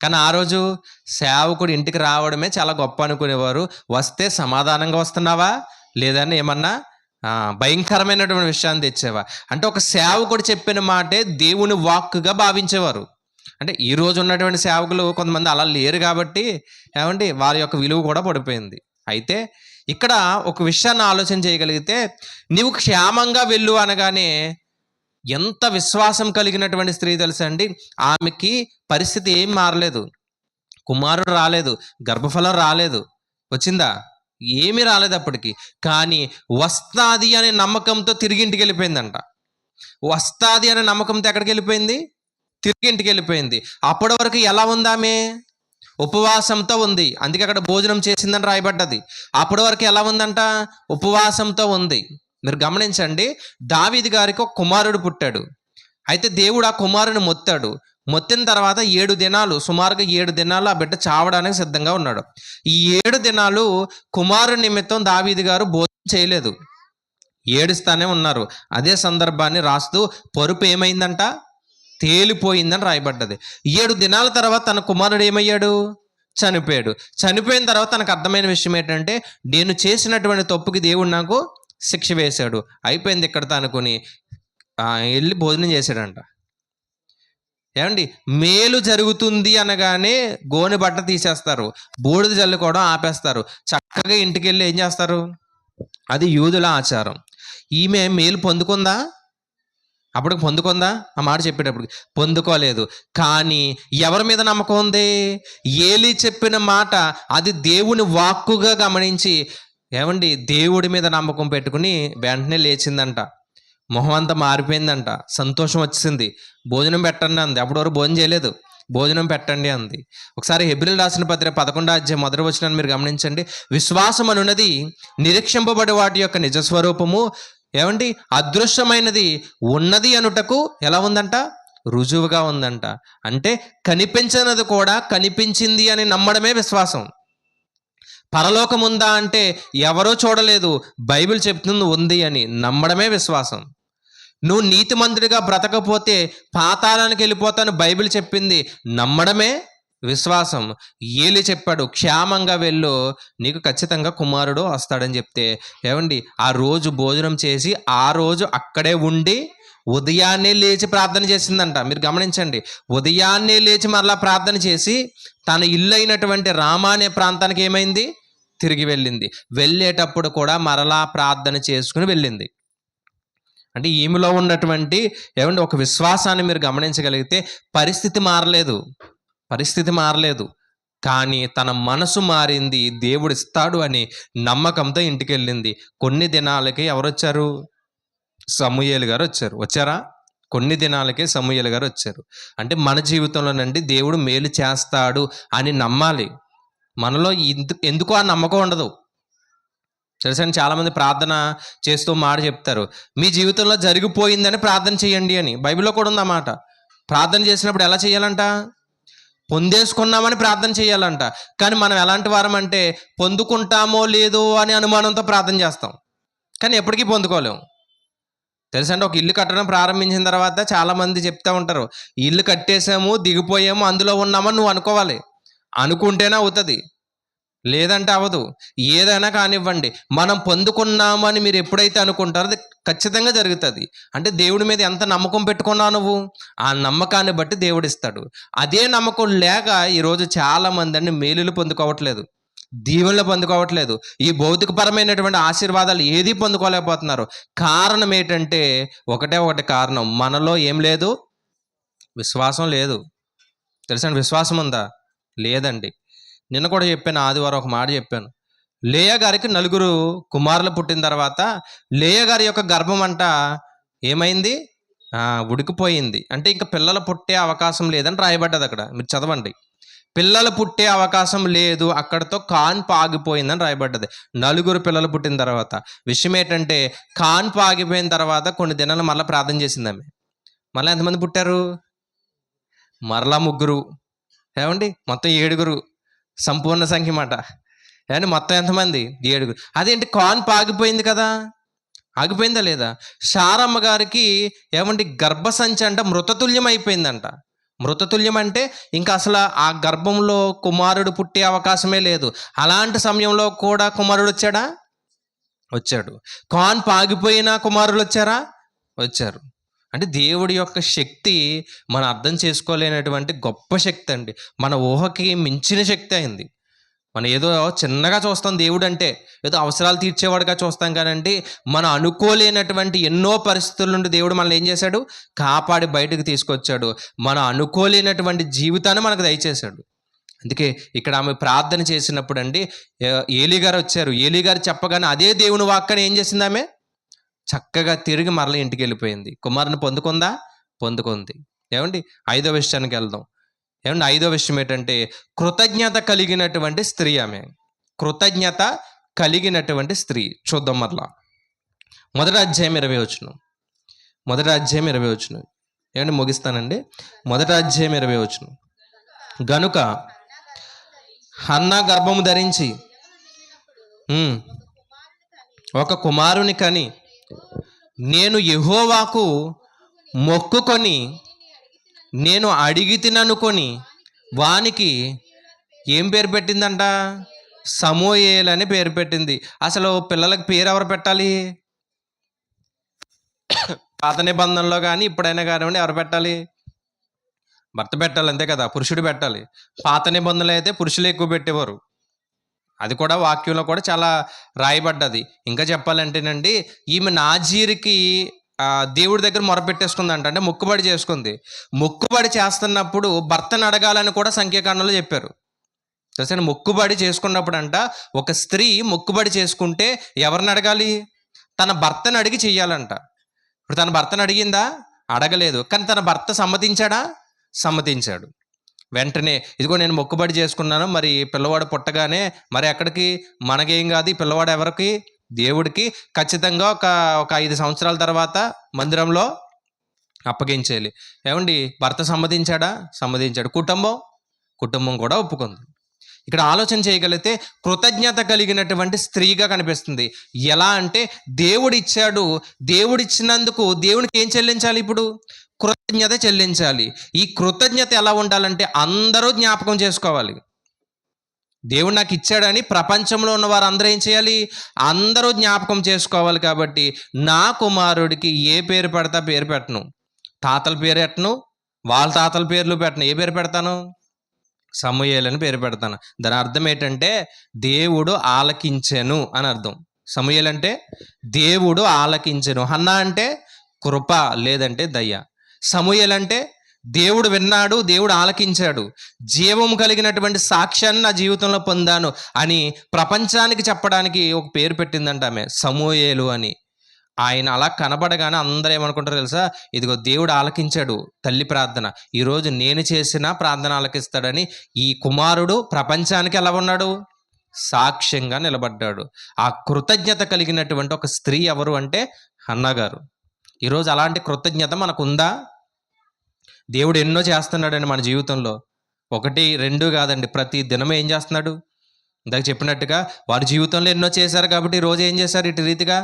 కానీ ఆ రోజు సేవకుడు ఇంటికి రావడమే చాలా గొప్ప అనుకునేవారు. వస్తే సమాధానంగా వస్తున్నావా లేదని ఏమన్నా భయంకరమైనటువంటి విషయాన్ని తెచ్చేవా అంటే ఒక సేవకుడు చెప్పిన మాటే దేవుని వాక్కుగా భావించేవారు. అంటే ఈ రోజు ఉన్నటువంటి సేవకులు కొంతమంది అలా లేరు కాబట్టి ఏమండి వారి యొక్క విలువ కూడా పడిపోయింది. అయితే ఇక్కడ ఒక విషయాన్ని ఆలోచన చేయగలిగితే, నీవు క్షేమంగా వెళ్ళు అనగానే ఎంత విశ్వాసం కలిగినటువంటి స్త్రీ తెలుసా అండి? ఆమెకి పరిస్థితి ఏం మారలేదు, కుమారుడు రాలేదు, గర్భఫలం రాలేదు, వచ్చిందా? ఏమీ రాలేదు అప్పటికి. కానీ వస్తాది అనే నమ్మకంతో తిరిగి ఇంటికి వెళ్ళిపోయిందంట. వస్తాది అనే నమ్మకంతో ఎక్కడికి వెళ్ళిపోయింది? తిరిగి ఇంటికి వెళ్ళిపోయింది. అప్పటి వరకు ఎలా ఉందామే? ఉపవాసంతో ఉంది, అందుకే అక్కడ భోజనం చేసిందని రాయబడ్డది. అప్పటి వరకు ఎలా ఉందంట? ఉపవాసంతో ఉంది. మీరు గమనించండి, దావీదు గారికి ఒక కుమారుడు పుట్టాడు. అయితే దేవుడు ఆ కుమారుని మొత్తిన తర్వాత 7 దినాలు, సుమారుగా 7 దినాలు ఆ బిడ్డ చావడానికి సిద్ధంగా ఉన్నాడు. ఈ 7 దినాలు కుమారుని నిమిత్తం దావీదు గారు భోజనం చేయలేదు, ఏడుస్తానే ఉన్నారు. అదే సందర్భాన్ని రాస్తూ పరుపు ఏమైందంట? తేలిపోయిందని రాయబడ్డది. 7 దినాల తర్వాత తన కుమారుడు ఏమయ్యాడు? చనిపోయాడు. చనిపోయిన తర్వాత తనకు అర్థమైన విషయం ఏంటంటే, నేను చేసినటువంటి తప్పుకి దేవుడు నాకు శిక్ష వేశాడు, అయిపోయింది ఇక్కడతో అనుకుని వెళ్ళి భోజనం చేశాడంట. ఏమండి, మేలు జరుగుతుంది అనగానే గోనె బట్ట తీసేస్తారు, బూడిద జల్లుకోవడం ఆపేస్తారు, చక్కగా ఇంటికి వెళ్ళి ఏం చేస్తారు? అది యూదుల ఆచారం. ఈమె మేలు పొందుకుందా? అప్పుడు పొందుకుందా? ఆ మాట చెప్పేటప్పుడు పొందుకోలేదు. కానీ ఎవరి మీద నమ్మకం ఉంది? ఏలి చెప్పిన మాట అది దేవుని వాక్కుగా గమనించి ఏమండి దేవుడి మీద నమ్మకం పెట్టుకుని వెంటనే లేచిందంట. మొహం అంతా మారిపోయిందంట, సంతోషం వచ్చింది. భోజనం పెట్టండి అంది. అప్పటి వరకు భోజనం చేయలేదు, భోజనం పెట్టండి అంది. ఒకసారి హెబ్రీయులకు రాసిన పత్రిక 11వ అధ్యాయం 1వ వచనాన్ని మీరు గమనించండి. విశ్వాసం అనున్నది నిరీక్షింపబడి వాటి యొక్క నిజస్వరూపము, ఏమండి అదృశ్యమైనది ఉన్నది అనుటకు ఎలా ఉందంట? రుజువుగా ఉందంట. అంటే కనిపించనిది కూడా కనిపించింది అని నమ్మడమే విశ్వాసం. పరలోకం ఉందా అంటే ఎవరో చూడలేదు, బైబిల్ చెప్తుంది ఉంది అని నమ్మడమే విశ్వాసం. నువ్వు నీతిమంతుడిగా బ్రతకపోతే పాతాళానికి వెళ్ళిపోతాను బైబిల్ చెప్పింది, నమ్మడమే విశ్వాసం. ఏలి చెప్పాడు, క్షేమంగా వెళ్ళు, నీకు ఖచ్చితంగా కుమారుడు వస్తాడని చెప్తే ఏమండి ఆ రోజు భోజనం చేసి ఆ రోజు అక్కడే ఉండి ఉదయాన్నే లేచి ప్రార్థన చేసిందంట. మీరు గమనించండి, ఉదయాన్నే లేచి మరలా ప్రార్థన చేసి తన ఇల్లు అయినటువంటి రామా అనే ప్రాంతానికి ఏమైంది, తిరిగి వెళ్ళింది. వెళ్ళేటప్పుడు కూడా మరలా ప్రార్థన చేసుకుని వెళ్ళింది. అంటే ఈమెలో ఉన్నటువంటి ఏమంటే ఒక విశ్వాసాన్ని మీరు గమనించగలిగితే పరిస్థితి మారలేదు, కానీ తన మనసు మారింది. దేవుడు ఇస్తాడు అని నమ్మకంతో ఇంటికి వెళ్ళింది. కొన్ని దినాలకి ఎవరు వచ్చారు, సమూయేలు గారు వచ్చారా? కొన్ని దినాలకే సమూయేలు గారు వచ్చారు. అంటే మన జీవితంలోనండి దేవుడు మేలు చేస్తాడు అని నమ్మాలి. మనలో ఎందుకు ఆ నమ్మకం ఉండదు. తెలుసండి, చాలామంది ప్రార్థన చేస్తూ మాట చెప్తారు, మీ జీవితంలో జరిగిపోయిందని ప్రార్థన చేయండి అని. బైబిల్లో కూడా ఉంది ఆ మాట. ప్రార్థన చేసినప్పుడు ఎలా చేయాలంట, పొందేసుకున్నామని ప్రార్థన చేయాలంట. కానీ మనం ఎలాంటి వారం అంటే పొందుకుంటామో లేదో అని అనుమానంతో ప్రార్థన చేస్తాం, కానీ ఎప్పటికీ పొందుకోలేము. తెలుసండి, ఒక ఇల్లు కట్టడం ప్రారంభించిన తర్వాత చాలామంది చెప్తూ ఉంటారు, ఇల్లు కట్టేసాము, దిగిపోయాము, అందులో ఉన్నామని నువ్వు అనుకోవాలి. అనుకుంటేనే అవుతుంది, లేదంటే అవ్వదు. ఏదైనా కానివ్వండి, మనం పొందుకున్నామని మీరు ఎప్పుడైతే అనుకుంటారో అది ఖచ్చితంగా జరుగుతుంది. అంటే దేవుడి మీద ఎంత నమ్మకం పెట్టుకున్నావు నువ్వు, ఆ నమ్మకాన్ని బట్టి దేవుడు ఇస్తాడు. అదే నమ్మకం లేక ఈరోజు చాలామంది అండి మేలులు పొందుకోవట్లేదు, దీవెనలు పొందుకోవట్లేదు, ఈ భౌతికపరమైనటువంటి ఆశీర్వాదాలు ఏది పొందుకోలేకపోతున్నారు. కారణం ఏంటంటే ఒకటే కారణం, మనలో ఏం లేదు, విశ్వాసం లేదు. తెలుసండి, విశ్వాసం ఉందా? లేదండి. నిన్న కూడా చెప్పాను, ఆదివారం ఒక మాట చెప్పాను. లేయా గారికి 4 కుమారులు పుట్టిన తర్వాత లేయా గారి యొక్క గర్భం అంట ఏమైంది, ఉడికిపోయింది. అంటే ఇంకా పిల్లలు పుట్టే అవకాశం లేదని రాయబడ్డది అక్కడ, మీరు చదవండి. పిల్లలు పుట్టే అవకాశం లేదు, అక్కడితో కాన్పు ఆగిపోయిందని రాయబడ్డది. 4 పిల్లలు పుట్టిన తర్వాత విషయం ఏంటంటే, కాన్పు ఆగిపోయిన తర్వాత కొన్ని దినాలు మళ్ళీ ప్రార్థన చేసింది ఆమె. మళ్ళీ ఎంతమంది పుట్టారు, మరలా 3. ఏమండి, మొత్తం 7 సంపూర్ణ సంఖ్య మాట. ఏమండి, మొత్తం ఎంతమంది, 7. అదేంటి, కాన్పు ఆగిపోయింది కదా, ఆగిపోయిందా లేదా? శారమ్మ గారికి ఏమండి గర్భసంచి అంట మృతతుల్యం అయిపోయిందంట. మృతతుల్యం అంటే ఇంకా అసలు ఆ గర్భంలో కుమారుడు పుట్టే అవకాశమే లేదు. అలాంటి సమయంలో కూడా కుమారుడు వచ్చాడు. కాన్పు ఆగిపోయినా కుమారులు వచ్చారు. అంటే దేవుడి యొక్క శక్తి మనం అర్థం చేసుకోలేనటువంటి గొప్ప శక్తి అండి. మన ఊహకి మించిన శక్తి అయింది. మనం ఏదో చిన్నగా చూస్తాం దేవుడు అంటే, ఏదో అవసరాలు తీర్చేవాడుగా చూస్తాం. కానండి, మనం అనుకోలేనటువంటి ఎన్నో పరిస్థితుల నుండి దేవుడు మనల్ని ఏం చేశాడు, కాపాడి బయటకు తీసుకొచ్చాడు. మనం అనుకోలేనటువంటి జీవితాన్ని మనకు దయచేశాడు. అందుకే ఇక్కడ ఆమె ప్రార్థన చేసినప్పుడు అండి, ఏలీ గారు వచ్చారు. ఏలీ గారు చెప్పగానే అదే దేవుని వాక్కని ఏం చేసింది, ఆమె చక్కగా తిరిగి మరల ఇంటికి వెళ్ళిపోయింది. కుమారుని పొందుకుంది. ఏమండి, 5వ విషయానికి వెళ్దాం. ఏమండి, 5వ విషయం ఏంటంటే కృతజ్ఞత కలిగినటువంటి స్త్రీ. ఆమె కృతజ్ఞత కలిగినటువంటి స్త్రీ. చూద్దాం మరలా. మొదటి అధ్యాయం 20 వచనం. ఏమండి, ముగిస్తానండి. మొదటి అధ్యాయం 20 వచనం. గనుక హన్నా గర్భము ధరించి ఒక కుమారుని కని నేను యెహోవాకు మొక్కుకొని నేను అడిగి తిననుకొని వానికి ఏం పేరు పెట్టిందంట, సమూయేలు అని పేరు పెట్టింది. అసలు పిల్లలకి పేరు ఎవరు పెట్టాలి? పాత నిబంధనలో కానీ ఇప్పుడైనా కానివ్వండి ఎవరు పెట్టాలి? భర్త పెట్టాలి, అంతే కదా, పురుషుడు పెట్టాలి. పాత నిబంధనలు అయితే పురుషులు ఎక్కువ పెట్టేవారు. అది కూడా వాక్యంలో కూడా చాలా రాయబడ్డది. ఇంకా చెప్పాలంటేనండి, ఈమె నాజీరుకి దేవుడి దగ్గర మొరపెట్టేసుకుందంట. అంటే మొక్కుబడి చేసుకుంది. మొక్కుబడి చేస్తున్నప్పుడు భర్తను అడగాలని కూడా సంఖ్యాకాండంలో చెప్పారు. తెలుసా, మొక్కుబడి చేసుకున్నప్పుడు అంట ఒక స్త్రీ మొక్కుబడి చేసుకుంటే ఎవరిని అడగాలి? తన భర్తను అడిగి చెయ్యాలంట. ఇప్పుడు తన భర్తను అడిగిందా? అడగలేదు. కానీ తన భర్త సమ్మతించాడు. వెంటనే ఇదిగో నేను మొక్కుబడి చేసుకున్నాను, మరి పిల్లవాడు పుట్టగానే మరి ఎక్కడికి, మనకేం కాదు, ఈ పిల్లవాడు ఎవరికి, దేవుడికి ఖచ్చితంగా ఒక 5 సంవత్సరాల తర్వాత మందిరంలో అప్పగించేయాలి. ఏమండి, భర్త సమ్మతించాడు. కుటుంబం కూడా ఒప్పుకుంది. ఇక్కడ ఆలోచన చేయగలిగితే కృతజ్ఞత కలిగినటువంటి స్త్రీగా కనిపిస్తుంది. ఎలా అంటే దేవుడిచ్చినందుకు దేవునికి ఏం చెల్లించాలి? ఇప్పుడు కృతజ్ఞత చెల్లించాలి. ఈ కృతజ్ఞత ఎలా ఉండాలంటే అందరూ జ్ఞాపకం చేసుకోవాలి. దేవుడు నాకు ఇచ్చాడని ప్రపంచంలో ఉన్న వారు అందరూ ఏం చేయాలి? అందరూ జ్ఞాపకం చేసుకోవాలి. కాబట్టి నా కుమారుడికి ఏ పేరు పెడతా పేరు పెట్టను, తాతల పేరు పెట్టను, వాళ్ళ తాతల పేర్లు పెట్టను. ఏ పేరు పెడతాను? సమూయేలు అని పేరు పెడతాను. దాని అర్థం ఏంటంటే దేవుడు ఆలకించెను అని అర్థం. సమూయేలు అంటే దేవుడు ఆలకించెను. హన్నా అంటే కృప లేదంటే దయ. సమూయేలు అంటే దేవుడు విన్నాడు, దేవుడు ఆలకించాడు, జీవం కలిగినటువంటి సాక్ష్యాన్ని నా జీవితంలో పొందాను అని ప్రపంచానికి చెప్పడానికి ఒక పేరు పెట్టిందంట ఆమె, సమూయేలు అని. ఆయన అలా కనబడగానే అందరూ ఏమనుకుంటారో తెలుసా? ఇదిగో దేవుడు ఆలకించాడు తల్లి ప్రార్థన, ఈరోజు నేను చేసిన ప్రార్థన ఆలకిస్తాడని ఈ కుమారుడు ప్రపంచానికి ఎలా ఉన్నాడు? సాక్ష్యంగా నిలబడ్డాడు. ఆ కృతజ్ఞత కలిగినటువంటి ఒక స్త్రీ ఎవరు అంటే హన్నా గారు. ఈరోజు అలాంటి కృతజ్ఞత మనకు ఉందా? దేవుడు ఎన్నో చేస్తున్నాడండి మన జీవితంలో. 1, 2 కాదండి, ప్రతి దినం ఏం చేస్తున్నాడు? ఇందాక చెప్పినట్టుగా వారి జీవితంలో ఎన్నో చేశారు కాబట్టి ఈరోజు ఏం చేశారు? ఇటు రీతిగా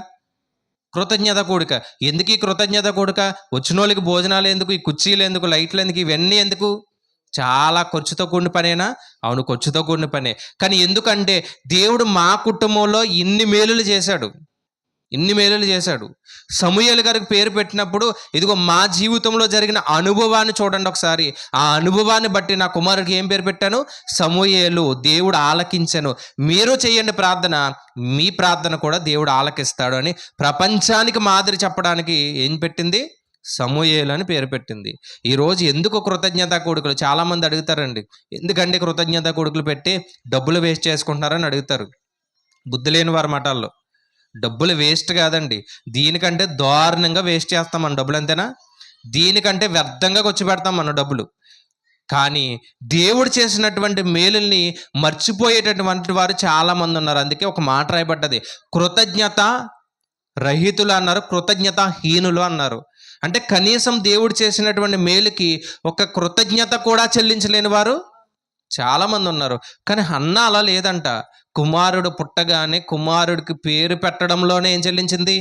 కృతజ్ఞత కూడిక. ఎందుకు ఈ కృతజ్ఞత కూడిక? వచ్చిన వాళ్ళకి భోజనాలు ఎందుకు, ఈ కుర్చీలు ఎందుకు, లైట్లు ఎందుకు, ఇవన్నీ ఎందుకు? చాలా ఖర్చుతో కూడిన పనేనా? అవును, ఖర్చుతో కూడిన పనే. కానీ ఎందుకంటే దేవుడు మా కుటుంబంలో ఇన్ని మేలులు చేశాడు. సమూయేలు గారికి పేరు పెట్టినప్పుడు ఇదిగో మా జీవితంలో జరిగిన అనుభవాన్ని చూడండి ఒకసారి. ఆ అనుభవాన్ని బట్టి నా కుమారుడికి ఏం పేరు పెట్టాను? సమూయేలు. దేవుడు ఆలకించెను. మీరు చేయండి ప్రార్థన, మీ ప్రార్థన కూడా దేవుడు ఆలకిస్తాడు అని ప్రపంచానికి మాదిరి చెప్పడానికి ఏం పెట్టింది? సమూయేలు అని పేరు పెట్టింది. ఈరోజు ఎందుకు కృతజ్ఞతా కూడుకులు? చాలామంది అడుగుతారండి, ఎందుకంటే కృతజ్ఞతా కూడుకులు పెట్టి డబ్బులు వేస్ట్ చేసుకుంటున్నారని అడుగుతారు. బుద్ధి లేని వారి మాటల్లో. డబ్బులు వేస్ట్ కాదండి, దీనికంటే దారుణంగా వేస్ట్ చేస్తాం మన డబ్బులు, అంతేనా? దీనికంటే వ్యర్థంగా ఖర్చు పెడతాం మన డబ్బులు. కానీ దేవుడు చేసినటువంటి మేలుల్ని మర్చిపోయేటటువంటి వారు చాలామంది ఉన్నారు. అందుకే ఒక మాట రాయబడ్డది, కృతజ్ఞత రహితులు అన్నారు, కృతజ్ఞత హీనులు అన్నారు. అంటే కనీసం దేవుడు చేసినటువంటి మేలుకి ఒక కృతజ్ఞత కూడా చెల్లించలేని వారు చాలామంది ఉన్నారు. కానీ హన్నా అలా లేదంట. కుమారుడు పుట్టగానే కుమారుడికి పేరు పెట్టడంలోనే ఏం చెల్లించింది?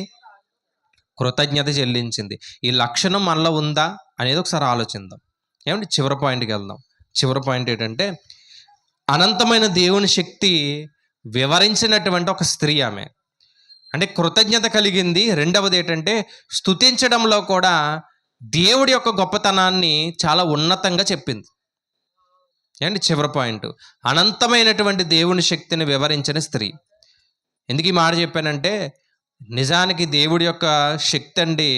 కృతజ్ఞత చెల్లించింది. ఈ లక్షణం మనలో ఉందా అనేది ఒకసారి ఆలోచిద్దాం. ఏమంటే చివరి పాయింట్కి వెళ్దాం. చివరి పాయింట్ ఏంటంటే అనంతమైన దేవుని శక్తి వివరించినటువంటి ఒక స్త్రీ ఆమె. అంటే కృతజ్ఞత కలిగింది. రెండవది ఏంటంటే స్తుతించడంలో కూడా దేవుడి యొక్క గొప్పతనాన్ని చాలా ఉన్నతంగా చెప్పింది. ఏంటి చివరి పాయింట్? అనంతమైనటువంటి దేవుని శక్తిని వివరించిన స్త్రీ. ఎందుకు ఈ మాట చెప్పానంటే నిజానికి దేవుడి యొక్క శక్తి అండి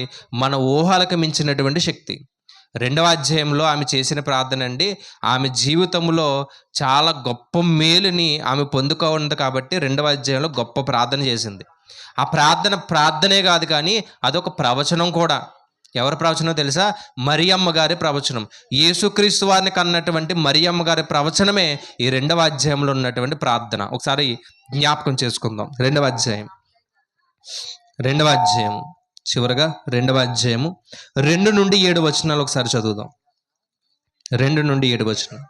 మన ఊహలకు మించినటువంటి శక్తి. 2వ అధ్యాయంలో ఆమె చేసిన ప్రార్థన అండి, ఆమె జీవితంలో చాలా గొప్ప మేలుని ఆమె పొందుకోంది. కాబట్టి 2వ అధ్యాయంలో గొప్ప ప్రార్థన చేసింది. ఆ ప్రార్థనే కాదు కానీ అదొక ప్రవచనం కూడా. ఎవరి ప్రవచనం తెలుసా? మరియమ్మ గారి ప్రవచనం. యేసుక్రీస్తు వారిని కన్నటువంటి మరియమ్మ గారి ప్రవచనమే ఈ 2వ అధ్యాయంలో ఉన్నటువంటి ప్రార్థన. ఒకసారి జ్ఞాపకం చేసుకుందాం. 2వ అధ్యాయం చివరగా 2వ అధ్యాయము 2 నుండి 7 వచనాలు ఒకసారి చదువుదాం. 2 నుండి 7 వచనం.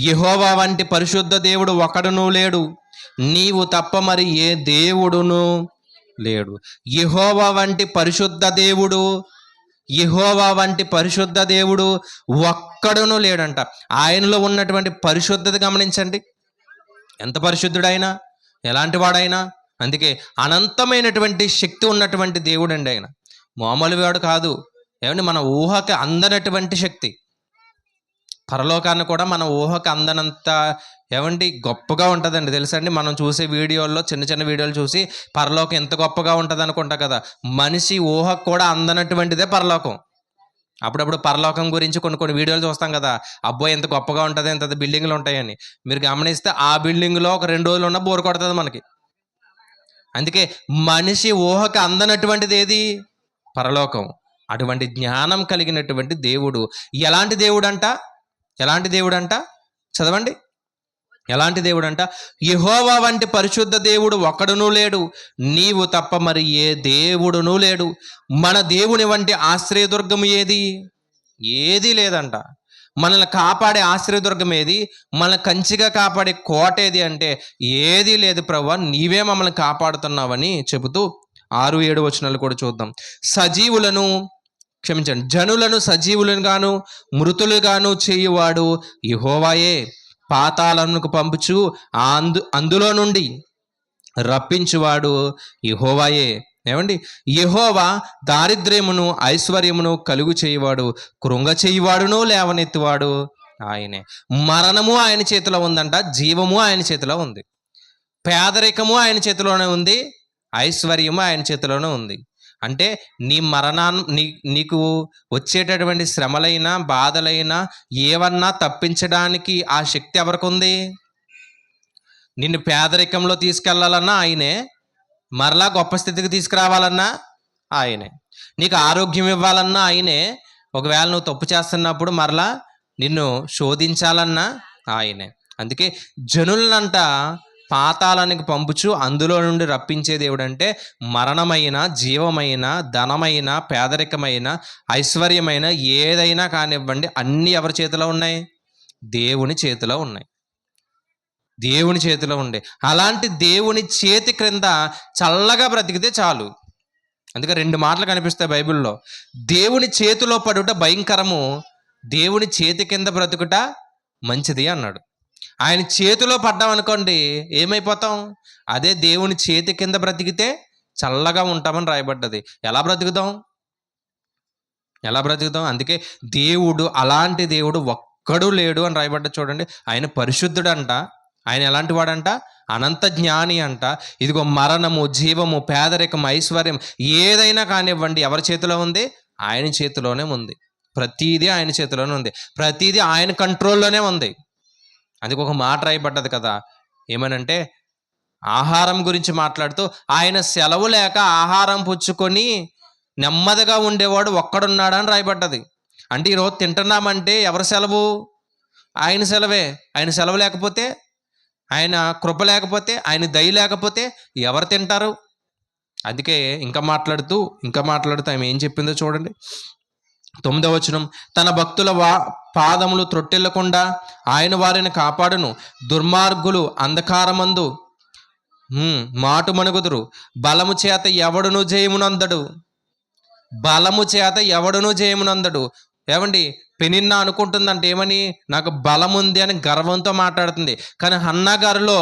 యెహోవా వంటి పరిశుద్ధ దేవుడు ఒకడును లేడు, నీవు తప్ప మరి ఏ దేవుడును లేడు. యెహోవా వంటి పరిశుద్ధ దేవుడు ఒక్కడును లేడంట. ఆయనలో ఉన్నటువంటి పరిశుద్ధత గమనించండి. ఎంత పరిశుద్ధుడైనా, ఎలాంటి వాడైనా. అందుకే అనంతమైనటువంటి శక్తి ఉన్నటువంటి దేవుడు అండి ఆయన. మామూలు వాడు కాదు. ఏమండి మన ఊహకి అందనటువంటి శక్తి. పరలోకాన్ని కూడా మన ఊహకు అందనంత ఏమండి గొప్పగా ఉంటుందండి. తెలుసండి, మనం చూసే వీడియోల్లో చిన్న వీడియోలు చూసి పరలోకం ఎంత గొప్పగా ఉంటుంది అనుకుంటా కదా. మనిషి ఊహకు కూడా అందనటువంటిదే పరలోకం. అప్పుడప్పుడు పరలోకం గురించి కొన్ని వీడియోలు చూస్తాం కదా, అబ్బో ఎంత గొప్పగా ఉంటుంది, ఎంత బిల్డింగ్లు ఉంటాయని. మీరు గమనిస్తే ఆ బిల్డింగ్లో ఒక 2 రోజులు ఉన్నా బోర్ కొడుతుంది మనకి. అందుకే మనిషి ఊహకు అందనటువంటిది ఏది? పరలోకం. అటువంటి జ్ఞానం కలిగినటువంటి దేవుడు. ఎలాంటి దేవుడు అంట చదవండి. ఎలాంటి దేవుడు అంట? యెహోవా వంటి పరిశుద్ధ దేవుడు ఒకడును లేడు, నీవు తప్ప మరి ఏ దేవుడును లేడు. మన దేవుని వంటి ఆశ్రయదుర్గం ఏది లేదంట. మనల్ని కాపాడే ఆశ్రయదుర్గం ఏది? మన కంచిగా కాపాడే కోట ఏది అంటే ఏది లేదు ప్రభువా, నీవే మమ్మల్ని కాపాడుతున్నావని చెబుతూ 6, 7 వచనాలు కూడా చూద్దాం. సజీవులను క్షమించండి, జనులను సజీవులుగాను మృతులుగాను చేయువాడు యెహోవాయే. పాతాళమునకు పంపుచు అందులో నుండి రప్పించువాడు యెహోవాయే. ఏమండి, యెహోవా దారిద్ర్యమును ఐశ్వర్యమును కలుగు చేయువాడు, కృంగ చేయువాడును లేవనెత్తువాడు ఆయనే. మరణము ఆయన చేతిలో ఉందంట, జీవము ఆయన చేతిలో ఉంది. పేదరికము ఆయన చేతిలోనే ఉంది, ఐశ్వర్యము ఆయన చేతిలోనే ఉంది. అంటే నీ నీకు వచ్చేటటువంటి శ్రమలైనా బాధలైనా ఏవన్నా తప్పించడానికి ఆ శక్తి ఎవరికి ఉంది? నిన్ను పేదరికంలో తీసుకెళ్లాలన్నా ఆయనే, మరలా గొప్ప స్థితికి తీసుకురావాలన్నా ఆయనే. నీకు ఆరోగ్యం ఇవ్వాలన్నా ఆయనే, ఒకవేళ నువ్వు తప్పు చేస్తున్నప్పుడు మరలా నిన్ను శోధించాలన్నా ఆయనే. అందుకే జనులనంట పాతాళానికి పంపుచు అందులో నుండి రప్పించే దేవుడు. అంటే మరణమైన, జీవమైన, ధనమైన, పేదరికమైన, ఐశ్వర్యమైన ఏదైనా కానివ్వండి, అన్నీ ఎవరి చేతిలో ఉన్నాయి? దేవుని చేతిలో ఉన్నాయి. దేవుని చేతిలో ఉండే అలాంటి దేవుని చేతి క్రింద చల్లగా బ్రతికితే చాలు. అందుకే 2 మాటలు కనిపిస్తాయి బైబిల్లో. దేవుని చేతిలో పడుట భయంకరము, దేవుని చేతి కింద బ్రతుకుట మంచిది అన్నాడు. ఆయన చేతిలో పడ్డాం అనుకోండి ఏమైపోతాం? అదే దేవుని చేతి కింద బ్రతికితే చల్లగా ఉంటామని రాయబడ్డది. ఎలా బ్రతుకుతాం? అందుకే దేవుడు, అలాంటి దేవుడు ఒక్కడు లేడు అని రాయబడ్డ చూడండి. ఆయన పరిశుద్ధుడు అంట. ఆయన ఎలాంటి వాడంట? అనంత జ్ఞాని అంట. ఇదిగో మరణము, జీవము, పేదరికం, ఐశ్వర్యం ఏదైనా కానివ్వండి ఎవరి చేతిలో ఉంది? ఆయన చేతిలోనే ఉంది. ప్రతీదీ ఆయన చేతిలోనే ఉంది, ప్రతీదీ ఆయన కంట్రోల్లోనే ఉంది. అందుకు ఒక మాట రాయబడ్డది కదా, ఏమనంటే ఆహారం గురించి మాట్లాడుతూ, ఆయన సెలవు లేక ఆహారం పుచ్చుకొని నెమ్మదిగా ఉండేవాడు ఒక్కడున్నాడా అని రాయబడ్డది. అంటే ఈరోజు తింటున్నామంటే ఎవరి సెలవు? ఆయన సెలవే. ఆయన సెలవు లేకపోతే, ఆయన కృప లేకపోతే, ఆయన దయ లేకపోతే ఎవరు తింటారు? అందుకే ఇంకా మాట్లాడుతూ ఆమె ఏం చెప్పిందో చూడండి. 9వ వచనం, తన భక్తుల పాదములు త్రొట్టెల్లకుండా ఆయన వారిని కాపాడును. దుర్మార్గులు అంధకారమందు మాటు మణుగుదురు. బలము చేత ఎవడును జయమునందడు. ఏమండి, పెనిన్నా అనుకుంటుందంటే ఏమని? నాకు బలం ఉంది అని గర్వంతో మాట్లాడుతుంది. కానీ హన్నా గారిలో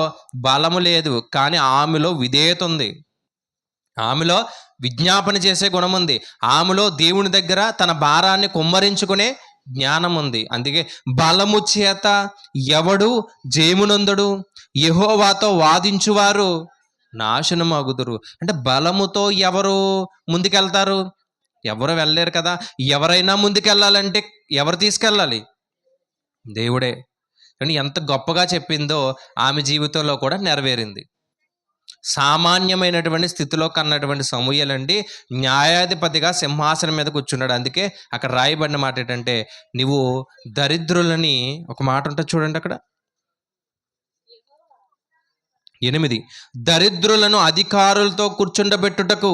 బలము లేదు, కానీ ఆమెలో విధేయత ఉంది, ఆమెలో విజ్ఞాపన చేసే గుణం ఉంది, ఆమెలో దేవుని దగ్గర తన భారాన్ని కుమ్మరించుకునే జ్ఞానం ఉంది. అందుకే బలము చేత ఎవడు జయమునందడు, యెహోవాతో వాదించువారు నాశనమగుదురు. అంటే బలముతో ఎవరు ముందుకెళ్తారు? ఎవరు వెళ్ళలేరు కదా. ఎవరైనా ముందుకెళ్ళాలంటే ఎవరు తీసుకెళ్ళాలి? దేవుడే. కానీ ఎంత గొప్పగా చెప్పిందో ఆమె జీవితంలో కూడా నెరవేరింది. సామాన్యమైనటువంటి స్థితిలో కన్నటువంటి సమూయేలండి న్యాయాధిపతిగా సింహాసనం మీద కూర్చున్నాడు. అందుకే అక్కడ రాయబడిన మాట ఏంటంటే, నువ్వు దరిద్రులని, ఒక మాట ఉంటుంది చూడండి అక్కడ 8, దరిద్రులను అధికారులతో కూర్చుండబెట్టుటకు,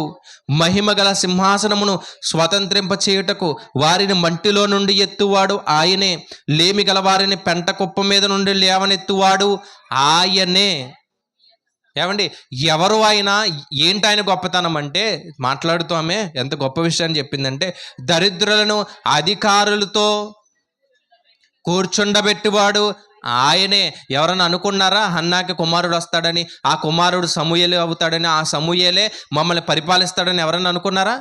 మహిమగల సింహాసనమును స్వతంత్రింప చేయుటకు వారిని మంటిలో నుండి ఎత్తువాడు ఆయనే. లేమి గల వారిని పెంట కుప్ప మీద నుండి లేవనెత్తువాడు ఆయనే. ఏమండి, ఎవరు ఆయన? ఏంటి ఆయన గొప్పతనం అంటే, మాట్లాడుతూ ఆమె ఎంత గొప్ప విషయాన్ని చెప్పిందంటే, దరిద్రులను అధికారులతో కూర్చుండబెట్టువాడు ఆయనే. ఎవరన్నా అనుకున్నారా హన్నాకి కుమారుడు వస్తాడని, ఆ కుమారుడు సమూయేలు అవుతాడని, ఆ సమూయేలే మమ్మల్ని పరిపాలిస్తాడని ఎవరన్నా అనుకున్నారా?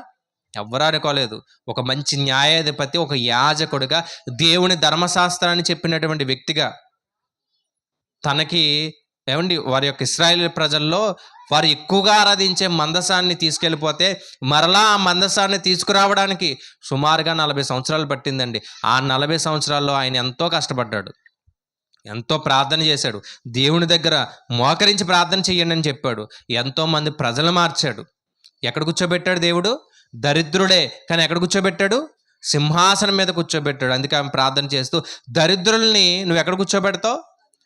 ఎవ్వరూ అనుకోలేదు. ఒక మంచి న్యాయాధిపతి, ఒక యాజకుడిగా, దేవుని ధర్మశాస్త్రాన్ని చెప్పినటువంటి వ్యక్తిగా, తనకి ఏమండి వారి యొక్క ఇశ్రాయేలు ప్రజల్లో వారు ఎక్కువగా ఆరాధించే మందసాన్ని తీసుకెళ్ళిపోతే మరలా ఆ మందసాన్ని తీసుకురావడానికి సుమారుగా 40 సంవత్సరాలు పట్టిందండి. ఆ 40 సంవత్సరాల్లో ఆయన ఎంతో కష్టపడ్డాడు, ఎంతో ప్రార్థన చేశాడు, దేవుని దగ్గర మోకరించి ప్రార్థన చెయ్యండి అని చెప్పాడు. ఎంతోమంది ప్రజలు మార్చాడు. ఎక్కడ కూర్చోబెట్టాడు దేవుడు? దరిద్రుడే, కానీ ఎక్కడ కూర్చోబెట్టాడు? సింహాసనం మీద కూర్చోబెట్టాడు. అందుకే ఆమె ప్రార్థన చేస్తూ, దరిద్రుల్ని నువ్వు ఎక్కడ కూర్చోబెడతావు?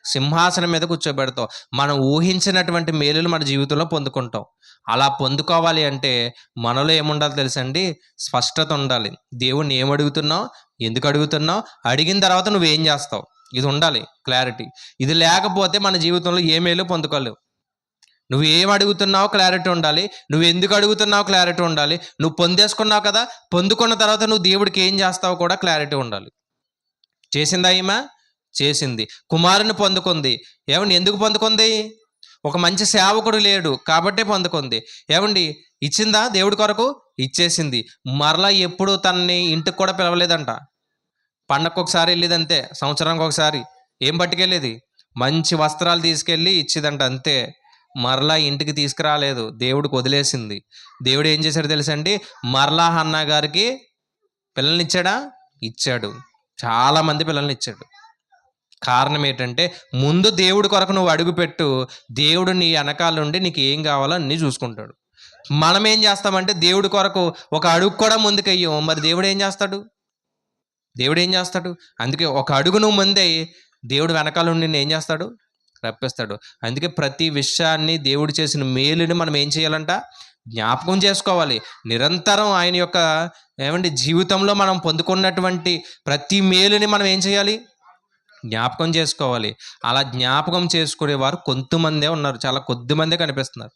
సింహాసనం మీద కూర్చోబెడతావు. మనం ఊహించినటువంటి మేలులు మన జీవితంలో పొందుకుంటాం. అలా పొందుకోవాలి అంటే మనలో ఏముండాలి తెలుసండి? స్పష్టత ఉండాలి. దేవుణ్ణి ఏం అడుగుతున్నావు, ఎందుకు అడుగుతున్నావు, అడిగిన తర్వాత నువ్వేం చేస్తావు, ఇది ఉండాలి, క్లారిటీ. ఇది లేకపోతే మన జీవితంలో ఏ మేలు పొందుకోలేవు. నువ్వు ఏం అడుగుతున్నావో క్లారిటీ ఉండాలి, నువ్వు ఎందుకు అడుగుతున్నావో క్లారిటీ ఉండాలి, నువ్వు పొందేసుకున్నావు కదా, పొందుకున్న తర్వాత నువ్వు దేవుడికి ఏం చేస్తావో కూడా క్లారిటీ ఉండాలి. చేసిందా ఈమె? చేసింది. కుమారుని పొందుకుంది. ఏమండి ఎందుకు పొందుకుంది? ఒక మంచి సేవకుడు లేడు కాబట్టే పొందుకుంది. ఏమండి ఇచ్చిందా దేవుడి కొరకు? ఇచ్చేసింది. మరలా ఎప్పుడు తనని ఇంటికి కూడా పిలవలేదంట. పండగకు ఒకసారి వెళ్ళేదంతే, సంవత్సరానికి ఒకసారి. ఏం పట్టుకెళ్ళేది? మంచి వస్త్రాలు తీసుకెళ్ళి ఇచ్చేదంట అంతే. మరలా ఇంటికి తీసుకురాలేదు, దేవుడికి వదిలేసింది. దేవుడు ఏం చేశాడు తెలుసండి? మరలా హన్నా గారికి పిల్లల్ని ఇచ్చాడా? ఇచ్చాడు. చాలామంది పిల్లల్ని ఇచ్చాడు. కారణం ఏంటంటే ముందు దేవుడి కొరకు నువ్వు అడుగుపెట్టు, దేవుడు నీ వెనకాల నుండి నీకు ఏం కావాలో అన్నీ చూసుకుంటాడు. మనం ఏం చేస్తామంటే దేవుడి కొరకు ఒక అడుగు కూడా ముందుకెయ్యం. మరి దేవుడు ఏం చేస్తాడు? దేవుడు ఏం చేస్తాడు? అందుకే ఒక అడుగు నువ్వు ముందే దేవుడు వెనకాల నుండి నిన్ను ఏం చేస్తాడు? రప్పిస్తాడు. అందుకే ప్రతి విషయాన్ని, దేవుడు చేసిన మేలుని మనం ఏం చేయాలంట? జ్ఞాపకం చేసుకోవాలి. నిరంతరం ఆయన యొక్క జీవితంలో మనం పొందుకున్నటువంటి ప్రతి మేలుని మనం ఏం చేయాలి? జ్ఞాపకం చేసుకోవాలి. అలా జ్ఞాపకం చేసుకునేవారు కొంతమందే ఉన్నారు, చాలా కొద్ది మందే కనిపిస్తున్నారు.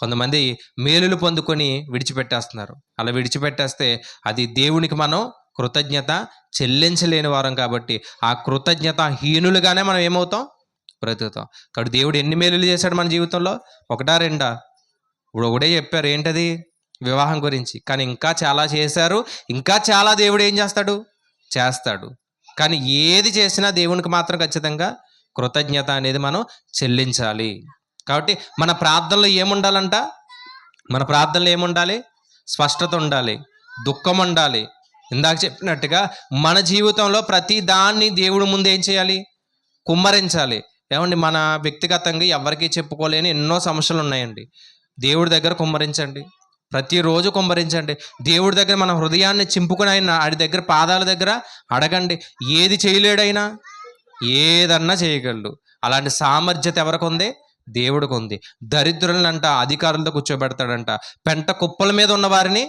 కొంతమంది మేలులు పొందుకొని విడిచిపెట్టేస్తున్నారు. అలా విడిచిపెట్టేస్తే అది దేవునికి మనం కృతజ్ఞత చెల్లించలేని వారం కాబట్టి ఆ కృతజ్ఞత హీనులుగానే మనం ఏమవుతాం? బ్రతుకుతాం. కాబట్టి దేవుడు ఎన్ని మేలులు చేశాడు మన జీవితంలో? ఒకటా రెండా? ఇప్పుడు ఒకటే చెప్పారు, ఏంటది? వివాహం గురించి. కానీ ఇంకా చాలా చేశారు, ఇంకా చాలా దేవుడు ఏం చేస్తాడు? చేస్తాడు. కానీ ఏది చేసినా దేవునికి మాత్రం ఖచ్చితంగా కృతజ్ఞత అనేది మనం చెల్లించాలి. కాబట్టి మన ప్రార్థనలో ఏముండాలంట? మన ప్రార్థనలో ఏముండాలి? స్పష్టత ఉండాలి, దుఃఖం ఉండాలి. ఇందాక చెప్పినట్టుగా మన జీవితంలో ప్రతి దాన్ని దేవుడి ముందు ఏం చేయాలి? కుమ్మరించాలి. మన వ్యక్తిగతంగా ఎవరికీ చెప్పుకోలేని ఎన్నో సమస్యలు ఉన్నాయండి. దేవుడి దగ్గర కుమ్మరించండి, ప్రతిరోజు కుమ్మరించండి. దేవుడి దగ్గర మన హృదయాన్ని చింపుకుని ఆడి దగ్గర పాదాల దగ్గర అడగండి. ఏది చేయలేడైనా ఏదన్నా చేయగలడు. అలాంటి సామర్థ్యత ఎవరికి ఉంది? దేవుడికి ఉంది. దరిద్రులంట అధికారులతో కూర్చోబెడతాడంట. పెంట కుప్పల మీద ఉన్న వారిని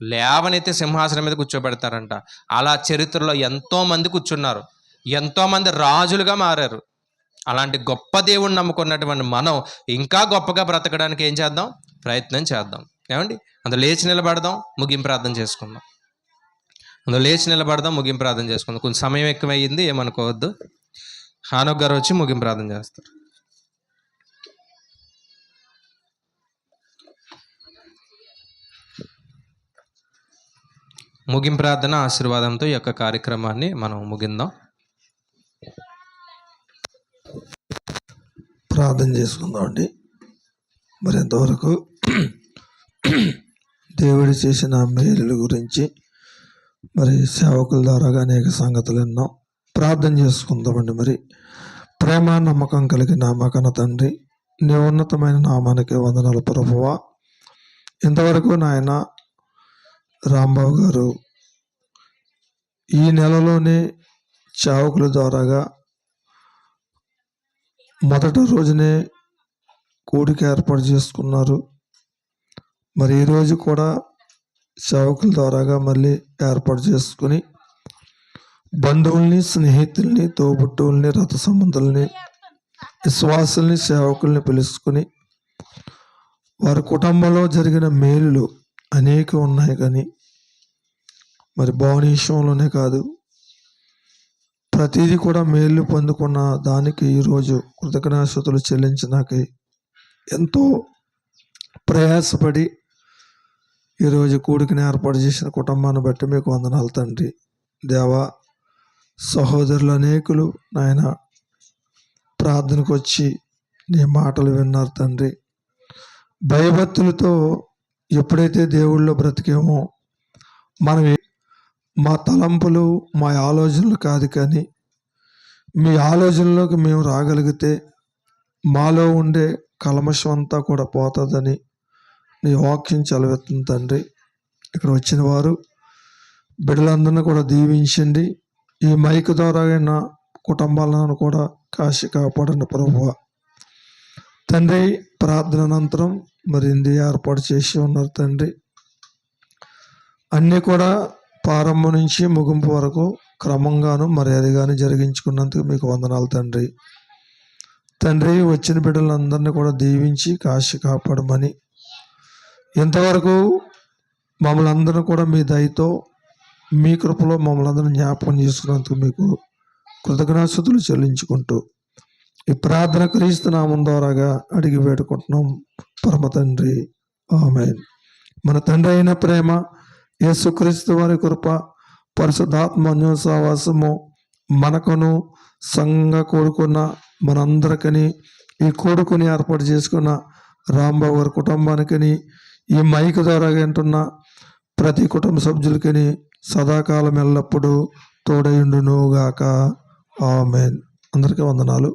లేవనైతే సింహాసనం మీద కూర్చోబెడతారంట. అలా చరిత్రలో ఎంతోమంది కూర్చున్నారు, ఎంతోమంది రాజులుగా మారారు. అలాంటి గొప్ప దేవుణ్ణి నమ్ముకున్నటువంటి మనం ఇంకా గొప్పగా బ్రతకడానికి ఏం చేద్దాం? ప్రయత్నం చేద్దాం. అందులో లేచి నిలబడదాం, ముగింపు ప్రార్థన చేసుకుందాం. కొంచెం సమయం ఎక్కువయ్యింది, ఏమనుకోవద్దు. హానోక్ గారు వచ్చి ముగింపు ప్రార్థన చేస్తారు. ముగింపు ప్రార్థన ఆశీర్వాదంతో ఈ యొక్క కార్యక్రమాన్ని మనం ముగిందాం. ప్రార్థన చేసుకుందాం అండి. మరి ఎంతవరకు దేవుడు చేసిన మేలుల గురించి మరి సేవకుల ద్వారాగా అనేక సంగతులు విన్నాం. ప్రార్థన చేసుకుందామండి. మరి ప్రేమ నమ్మకం కలిగిన మా కన్న తండ్రి, నీ ఉన్నతమైన నామానికి వందనాలు ప్రభువా. ఇంతవరకు నాయన రాంబాబు గారు ఈ నెలలోనే సేవకుల ద్వారాగా మొదటి రోజునే కూడిక ఏర్పాటు చేసుకున్నారు. మరి ఈరోజు కూడా సేవకుల ద్వారాగా మళ్ళీ ఏర్పాటు చేసుకుని బంధువుల్ని, స్నేహితుల్ని, తోబుట్టువుల్ని, రథ సంబంధుల్ని, విశ్వాసుల్ని, సేవకుల్ని పిలుచుకుని వారి కుటుంబంలో జరిగిన మేలులు అనేక ఉన్నాయి. కానీ మరి భవన విషయంలోనే కాదు, ప్రతిదీ కూడా మేలు పొందుకున్న దానికి ఈరోజు కృతజ్ఞతాస్తుతులు చెల్లించడానికి ఎంతో ప్రయాసపడి ఈరోజు కూడికని ఏర్పాటు చేసిన కుటుంబాన్ని బట్టి మీకు వందనాలు తండ్రి. దేవా, సహోదరులు అనేకులు నాయన ప్రార్థనకు వచ్చి నీ మాటలు విన్నారు తండ్రి. భయభక్తులతో ఎప్పుడైతే దేవుళ్ళో బ్రతికేమో మనం మా తలంపులు, మా ఆలోచనలు కాదు, కానీ మీ ఆలోచనలోకి మేము రాగలిగితే మాలో ఉండే కల్మషం అంతా కూడా పోతుందని నీ వాక్యం చదివేస్తుంది తండ్రి. ఇక్కడ వచ్చిన వారు బిడ్డలందరినీ కూడా దీవించండి. ఈ మైక్ ద్వారా అయిన కుటుంబాలను కూడా కాశీ కాపాడండి ప్రభువా. తండ్రి, ప్రార్థన అనంతరం మరి ఇంది ఏర్పాటు చేసి ఉన్నారు తండ్రి. అన్నీ కూడా ప్రారంభం నుంచి ముగింపు వరకు క్రమంగాను మర్యాదగాను జరిగించుకున్నందుకు మీకు వందనాలు తండ్రి. తండ్రి వచ్చిన బిడ్డలందరినీ కూడా దీవించి కాశీ కాపాడమని, ఇంతవరకు మమ్మల్ని అందరం కూడా మీ దయతో మీ కృపలో మమ్మల్ని అందరం జ్ఞాపకం చేసుకున్నందుకు మీకు కృతజ్ఞాస్తుతులు చెల్లించుకుంటూ ఈ ప్రార్థన క్రీస్తు నామం ద్వారాగా అడిగి వేడుకుంటున్నాం పరమ తండ్రి, ఆమేన్. మన తండ్రి అయిన ప్రేమ, యేసుక్రీస్తు వారి కృప, పరిశుద్ధాత్మ అన్యోన్యసహవాసము మనకును సంఘ కూడుకున్న మనందరికని, ఈ కూడుకుని ఏర్పాటు చేసుకున్న రాంబాబు గారి కుటుంబానికని, ఈ మైక్ ద్వారా వింటున్న ప్రతి కుటుంబ సభ్యులకని సదాకాలం ఎల్లప్పుడూ తోడయుండును గాక. ఆమేన్. అందరికీ వందనాలు.